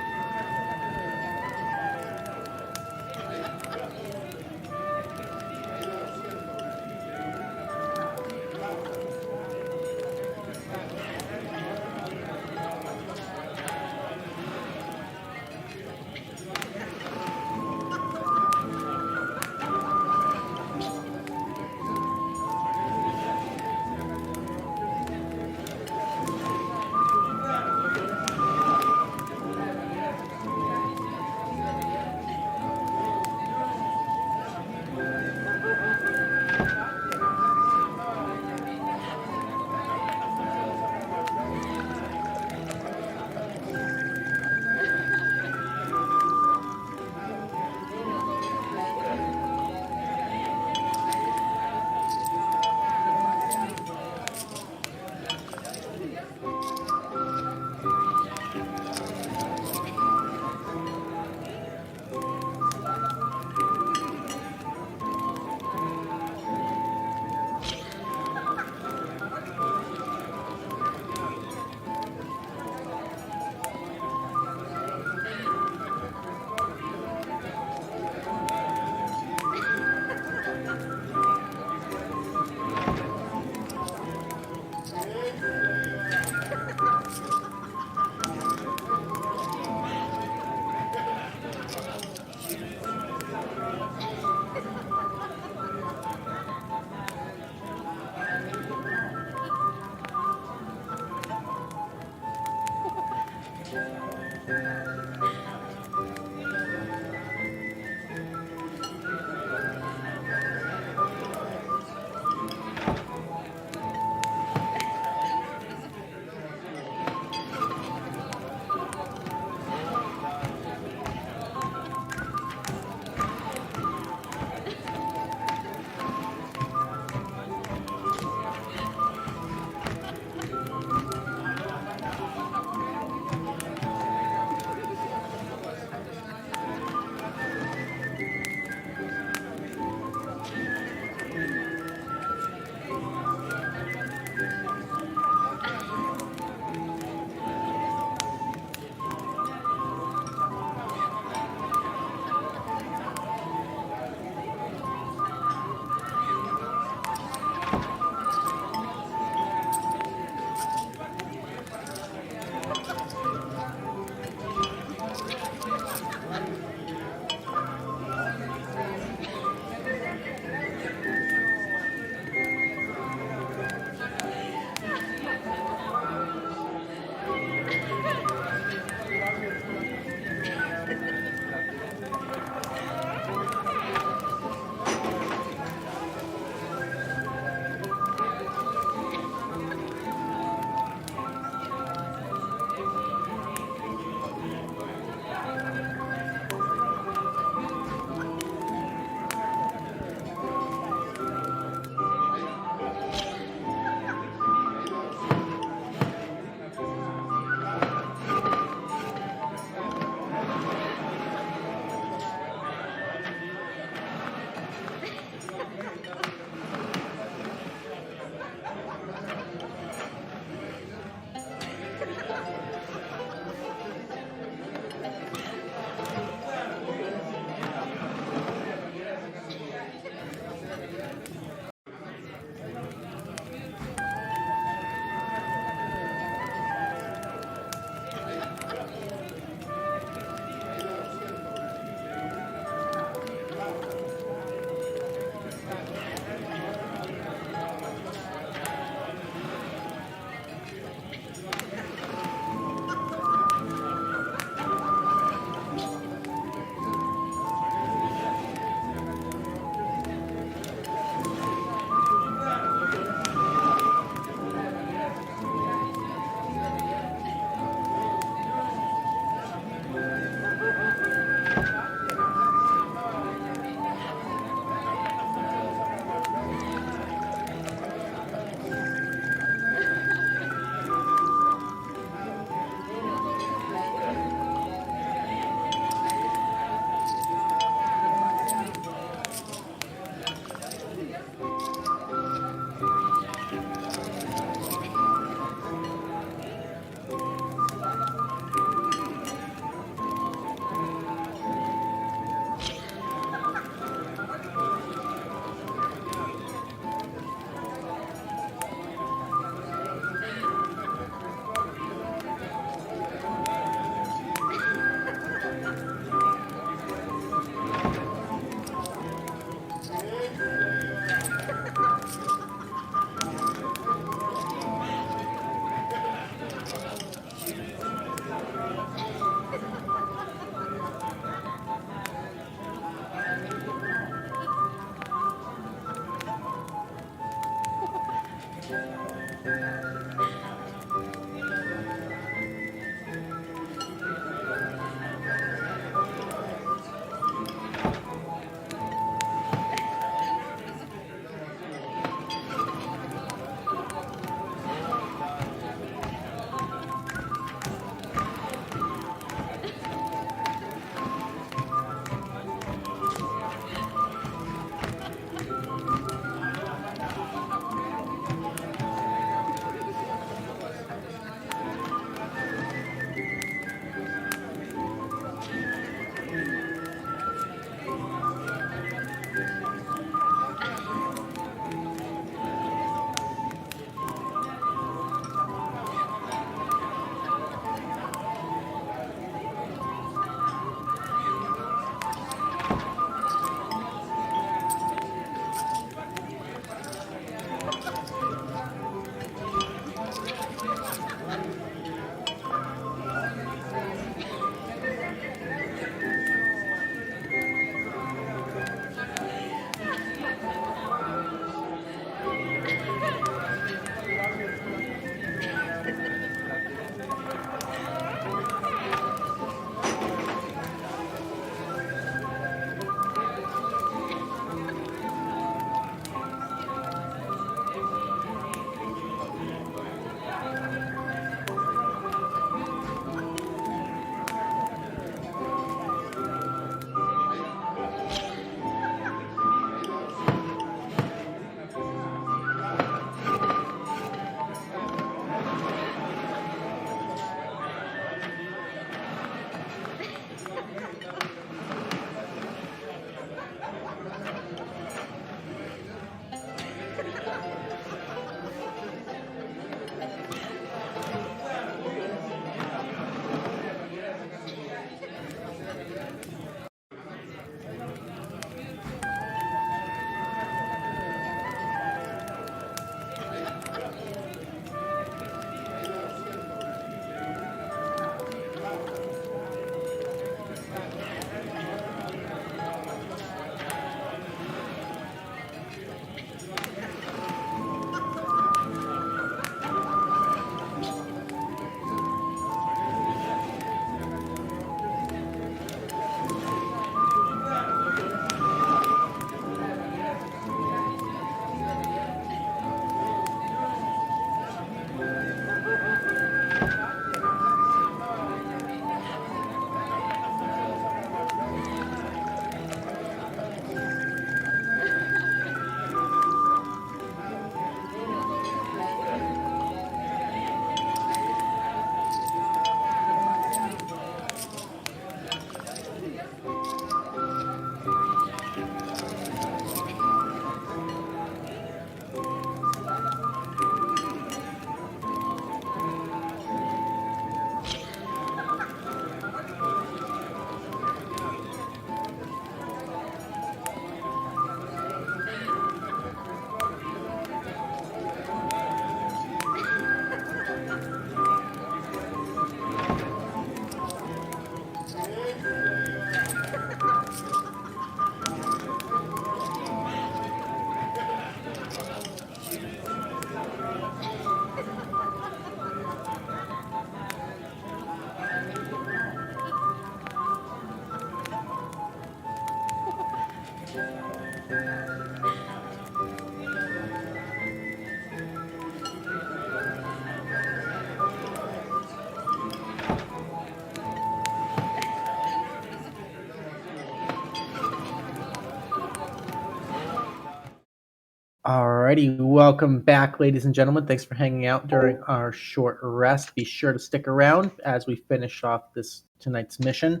Alrighty, welcome back, ladies and gentlemen. Thanks for hanging out during our short rest. Be sure to stick around as we finish off this tonight's mission.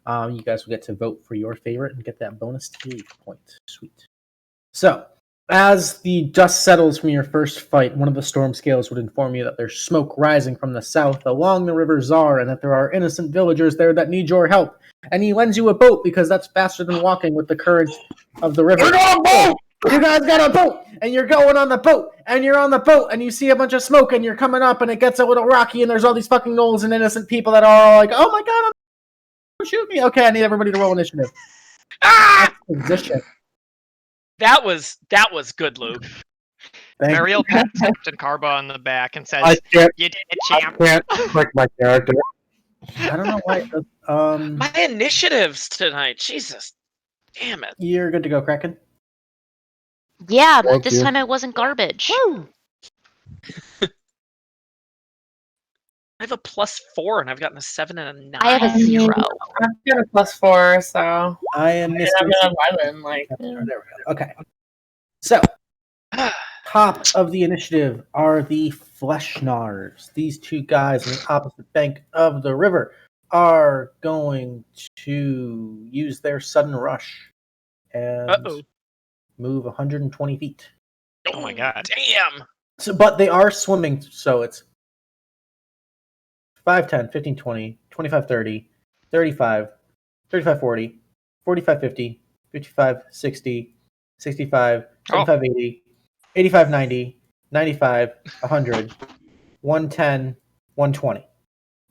You guys will get to vote for your favorite and get that bonus Tealeaf point. Sweet. So, as the dust settles from your first fight, one of the storm scales would inform you that there's smoke rising from the south along the River Zar, and that there are innocent villagers there that need your help. And he lends you a boat because that's faster than walking with the current of the river. We're on a boat! You guys got a boat, and you're going on the boat, and you're on the boat, and you see a bunch of smoke, and you're coming up, and it gets a little rocky, and there's all these fucking gnolls and innocent people that are all like, oh my god, shoot me. Okay, I need everybody to roll initiative. Ah! Position. That was good, Luke. Merielle pats Captain Karbah on the back and says, I can't. "You did it, I champ." can't click my character. I don't know why. My initiatives tonight. Jesus. Damn it. You're good to go, Kraken. Yeah, Thank this you. time it wasn't garbage. Woo! I have a +4 and I've gotten a 7 and a 9. I have a 0. I've got a +4, so I am I'm missing. at 11. Like, There we go. Okay. So, top of the initiative are the Fleshnars. These two guys on the opposite bank of the river are going to use their sudden rush and Uh-oh. move 120 feet. Oh my god. Damn. So, but they are swimming, so it's 5, 10, 15, 20, 25, 30, 35, 35, 40, 45, 50, 55, 60, 65, 75, 80, 85, 90, 95, 100, 110, 120.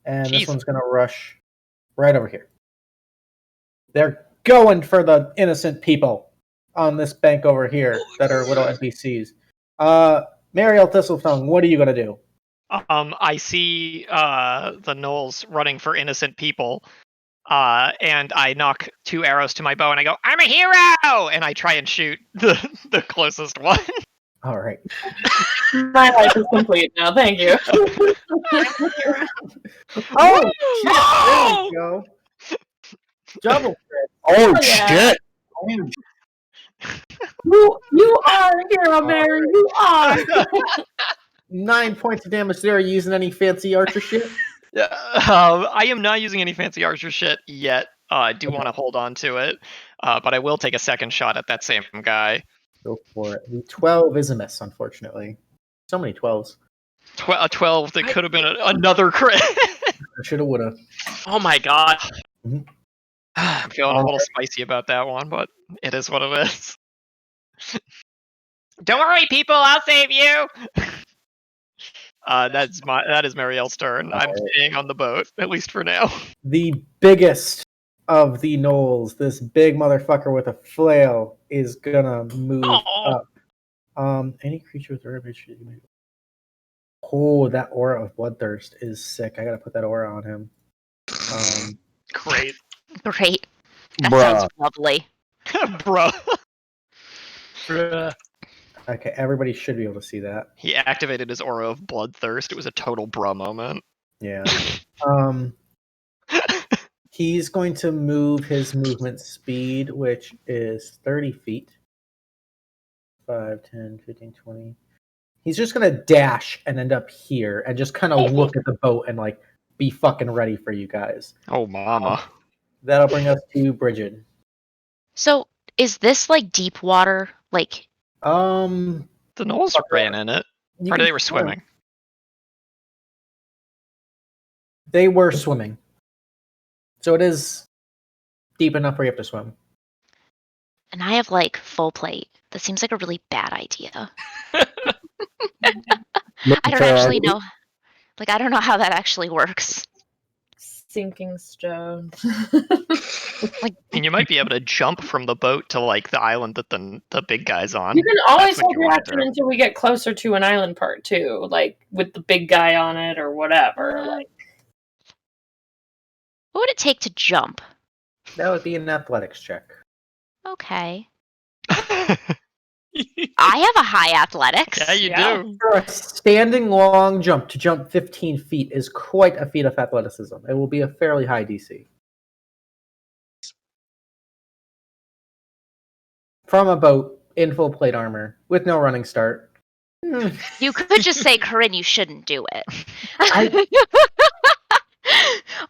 And this Jeez. one's going to rush right over here. They're going for the innocent people on this bank over here that are little NPCs. Merielle Thistletongue, what are you going to do? I see the gnolls running for innocent people, and I knock 2 arrows to my bow, and I go, "I'm a hero!" And I try and shoot the closest one. All right. my life is complete now. Thank you. Oh, there we go. Double crit. Oh yeah. shit! You are a hero, Mary. You are. 9 points of damage there. Are you using any fancy archer shit? Yeah, I am not using any fancy archer shit yet. I do want to hold on to it, but I will take a second shot at that same guy. Go for it. The 12 is a miss, unfortunately. So many 12s. A 12 that could have been another crit. Shoulda, woulda. Oh my god. Mhm. I'm feeling a little spicy about that one, but it is what it is. Don't worry, people, I'll save you. That is Merielle's turn. I'm staying on the boat, at least for now. The biggest of the gnolls, this big motherfucker with a flail, is gonna move up. Any creature with ravage. Oh, that aura of bloodthirst is sick. I gotta put that aura on him. Great. Great. That Bruh. sounds lovely. Bruh. Okay, everybody should be able to see that. He activated his aura of bloodthirst. It was a total bruh moment. Yeah. He's going to move his movement speed, which is 30 feet. 5, 10, 15, 20. He's just going to dash and end up here and just kind of look at the boat and like be fucking ready for you guys. Oh, mama. That'll bring us to Brighid. So, is this like deep water? Like, The gnolls ran in it. you Or can they were swim. swimming. They were swimming. So it is deep enough where you have to swim. and I have like full plate. That seems like a really bad idea. I don't actually know. Like, I don't know how that actually works. Sinking stone. And you might be able to jump from the boat to like the island that the big guy's on. You can always That's what hold you your wanna action do. until we get closer to an island part 2, like with the big guy on it or whatever. Like, What would it take to jump? That would be an athletics check. Okay. I have a high athletics. Yeah, you Yeah. do. For a standing long jump, to jump 15 feet is quite a feat of athleticism. It will be a fairly high DC. From a boat in full plate armor with no running start. You could just say, Corinne, you shouldn't do it.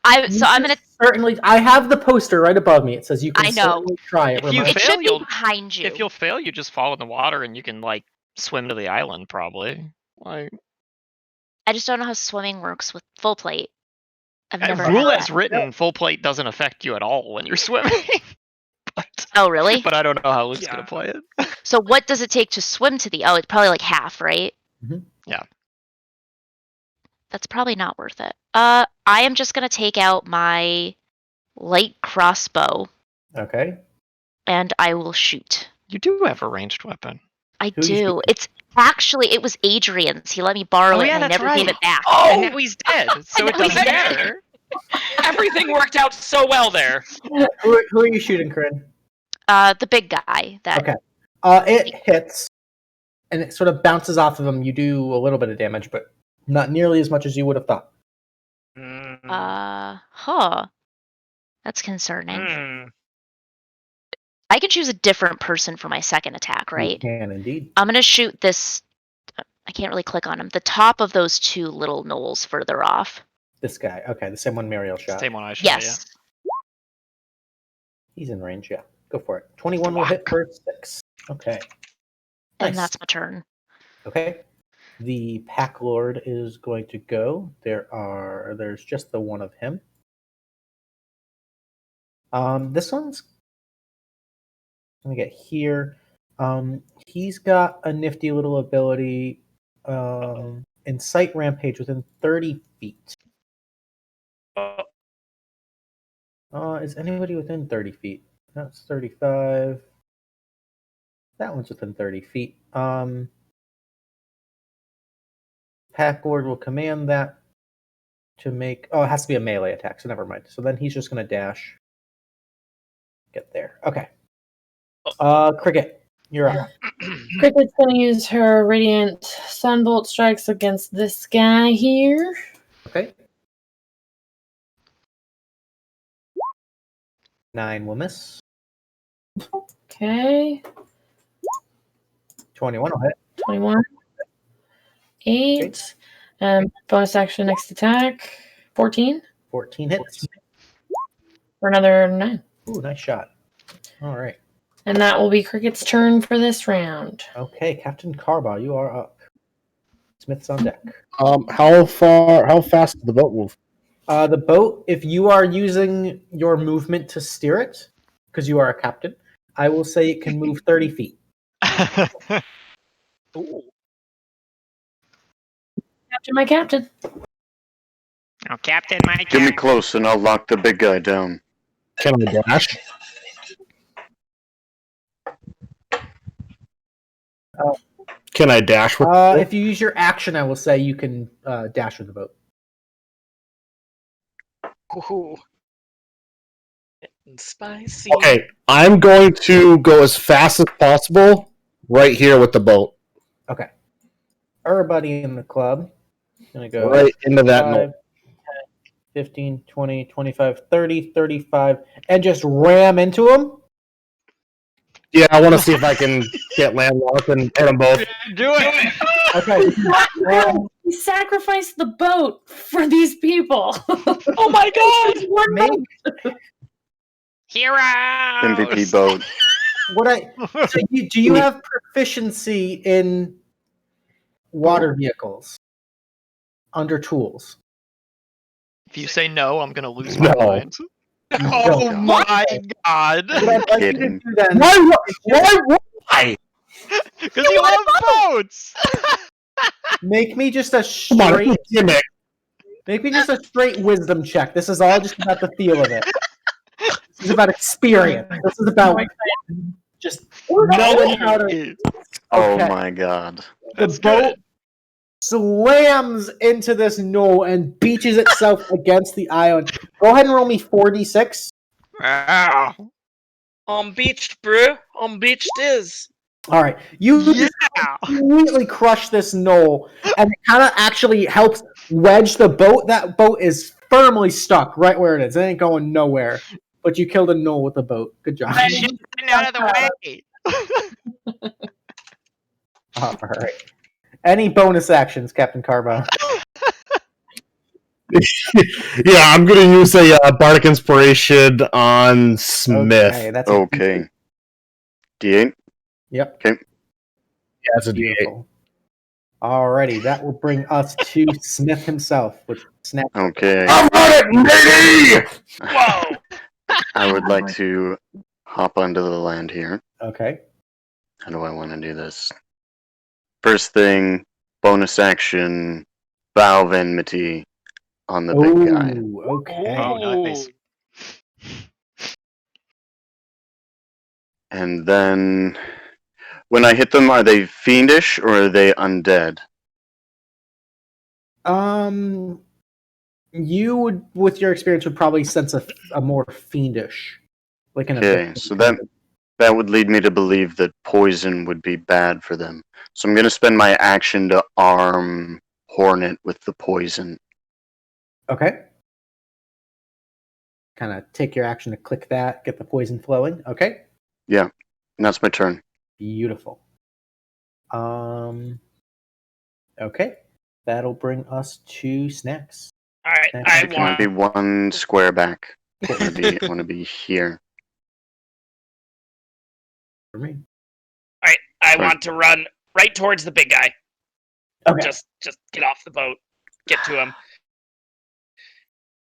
I'm gonna. Certainly, I have the poster right above me. It says you can I know. certainly try it. If you It fail, should be you'll- behind you. If you'll fail, you just fall in the water and you can like swim to the island probably. Like I just don't know how swimming works with full plate. I've never rule had as that. written, full plate doesn't affect you at all when you're swimming. Oh, really? But I don't know how Luke's Yeah. gonna play it. So what does it take to swim to the? Oh, it's probably like half, right? Mhm. Yeah. That's probably not worth it. I am just gonna take out my light crossbow Okay. and I will shoot. You do have a ranged weapon. I Who you do. shooting? It's Actually, it was Adrian's. He let me borrow Oh, it, yeah, and I that's never gave right. it back. And Oh, now he's dead, so it now he's doesn't dead. matter. everything worked out so well there. Who are you shooting, Corinne? The big guy. That. Okay. It hits, and it sort of bounces off of him. You do a little bit of damage, but not nearly as much as you would have thought. Huh. That's concerning. Hmm. I could choose a different person for my second attack, right? You can indeed. I'm gonna shoot this. I can't really click on him. The top of those two little knolls further off. This guy. Okay, the same one Merielle shot. Same one I shot. Yes. He's in range, yeah. Go for it. 21 will hit for 6. Okay. And Nice. that's my turn. Okay. The Pack Lord is going to go. There's just the one of him. This one's let me get here. He's got a nifty little ability. Incite Rampage within 30 feet. Is anybody within 30 feet? That's 35. That one's within 30 feet. Pack Lord will command that to make... Oh, it has to be a melee attack, so never mind. So then he's just going to dash. Get there. Okay. Krikit, you're up. Krikit's gonna use her Radiant Sunbolt strikes against this guy here. Okay. 9 will miss. Okay. 21 will hit. 21. 8. Bonus action next attack. 14 14 hits. for another 9. Ooh, nice shot. All right. And that will be Krikit's turn for this round. Okay, Captain Karbah, you are up. Smith's on deck. How fast did the boat move? The boat, if you are using your movement to steer it, because you are a captain, I will say it can move 30 feet. Ooh. Captain, my captain. Oh, Captain, my Get me captain. close and I'll lock the big guy down. Can I dash? Can I dash with the boat? If you use your action, I will say you can dash with the boat. Ooh. Getting spicy. Okay, I'm going to go as fast as possible right here with the boat. Okay. Everybody in the club is going to go Right into that 5, note. 10, 15, 20, 25, 30, 35, and just ram into them. Yeah, I want to see if I can get landlocked and hit them both. Do it! Okay. He sacrificed the boat for these people. Oh my god! One boat. Make Hero! MVP boat. do you have proficiency in water vehicles under tools? If you say no, I'm gonna lose my No. mind. Oh my god! What I'd like you to Kidding. do then Why? Because you love boats! make me just a Come on, straight gimmick. make me just a straight wisdom check. This is all just about the feel of it. This is about experience. This is about just knowing how to. Oh Okay. my god. The That's boat good. slams into this knoll and beaches itself against the island. Go ahead and roll me 4d6. Ow. I'm beached, bro. I'm beached is. All right, you just Yeah! completely crush this knoll, and it kind of actually helps wedge the boat. That boat is firmly stuck right where it is. It ain't going nowhere. But you killed a knoll with the boat. Good job. Get out of the way! All right. Any bonus actions, Captain Karbah? Yeah, I'm going to use a Bardic Inspiration on Smith. Okay, that's Okay. D8? Yep. Yeah, that's a D8. Beautiful. Alrighty, that will bring us to Smith himself with Snaxx. Okay. I'm on it, matey! Whoa! I would like to hop onto the land here. Okay. How do I want to do this? First thing, bonus action, Vow of Enmity on the big guy. Ooh, okay. Oh, nice. And then When I hit them, are they fiendish or are they undead? You would, with your experience, would probably sense a more fiendish, like an Okay, abyss so kind of- that would lead me to believe that poison would be bad for them. So I'm going to spend my action to arm Hornet with the poison. Okay. Kind of take your action to click that, get the poison flowing. Okay. Yeah, and that's my turn. Beautiful. Okay. That'll bring us to Snaxx. All right, Thank I you. Can I be want. one square back? I want to be here. For me. All right, I Sorry. want to run right towards the big guy. Okay. Just get off the boat, get to him.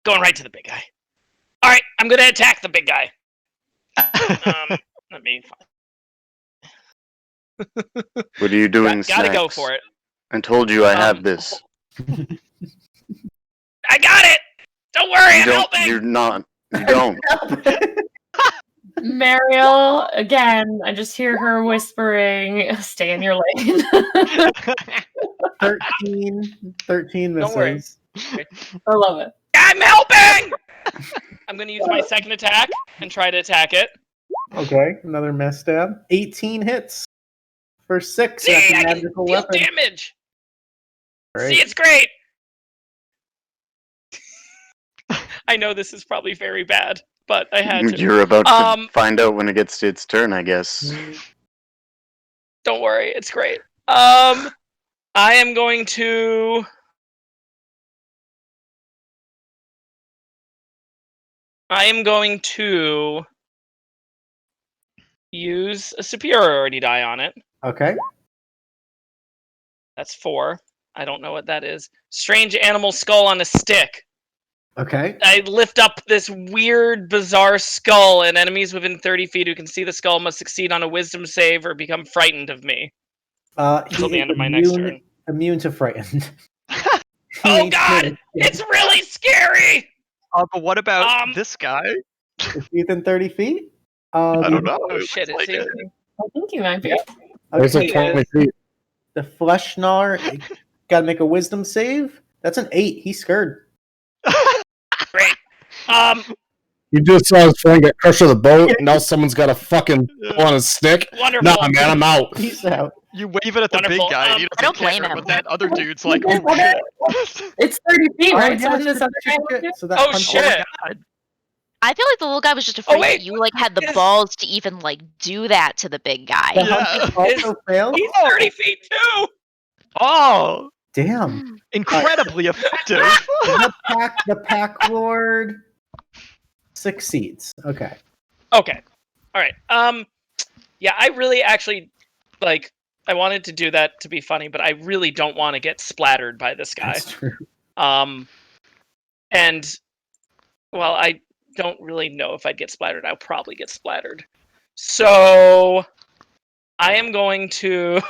Going right to the big guy. All right, I'm gonna attack the big guy. Let me. What are you doing, Gotta go Snaxx? for it. I told you I have this. I got it. Don't worry, I'm helping. You're not. You don't. Merielle, again, I just hear her whispering, stay in your lane. 13 misses. Don't worry. I love it. I'm helping. I'm gonna use my second attack and try to attack it. Okay, another miss stab. 18 hits for 6. See, That's a I can magical deal weapon. damage. Great. See, it's great. I know this is probably very bad, but I had to. You're about to find out when it gets to its turn, I guess. Don't worry, it's great. I am going to. Use a superiority die on it. Okay. That's 4. I don't know what that is. Strange animal skull on a stick. Okay. I lift up this weird, bizarre skull, and enemies within 30 feet who can see the skull must succeed on a wisdom save or become frightened of me. Until the end of my next turn. Immune to frightened. Oh god! It's really scary! But what about this guy? Is he within 30 feet? I don't know. Oh shit, It's it's like I think you might be. There's like Okay, 20 feet. the flesh gnawer gotta make a wisdom save. That's an 8. He's scared. great. You just saw his friend get crushed with a boat, and now someone's got a fucking on a stick. Wonderful. Nah, man, I'm out. He's out. You wave it at the Wonderful. big guy, and he I don't doesn't blame care, him. but that other dude's like, oh shit. It's 30 feet, Oh, right? yeah, So this true, other guy true, was true. it? So that Oh hunter- shit! I feel like the little guy was just afraid wait, that you like had the is- balls to even like do that to the big The guy. Yeah. hunter also failed? He's 30 feet too! Oh, Damn. incredibly effective. The pack lord succeeds. Okay. Okay. Alright. Yeah, I really actually like I wanted to do that to be funny, but I really don't want to get splattered by this guy. That's true. And well, I don't really know if I'd get splattered. I'll probably get splattered. So I am going to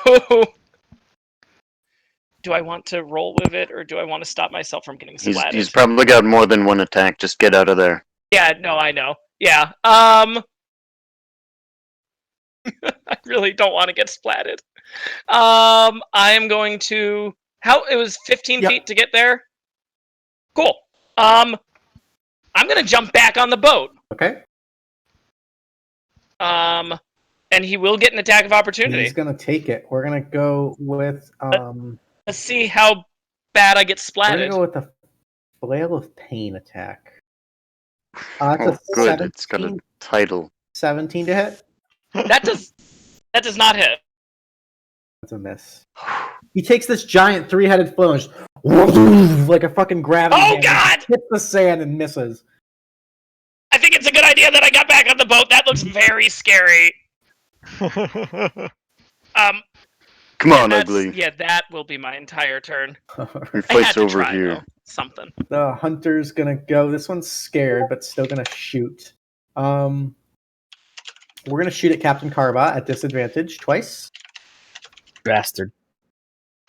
do I want to roll with it or do I want to stop myself from getting splattered? He's probably got more than one attack. Just get out of there. Yeah, no, I know. Yeah. I really don't want to get splatted. I am going to it was 15 Yep. feet to get there? Cool. I'm gonna jump back on the boat. Okay. And he will get an attack of opportunity. He's gonna take it. We're gonna go with Let's see how bad I get we're gonna splatted. go with the flail of pain attack. Oh, It's a good. It's got a title. 17 to hit. That does not hit. That's a miss. He takes this giant 3-headed flail and just like a fucking gravity Oh hammer, god! hits the sand and misses. I think it's a good idea that I got back on the boat. That looks very scary. Come on, that's- ugly. Yeah, that will be my entire turn. Your I had fight's to over try, here. though. Something. The hunter's gonna go. This one's scared, but still gonna shoot. We're gonna shoot at Captain Karbah at disadvantage twice. Bastard.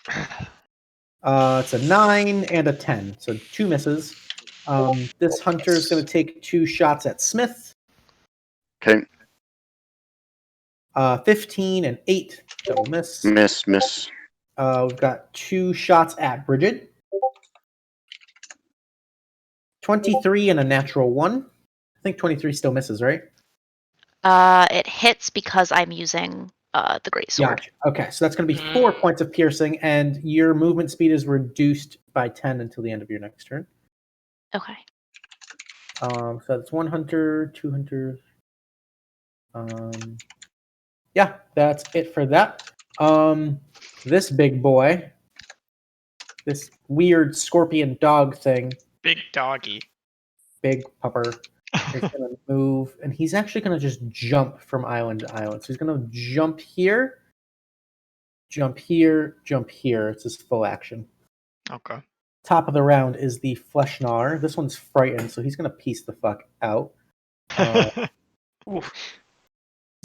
It's a 9 and a 10, so 2 misses. This hunter's gonna take 2 shots at Smith. Okay. 15 and 8. That will miss. Miss. We've got 2 shots at Brighid. 23 and a natural 1. I think 23 still misses, right? It hits because I'm using the greatsword. Gotcha. Okay, so that's going to be 4 points of piercing, and your movement speed is reduced by 10 until the end of your next turn. Okay. So that's 1 hunter, 2 hunters. Yeah, that's it for that. This big boy, this weird scorpion dog thing, Big doggy. big pupper, is going to move, and he's actually going to just jump from island to island. So he's going to jump here, jump here, jump here. It's his full action. Okay. Top of the round is the Flesh Gnawer. This one's frightened, so he's going to piece the fuck out. He's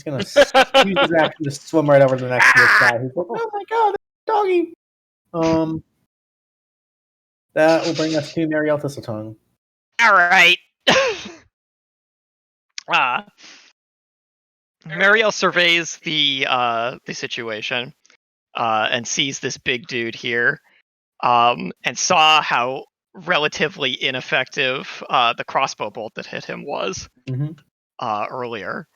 going to use his action to swim right over to the next to this guy. He's like, oh my god, doggy! That will bring us to Merielle Thistletongue. All right. Merielle surveys the situation and sees this big dude here, and saw how relatively ineffective the crossbow bolt that hit him was earlier.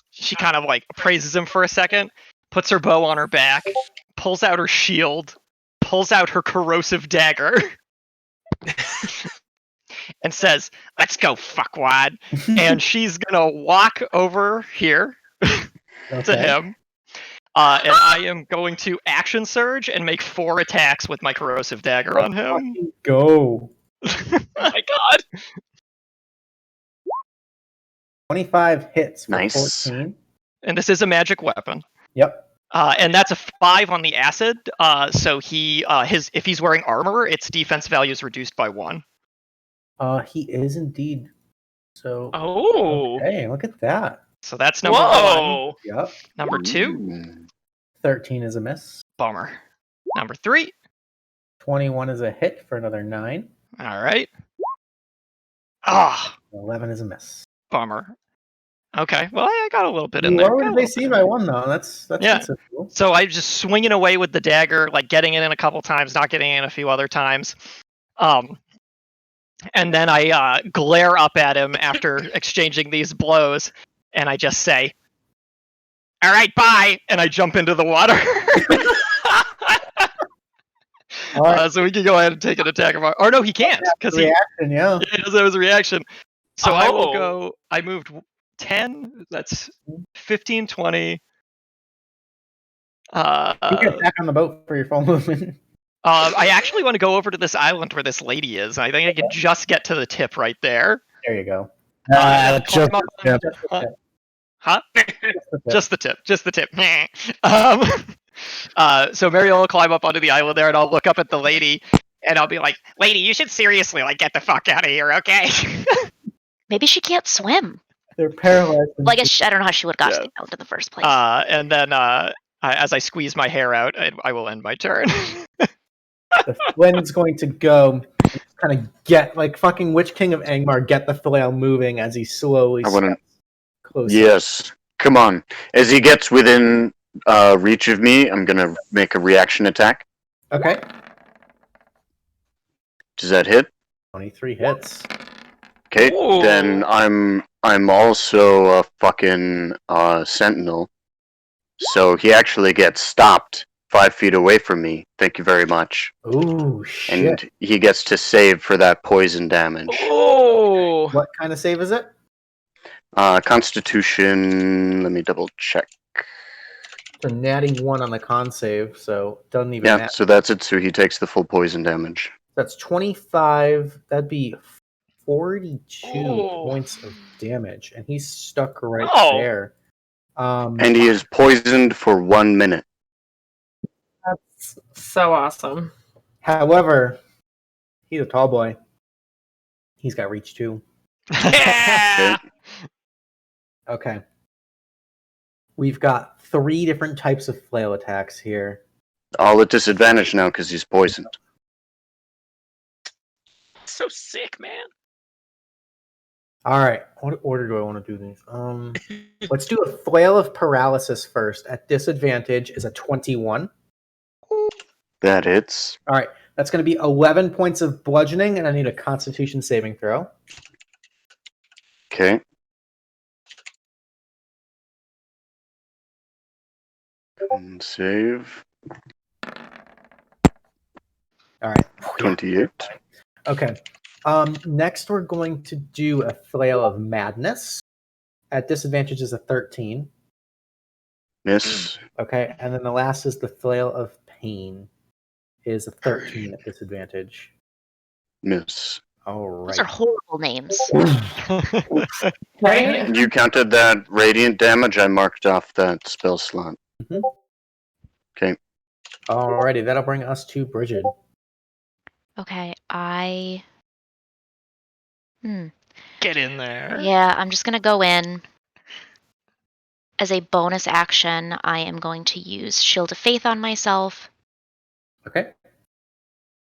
She kind of like appraises him for a second, puts her bow on her back, pulls out her shield, pulls out her corrosive dagger, and says, "Let's go, fuckwad." And she's gonna walk over here to him. And I am going to action surge and make 4 attacks with my corrosive dagger on him. Go. Oh my god. 25 hits for Nice. 14. And this is a magic weapon. Yep. And that's a 5 on the acid. So he if he's wearing armor, its defense value is reduced by 1. He is indeed. So. Oh. Okay, look at that. So that's number 1. Whoa. Yep. Number 2, Ooh. 13 is a miss. bummer. Number 3, 21 is a hit for another 9. all right. Ah, 11 is a miss. bummer. Okay, well I got a little bit in You there. lowered Got a they little see bit. by 1 though. That's Yeah. considerable. So I'm just swinging away with the dagger, like getting it in a couple times, not getting it in a few other times. And then I glare up at him after exchanging these blows, and I just say, "All right, bye," and I jump into the water. All right. So we can go ahead and take an attack of our. Or no, he can't because he Reaction, yeah. doesn't have his reaction. So I will Oh. go. I moved 10. That's 15, 20. You get back on the boat for your full movement. I actually want to go over to this island where this lady is. I think I can just get to the tip right there. There you go. Just Climb up yeah. Just the tip. Huh? Just the tip. Just the tip. So Merielle will climb up onto the island there, and I'll look up at the lady, and I'll be like, "Lady, you should seriously like get the fuck out of here, okay?" Maybe she can't swim. They're paralyzed. Well, I guess I don't know how she would have gotten out in the first place. And then as I squeeze my hair out, I will end my turn. The Flynn's going to go kind of get, like fucking Witch King of Angmar, get the flail moving as he slowly I wanna- steps closer. Yes. Come on. As he gets within reach of me, I'm gonna make a reaction attack. Okay. Does that hit? 23 hits. Okay. Ooh. Then I'm also a fucking sentinel. So he actually gets stopped 5 feet away from me. Thank you very much. Ooh, shit. And he gets to save for that poison damage. Oh. What kind of save is it? Constitution. Let me double check. It's a natty 1 on the con save, so it doesn't even Yeah, matter. so that's it. So he takes the full poison damage. That's 25. That'd be 42 Oh. points of damage, and he's stuck right Oh. there. And he is poisoned for 1 minute. That's so awesome. However, he's a tall boy. He's got reach too. Yeah. Okay. We've got 3 different types of flail attacks here. All at disadvantage now because he's poisoned. So sick, man. All right. What order do I want to do these? Let's do a flail of paralysis first. At disadvantage is a 21. That hits. All right. That's going to be 11 points of bludgeoning, and I need a Constitution saving throw. Okay. And save. All right. 28. Okay. Next, we're going to do a flail of madness. At disadvantage is a 13. Miss. Okay, and then the last is the flail of pain. Is a 13 at disadvantage. Miss. All right. Those are horrible names. Right? You counted that radiant damage. I marked off that spell slot. Mhm. Okay. Alrighty, that'll bring us to Brighid. Okay, Get in there. yeah, I'm just gonna go in. As a bonus action, I am going to use Shield of Faith on myself, Okay.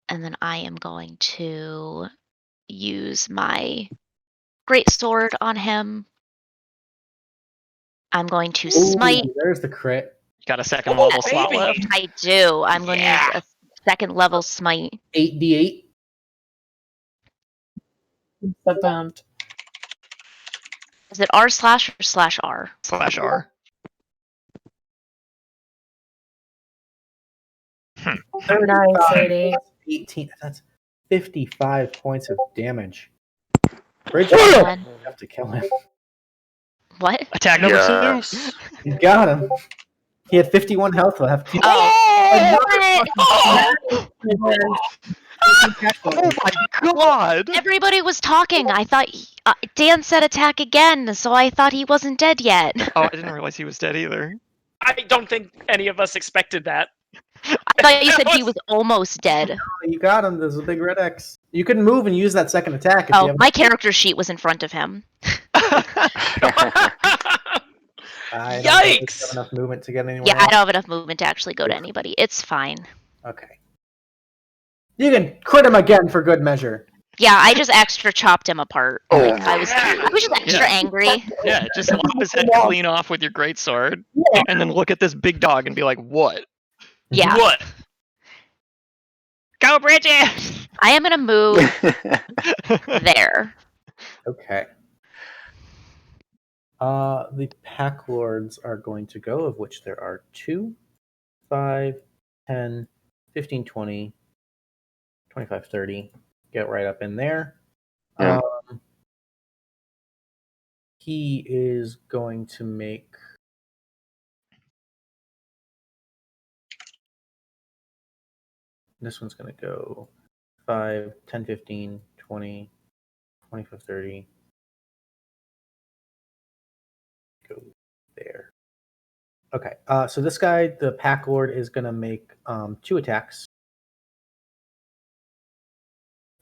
and then I am going to use my greatsword on him. I'm going to smite. Ooh, there's the crit. Got a second level slot baby. left. I do. I'm going to Yeah. use a second level smite. 8d8. So bummed. Is it R// or /R? /R. Very nice, lady. 18. That's 55 points of damage. Brighid, One. you have to kill him. What? Attack number Yes. You got him. He had 51 health left. Oh, what? Oh my god! Everybody was talking. I thought Dan said attack again, so I thought he wasn't dead yet. Oh, I didn't realize he was dead either. I don't think any of us expected that. I thought you said he was almost dead. You got him. There's a big red X. You can move and use that second attack if you Oh, have. my character sheet was in front of him. I don't know if you Yikes! have enough movement to get anywhere. Yeah, I else. don't have enough movement to actually go to anybody. It's fine. Okay. You can crit him again for good measure. Yeah, I just extra chopped him apart. Oh, Like, I was just extra angry. Yeah, just lop his head clean off with your greatsword, and then look at this big dog and be like, what? Yeah. What? Go, Bridget! I am gonna move there. Okay. The pack lords are going to go, of which there are 2, 5, 10, 15, 20, 25, 30. Get right up in there. Yeah. He is going to make. This one's going to go 5, 10, 15, 20, 25, 30. Go there. Okay, so this guy, the pack lord, is going to make 2 attacks.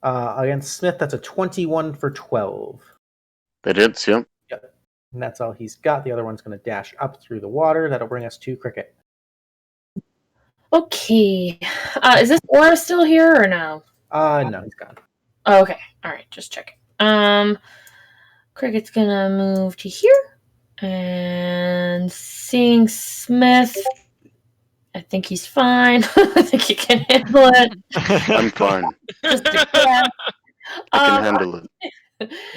Against Smith, that's a 21 for 12. That hits, yep. Yep. And that's all he's got. The other one's going to dash up through the water. That'll bring us to Krikit. Okay. Is this aura still here or no? No, he's gone. Oh, okay. All right. Just checking. Krikit's gonna move to here, and seeing Smith, I think he's fine. I think he can handle it. I'm fine. Just yeah. I can handle it.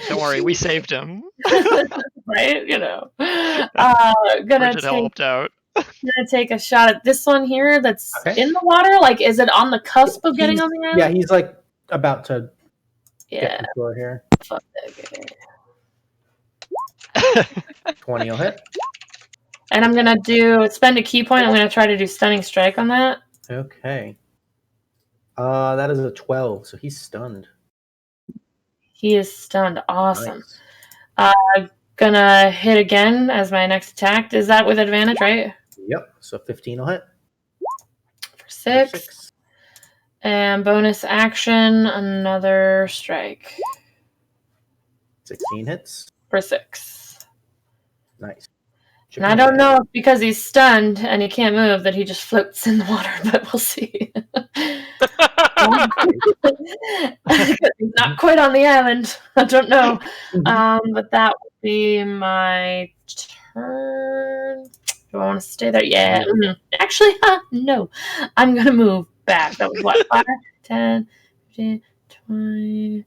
Don't worry, we saved him. Right? You know. Gonna Bridget helped out. take a shot at this one here that's Okay. in the water. Like, is it on the cusp of getting on the island? Yeah, he's like about to Yeah. get the floor here. Fuck that guy. 20 will hit. And I'm gonna spend a key point. I'm gonna try to do stunning strike on that. Okay. That is a 12, so he's stunned. He is stunned. Awesome. Nice. Gonna hit again as my next attack. Is that with advantage, right? Yep, so 15 will hit. For 6. And bonus action, another strike. 16 hits. For 6. Nice. And I don't know if because he's stunned and he can't move that he just floats in the water, but we'll see. He's not quite on the island. I don't know. But that would be my turn. Do I want to stay there? Yeah. Actually, no. I'm going to move back. That was what? 5, 10, 15, 20.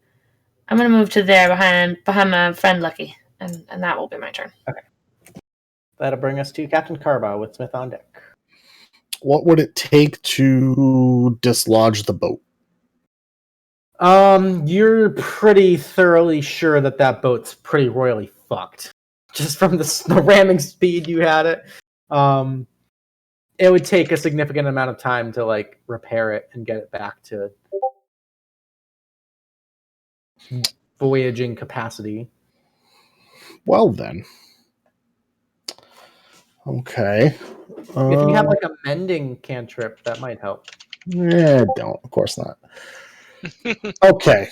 I'm going to move to there behind my friend Lucky. And that will be my turn. Okay. That'll bring us to Captain Karbah with Smith on deck. What would it take to dislodge the boat? You're pretty thoroughly sure that boat's pretty royally fucked. Just from the ramming speed you had it. It would take a significant amount of time to, like, repair it and get it back to voyaging capacity. Well, then. Okay. If you have, like, a mending cantrip, that might help. Yeah, don't. Of course not. Okay.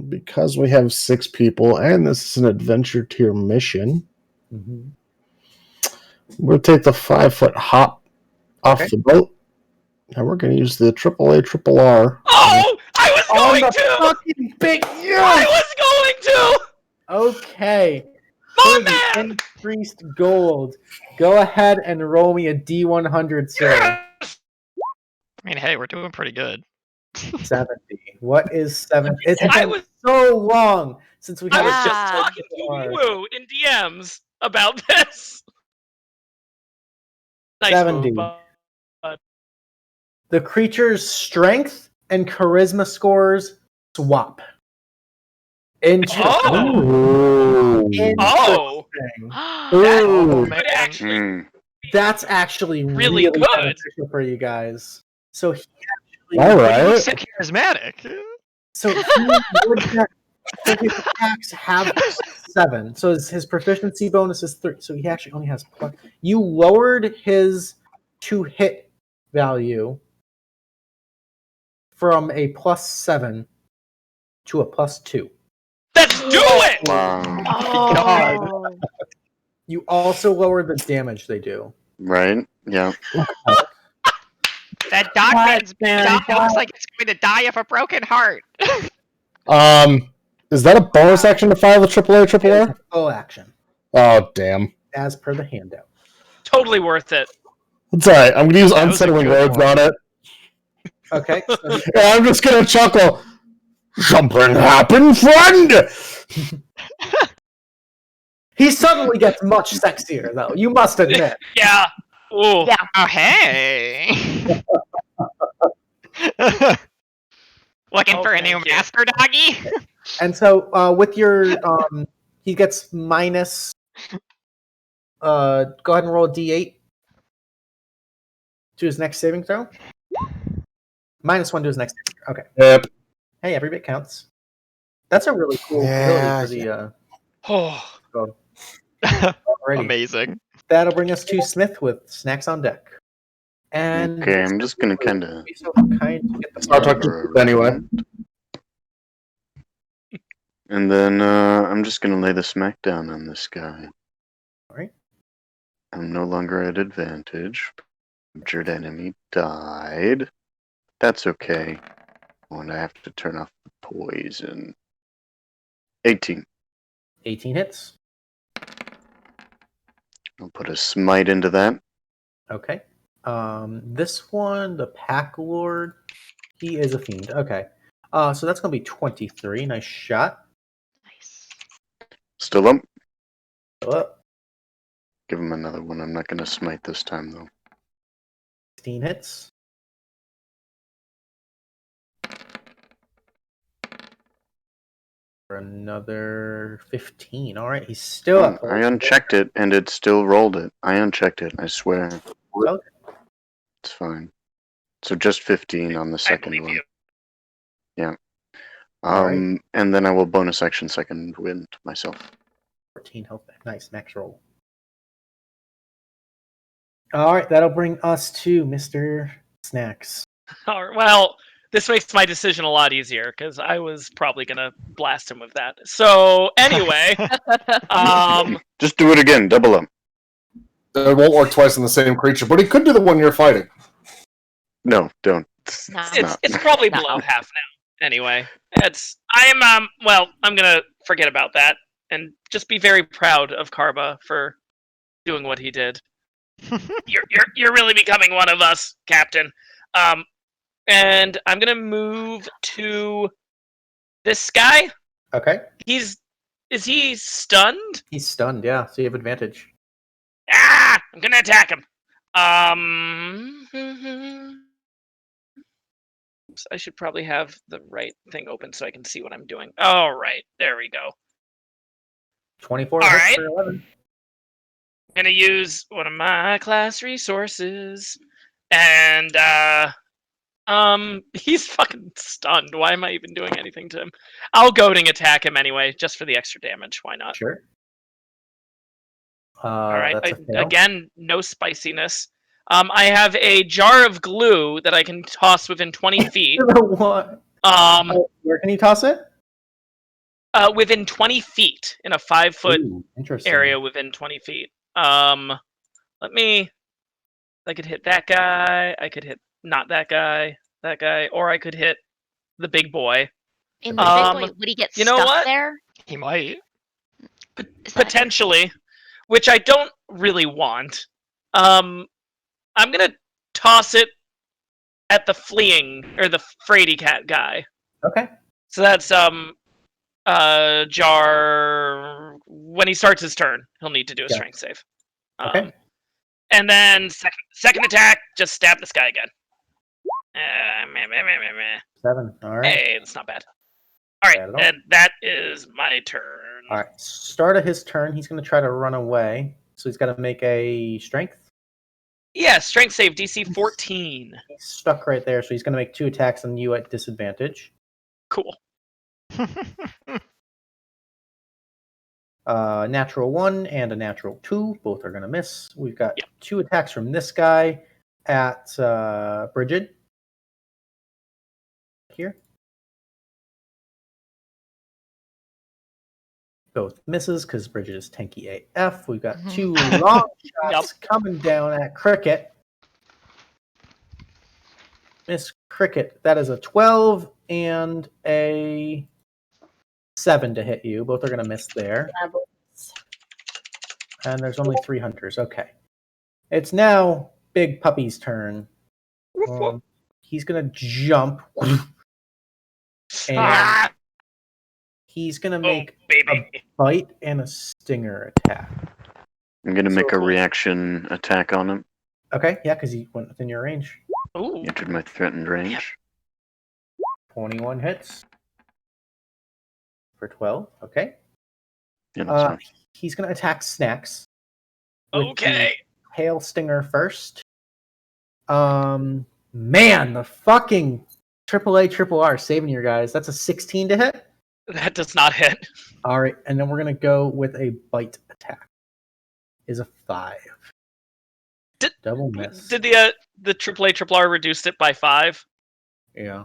Because we have 6 people, and this is an adventure tier mission, we'll take the 5-foot hop off the boat, and we're going to use the AAA Triple R. Oh! I was going to! Fucking big, I was going to! Okay. My For the man! increased gold, go ahead and roll me a D100, sir. Yes! I mean, hey, we're doing pretty good. 70. What is 70? It's I been was- so long since we I had was a just Yeah. talking to Woo in DMs about this. Nice 70. move, bud. The creature's strength and charisma scores swap. Interesting. Oh! Oh! Ooh. That actually That's actually Really good. beneficial for you guys. So he actually, All right. He's so charismatic. So his attacks have 7. So his proficiency bonus is 3. So he actually only has plus. You lowered his to hit value from a +7 to a +2. Let's do it! Wow. Oh. You also lowered the damage they do. Right? Yeah. That dog What, man? looks like it's going to die of a broken heart. Is that a bonus action to fire the AAA Triple It's a R? full action, Oh, damn. as per the handout. Totally worth it. It's alright. I'm going to use That was a Unsettling good Words one. on it. Okay. So And I'm just going to chuckle. Something happened, friend! he suddenly gets much sexier, though. You must admit. Yeah. Ooh. Yeah. Oh, hey. Looking Oh, for a new thank you. master doggy? And so with your he gets minus go ahead and roll a D8 to his next saving throw. -1 to his next. Okay. Yep. Hey, every bit counts. That's a really cool ability for Oh. the alrighty. Amazing. That'll bring us to Smith with Snaxx on deck. And Okay, I'm just gonna kind of. be so kind to get the Sartuk anyway. And then I'm just gonna lay the smackdown on this guy. Alright. I'm no longer at advantage. Injured enemy died. That's okay. And I have to turn off the poison. 18. 18 hits. I'll put a smite into that. Okay. This one, the Pack Lord, he is a fiend. Okay. So that's gonna be 23. Nice shot. Nice. Still up. Up. Give him another one. I'm not gonna smite this time though. 16 hits. For another 15. All right, he's still up. I unchecked it and it still rolled it. I unchecked it, I swear. Okay. It's fine. So just 15 on the I second believe one. you. Yeah. Alright. And then I will bonus action second wind myself. 14 health back. Nice, max roll. All right, that'll bring us to Mr. Snaxx. All right, well, This makes my decision a lot easier because I was probably gonna blast him with that. So anyway, Just do it again. Double him. It won't work twice on the same creature, but he could do the one you're fighting. No, don't. No. it's probably No. below half now. Anyway, I'm gonna forget about that and just be very proud of Karbah for doing what he did. You're really becoming one of us, Captain. And I'm gonna move to this guy. Okay. Is he stunned? He's stunned, yeah, so you have advantage. Ah! I'm gonna attack him. I should probably have the right thing open so I can see what I'm doing. All right, there we go. 24 All hits right. for 11. I'm gonna use one of my class resources, and he's fucking stunned. Why am I even doing anything to him? I'll goading attack him anyway, just for the extra damage. Why not? Sure. All right. That's a fail. Again, no spiciness. I have a jar of glue that I can toss within 20 feet. What? Where can you toss it? Within 20 feet in a 5-foot Ooh, interesting. area within 20 feet. Let me. I could hit that guy. I could hit not that guy, or I could hit the big boy. In the big boy, would he get you know stuck what? there? He might. Potentially, which I don't really want. I'm gonna toss it at the fleeing or the fraidy cat guy. Okay. So that's jar. When he starts his turn, he'll need to do a Yeah. strength save. Okay. And then second attack, just stab this guy again. 7. All right. Hey, that's not bad. All right, Bad at all. and that is my turn. All right. Start of his turn, he's going to try to run away. So he's got to make a strength. Yeah, strength save, DC 14. He's stuck right there, so he's going to make 2 attacks on you at disadvantage. Cool. Natural 1 and a natural 2. Both are going to miss. We've got 2 attacks from this guy at Brighid. Here. Both misses because Brighid is tanky AF. We've got 2 long shots coming down at Krikit. Miss Krikit, that is a 12 and a 7 to hit you. Both are going to miss there. And there's only 3 hunters. Okay. It's now Big Puppy's turn. He's going to jump. And he's going to make a bite and a stinger attack. I'm gonna make a reaction attack on him. Okay, yeah, because he went within your range. Ooh. Entered my threatened range. 21 hits. For 12, okay. Yeah, that's fine. He's going to attack Snaxx. with Okay. the Hail Stinger first. Man, the fucking AAA saving your guys. That's a 16 to hit. That does not hit. All right, and then we're going to go with a bite attack. Is a 5. Double miss. Did the AAA reduced it by 5? Yeah.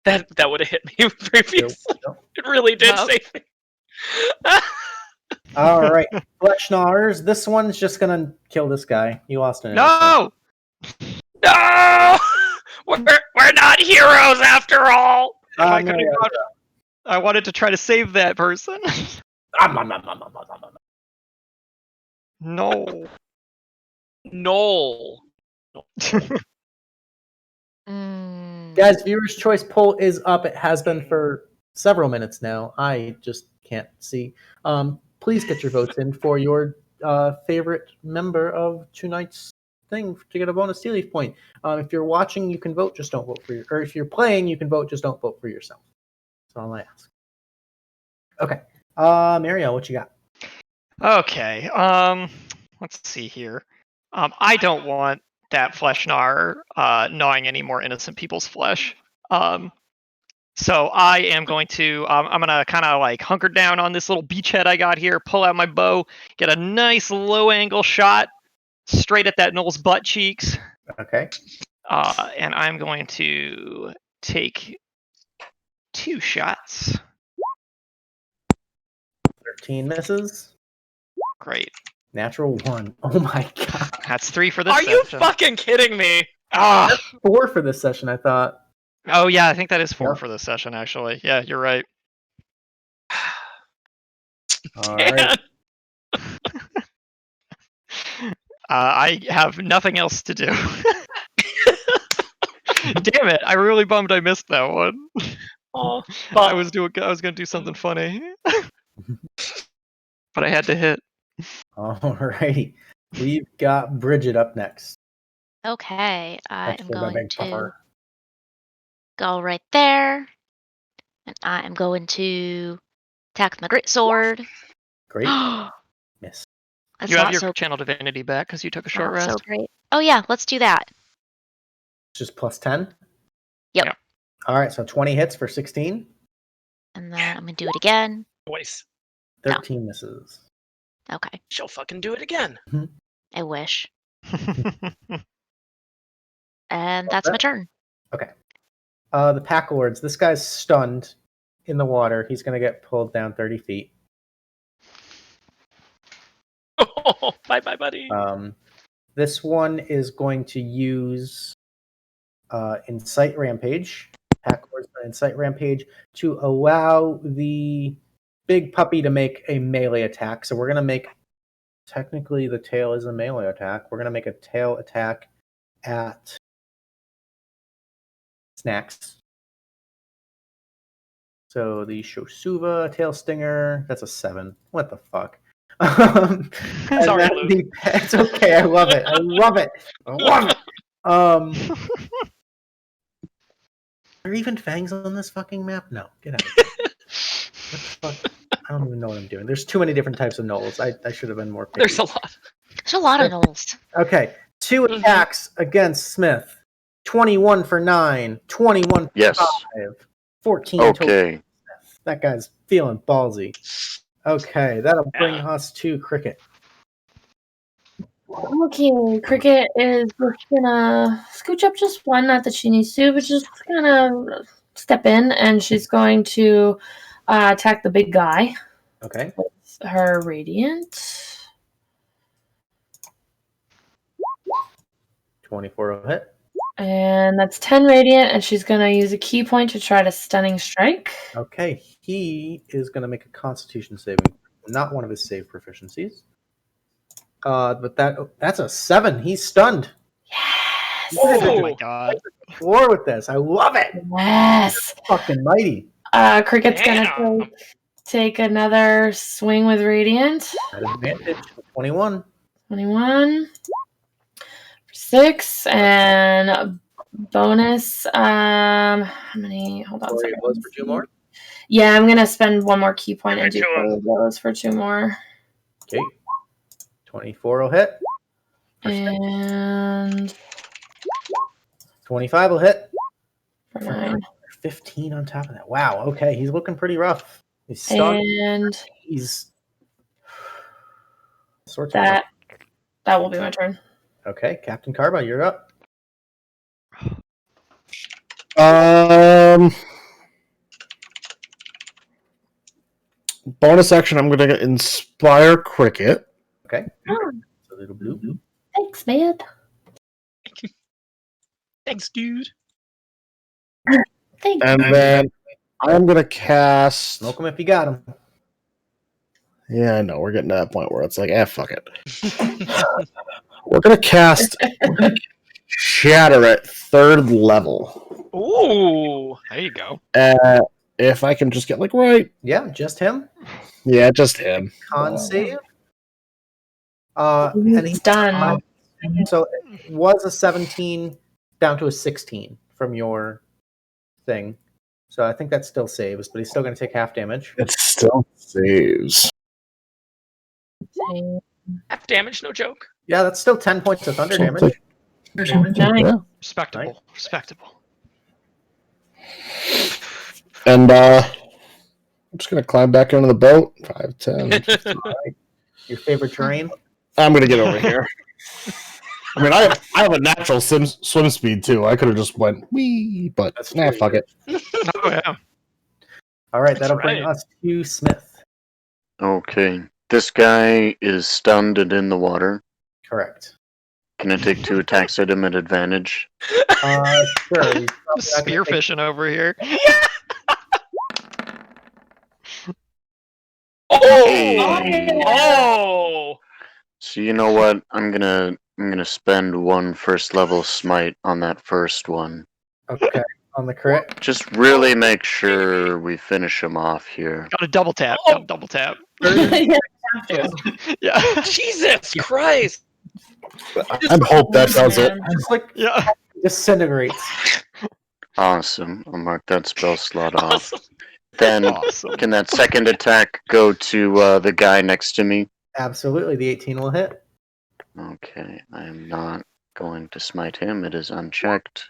That would have hit me previously. Nope. It really did Nope. save me. All right, Flesh Gnawers. This one's just going to kill this guy. You lost an No! No! We're not heroes after all. I wanted to try to save that person. No. Noel. Guys, Viewer's Choice poll is up. It has been for several minutes now. I just can't see. Please get your votes in for your favorite member of tonight's thing to get a bonus Tealeaf point. If you're watching, you can vote. Just don't vote for your. Or if you're playing, you can vote. Just don't vote for yourself. That's all I ask. Okay, Merielle, what you got? Okay. Let's see here. I don't want that flesh gnawer gnawing any more innocent people's flesh. So I am going to I'm gonna kind of like hunker down on this little beachhead I got here, pull out my bow, get a nice low angle shot straight at that Noel's butt cheeks. Okay. And I'm going to take 2 shots. 13 misses. Great. Natural 1. Oh my god. That's 3 for this Are you session. fucking kidding me? Ah! 4 for this session, I thought. Oh yeah, I think that is 4 Yep. for this session, actually. Yeah, you're right. All right. I have nothing else to do. Damn it! I really bummed I missed that one. Oh, I was gonna do something funny, but I had to hit. Alrighty. We've got Bridget up next. Okay, I Next am to my going big to puffer. go right there. And I am going to attack with my great sword. Great. That's Miss. You have not your so, channel divinity back because you took a short not so rest. great. Oh yeah, let's do that. Just plus 10? Yep. Alright, so 20 hits for 16. And then I'm gonna do it again. voice. 13 misses. Okay, She'll fucking do it again. I wish. And that's my turn. The Pack Lords. This guy's stunned in the water. He's going to get pulled down 30 feet. Oh, bye, buddy. This one is going to use Incite Rampage. Pack Lords Incite Rampage to allow the big puppy to make a melee attack. So we're going to make, technically the tail is a melee attack. We're going to make a tail attack at Snaxx. So the Shosuva Tail Stinger, that's a 7. What the fuck? Sorry, Luke. It's okay. I love it. I love it. I love it. Are there even fangs on this fucking map? No. Get out of here. What the fuck? I don't even know what I'm doing. There's too many different types of gnolls. I should have been more picky. There's a lot. There's a lot of gnolls. Okay. 2 attacks against Smith. 21 for 9. 21 for Yes. 5. 14 total. Okay. That guy's feeling ballsy. Okay, that'll bring Yeah. us to Krikit. Okay, Krikit is just gonna scooch up just one, not that she needs to, but just gonna step in, and she's going to attack the big guy Okay. with her Radiant. 24 will hit. And that's 10 Radiant, and she's gonna use a key point to try to Stunning Strike. Okay, he is going to make a Constitution saving. Not one of his save proficiencies. But that's a 7. He's stunned. Yes! Oh Ooh. my god. War with this. I love it. Yes! Fucking mighty. Cricket's Damn. gonna take another swing with Radiant. At advantage. 21. 21 for 6 and bonus. How many? Hold on. Sorry, Sorry. it was for 2 more. Yeah, I'm gonna spend one more key point and do Sure. 4 of those for 2 more. Okay. 24 will hit. And 25 will hit. for 9. 15 on top of that. Wow. Okay, he's looking pretty rough. He's stunned. And He's sorts that will be my turn. Okay, Captain Karbah, you're up. Bonus action, I'm going to inspire Krikit. Okay. Oh, So little blue. thanks, man. Thanks, dude. Thanks. And then I'm going to cast... Smoke him if you got him. Yeah, I know. We're getting to that point where it's like, fuck it. We're going to cast Shatter at 3rd level. Ooh. There you go. If I can just get, right. Yeah, just him. Yeah, just him. Con save. And It's he's done. So it was a 17 down to a 16 from your thing. So I think that still saves, but he's still going to take half damage. It still saves. Half damage, no joke. Yeah, that's still 10 points of thunder Something. damage. Nice. Yeah. Respectable. Right. Respectable. And I'm just going to climb back into the boat. 5, 10. Your favorite terrain? I'm going to get over here. I mean, I have a natural swim speed too. I could have just went wee, but fuck it. Oh yeah. All right, that'll That's bring right. us to Smith. Okay. This guy is stunned and in the water. Correct. Can I take 2 attacks at him at advantage? Sure. He's probably not gonna Spear take- fishing over here. Oh! So you know what? I'm gonna spend 1 first level smite on that first one. Okay, on the crit. Just really make sure we finish him off here. Got a double tap. Oh. Got a double tap. Yeah, have to. Yeah. Jesus Christ! I hope that does it. Just like Yeah. disintegrates. Awesome. I'll mark that spell slot off. Awesome. Then Awesome. can that second attack go to the guy next to me? Absolutely, the 18 will hit. Okay, I am not going to smite him. It is unchecked.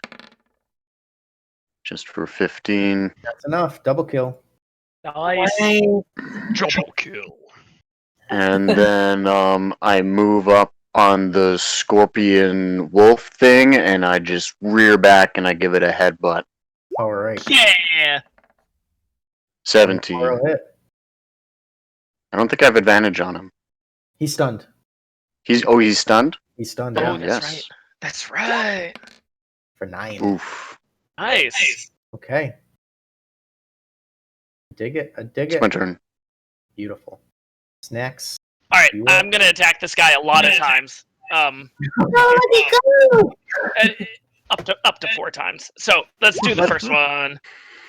Just for 15. That's enough. Double kill. Nice. Double kill. And then I move up on the scorpion wolf thing and I just rear back and I give it a headbutt. All right. Yeah. 17. Will hit. I don't think I have advantage on him. He's stunned. He's stunned? He's stunned. Oh, Yeah, that's yes. right. That's right. for 9. Oof. Nice. Okay. Dig it. I dig It's it. my turn. Beautiful. Snaxx. All right, You I'm gonna attack this guy a lot of times. Oh, let me go! Up to 4 times. So let's do the first one.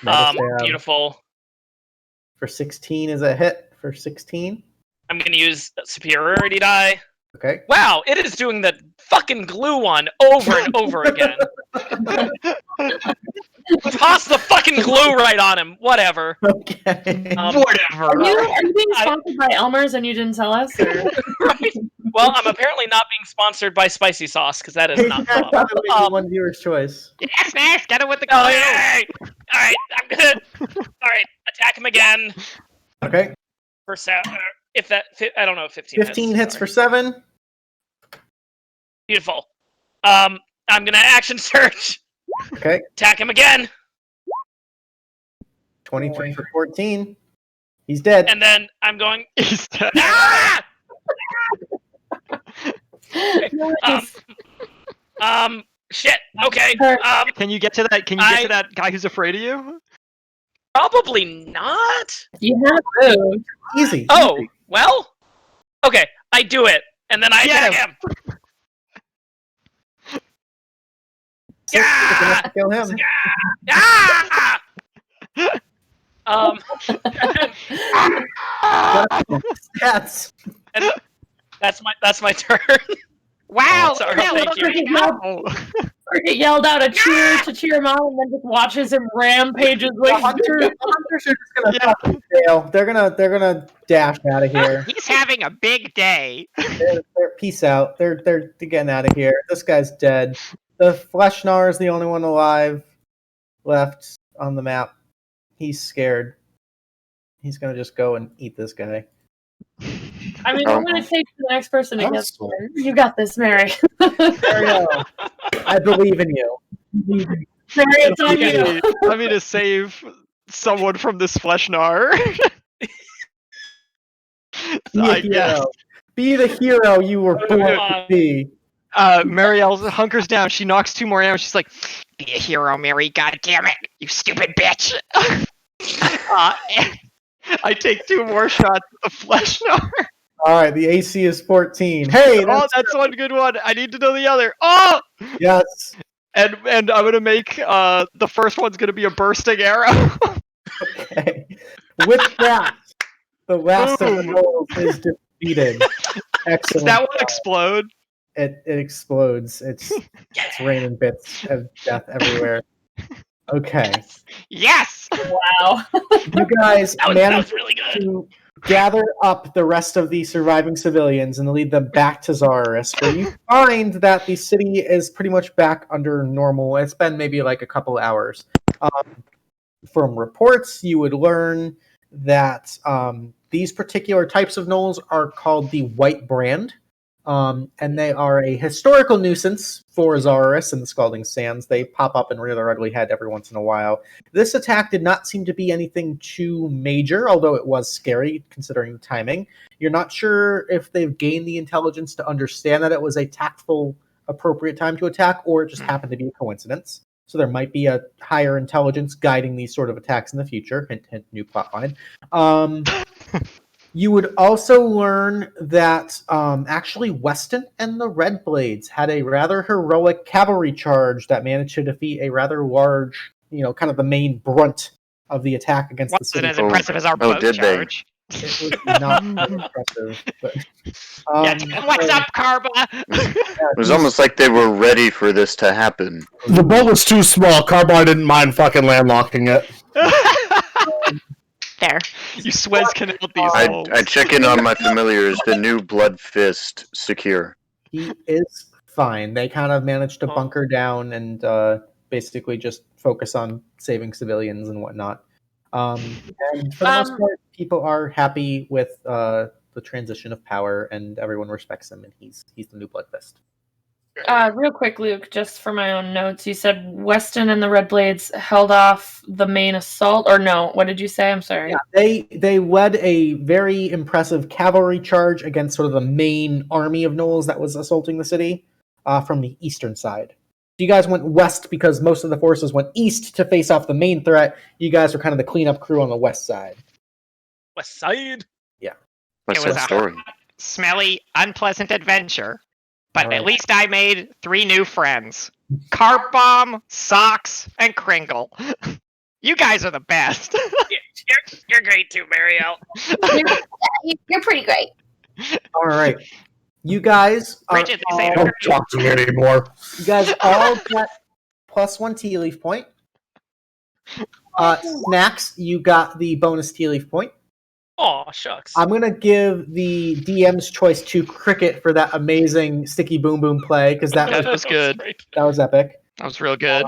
Metal stab. Beautiful. For 16 is a hit. For 16. I'm gonna use superiority die. Okay. Wow, it is doing the fucking glue one over and over again. Toss the fucking glue right on him. Whatever. Okay. Whatever. Are you being sponsored by Elmer's and you didn't tell us? Or? Right. Well, I'm apparently not being sponsored by spicy sauce because that is not fun. One viewer's choice. Yes, Snaxx, get it with the glue. Oh, yay! All right, I'm good. All right, attack him again Okay. for if that I don't know if 15. 15 hits sorry. for 7. Beautiful. I'm gonna action search. Okay. Attack him again, 23 for 14. He's dead. and then I'm going. He's dead. Ah! Nice. Shit. Okay. Can you get to that? Can you get to that guy who's afraid of you? Probably not. You have moved. Easy. Oh, Easy. well. Okay, I do it, and then I Get attack him. 6 is enough to kill him. Ah! Stats. And that's my turn. Wow. Sorry, no, thank you. no. Cricket yelled out a cheer to cheer him on, and then just watches him rampages The like hunters are just gonna fucking fail. They're gonna dash out of here. He's having a big day. They're peace out. They're getting out of here. This guy's dead. The Fleshnar is the only one alive left on the map. He's scared. He's gonna just go and eat this guy. I mean, I'm going to take the next person to get Awesome. there. You got this, Mary. Ariel, I believe in you. Mary, it's on you. I mean to save someone from this Fleshnar. Be a I hero. guess. Be the hero you were born to be. Merielle hunkers down. She knocks 2 more arrows. She's like, "Be a hero, Mary. God damn it, you stupid bitch!" I take 2 more shots at the Fleshnar. All right, the AC is 14. Hey, That's one good one. I need to know the other. Oh, yes. and I'm gonna make the first one's gonna be a bursting arrow. Okay. With that, the last of the rolls is defeated. Excellent. Does that one explode? It explodes. It's raining bits of death everywhere. Okay. Yes. Wow. You guys That managed was really good. to gather up the rest of the surviving civilians and lead them back to Zararis, where you find that the city is pretty much back under normal. It's been maybe like a couple hours. From reports, you would learn that these particular types of gnolls are called the White Brand. And they are a historical nuisance for Zararis and the Scalding Sands. They pop up and rear their ugly head every once in a while. This attack did not seem to be anything too major, although it was scary considering the timing. You're not sure if they've gained the intelligence to understand that it was a tactful, appropriate time to attack, or it just happened to be a coincidence. So there might be a higher intelligence guiding these sort of attacks in the future. Hint, hint, new plotline. You would also learn that actually Weston and the Red Blades had a rather heroic cavalry charge that managed to defeat a rather large, kind of the main brunt of the attack against the Wasn't city. as impressive as our boat did they? charge. It was not impressive. But, What's up, Karbah? It was almost like they were ready for this to happen. The boat was too small. Karbah didn't mind fucking landlocking it. Fair. You Suez Canal these holes. I check in on my familiars. The new Bloodfist secure. He is fine. They kind of managed to bunker down and basically just focus on saving civilians and whatnot. And for the most part, people are happy with the transition of power, and everyone respects him, and he's the new Bloodfist. Real quick, Luke, just for my own notes, you said Weston and the Red Blades held off the main assault, or no? What did you say? I'm sorry. Yeah, they led a very impressive cavalry charge against sort of the main army of gnolls that was assaulting the city from the eastern side. You guys went west because most of the forces went east to face off the main threat. You guys were kind of the cleanup crew on the west side. West Side. What's It was that a story? smelly, unpleasant adventure. But Alright. at least I made 3 new friends. Carp Bomb, Socks, and Kringle. You guys are the best. You're great too, Merielle. You're pretty great. All right. You guys are Bridget, they say Don't talk to me anymore. You guys all got +1 Tealeaf point. Snaxx, you got the bonus Tealeaf point. Aw, shucks. I'm going to give the DM's choice to Krikit for that amazing sticky boom boom play, because that was good. that was epic. That was real good.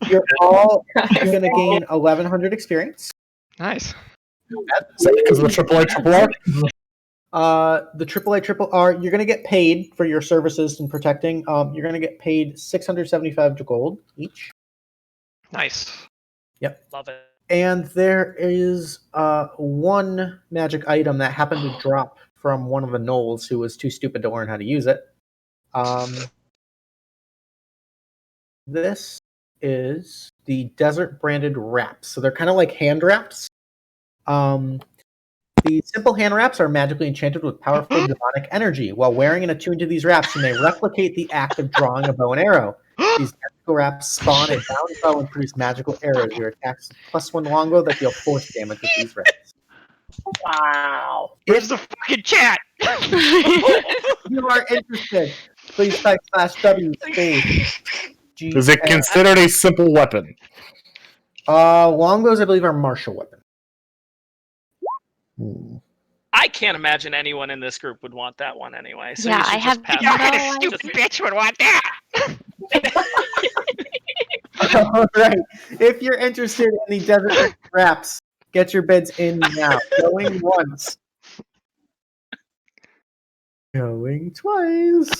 You're all going to gain 1,100 experience. Nice. Because of the AAA. The AAA, you're going to get paid for your services in protecting. You're going to get paid 675 gold each. Nice. Love it. And there is one magic item that happened to drop from one of the gnolls who was too stupid to learn how to use it. This is the desert branded wraps. So they're kind of like hand wraps. The simple hand wraps are magically enchanted with powerful demonic energy. While wearing and attuned to these wraps, you may replicate the act of drawing a bow and arrow. These magical wraps spawn a bound bow and produce magical arrows. Your attacks +1 longbow that deal force damage with these wraps. Wow. Where's the fucking chat? If you are interested, please type /W space. Is it considered a simple weapon? Longbows, I believe, are martial weapons. I can't imagine anyone in this group would want that one anyway. So Yeah, you should I just have pass no it. What kind idea. of stupid bitch would want that? All right. If you're interested in the desert wraps, get your bids in now. Going once. Going twice.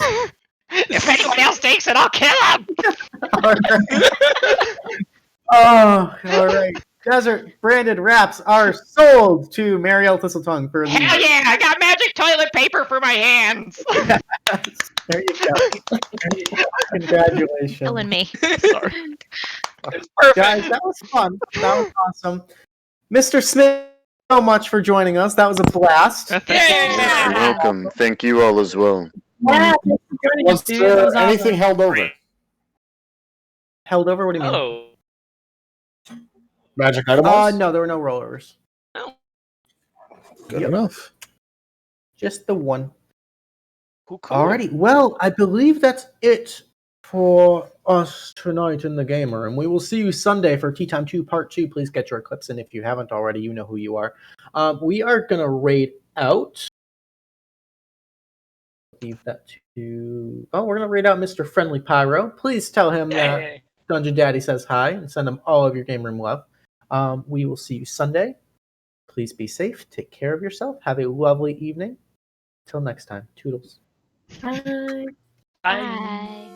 If anyone else takes it, I'll kill him. All right. Oh, all right. Desert branded wraps are sold to Merielle Thistletongue for the. Hell yeah! I got magic toilet paper for my hands. There you go. Congratulations. Killing me. Sorry. Guys, that was fun. That was awesome. Mr. Smith, so much for joining us. That was a blast. Thank You're welcome. Thank you all as well. Yeah, thanks for joining us, Was dude. That was there anything awesome. held over? Held over? What do you mean? Oh. Magic items? No, there were no rollovers. Good Yep. enough. Just the one. Cool. Alrighty. Well, I believe that's it for us tonight in the Gamer, and we will see you Sunday for Tea Time 2 Part 2. Please get your eclipse in if you haven't already. You know who you are. We are going to raid out. Leave that to... Oh, we're going to raid out Mr. Friendly Pyro. Please tell him that Hey. Dungeon Daddy says hi and send him all of your game room love. We will see you Sunday. Please be safe. Take care of yourself. Have a lovely evening. Till next time. Toodles. Bye. Bye.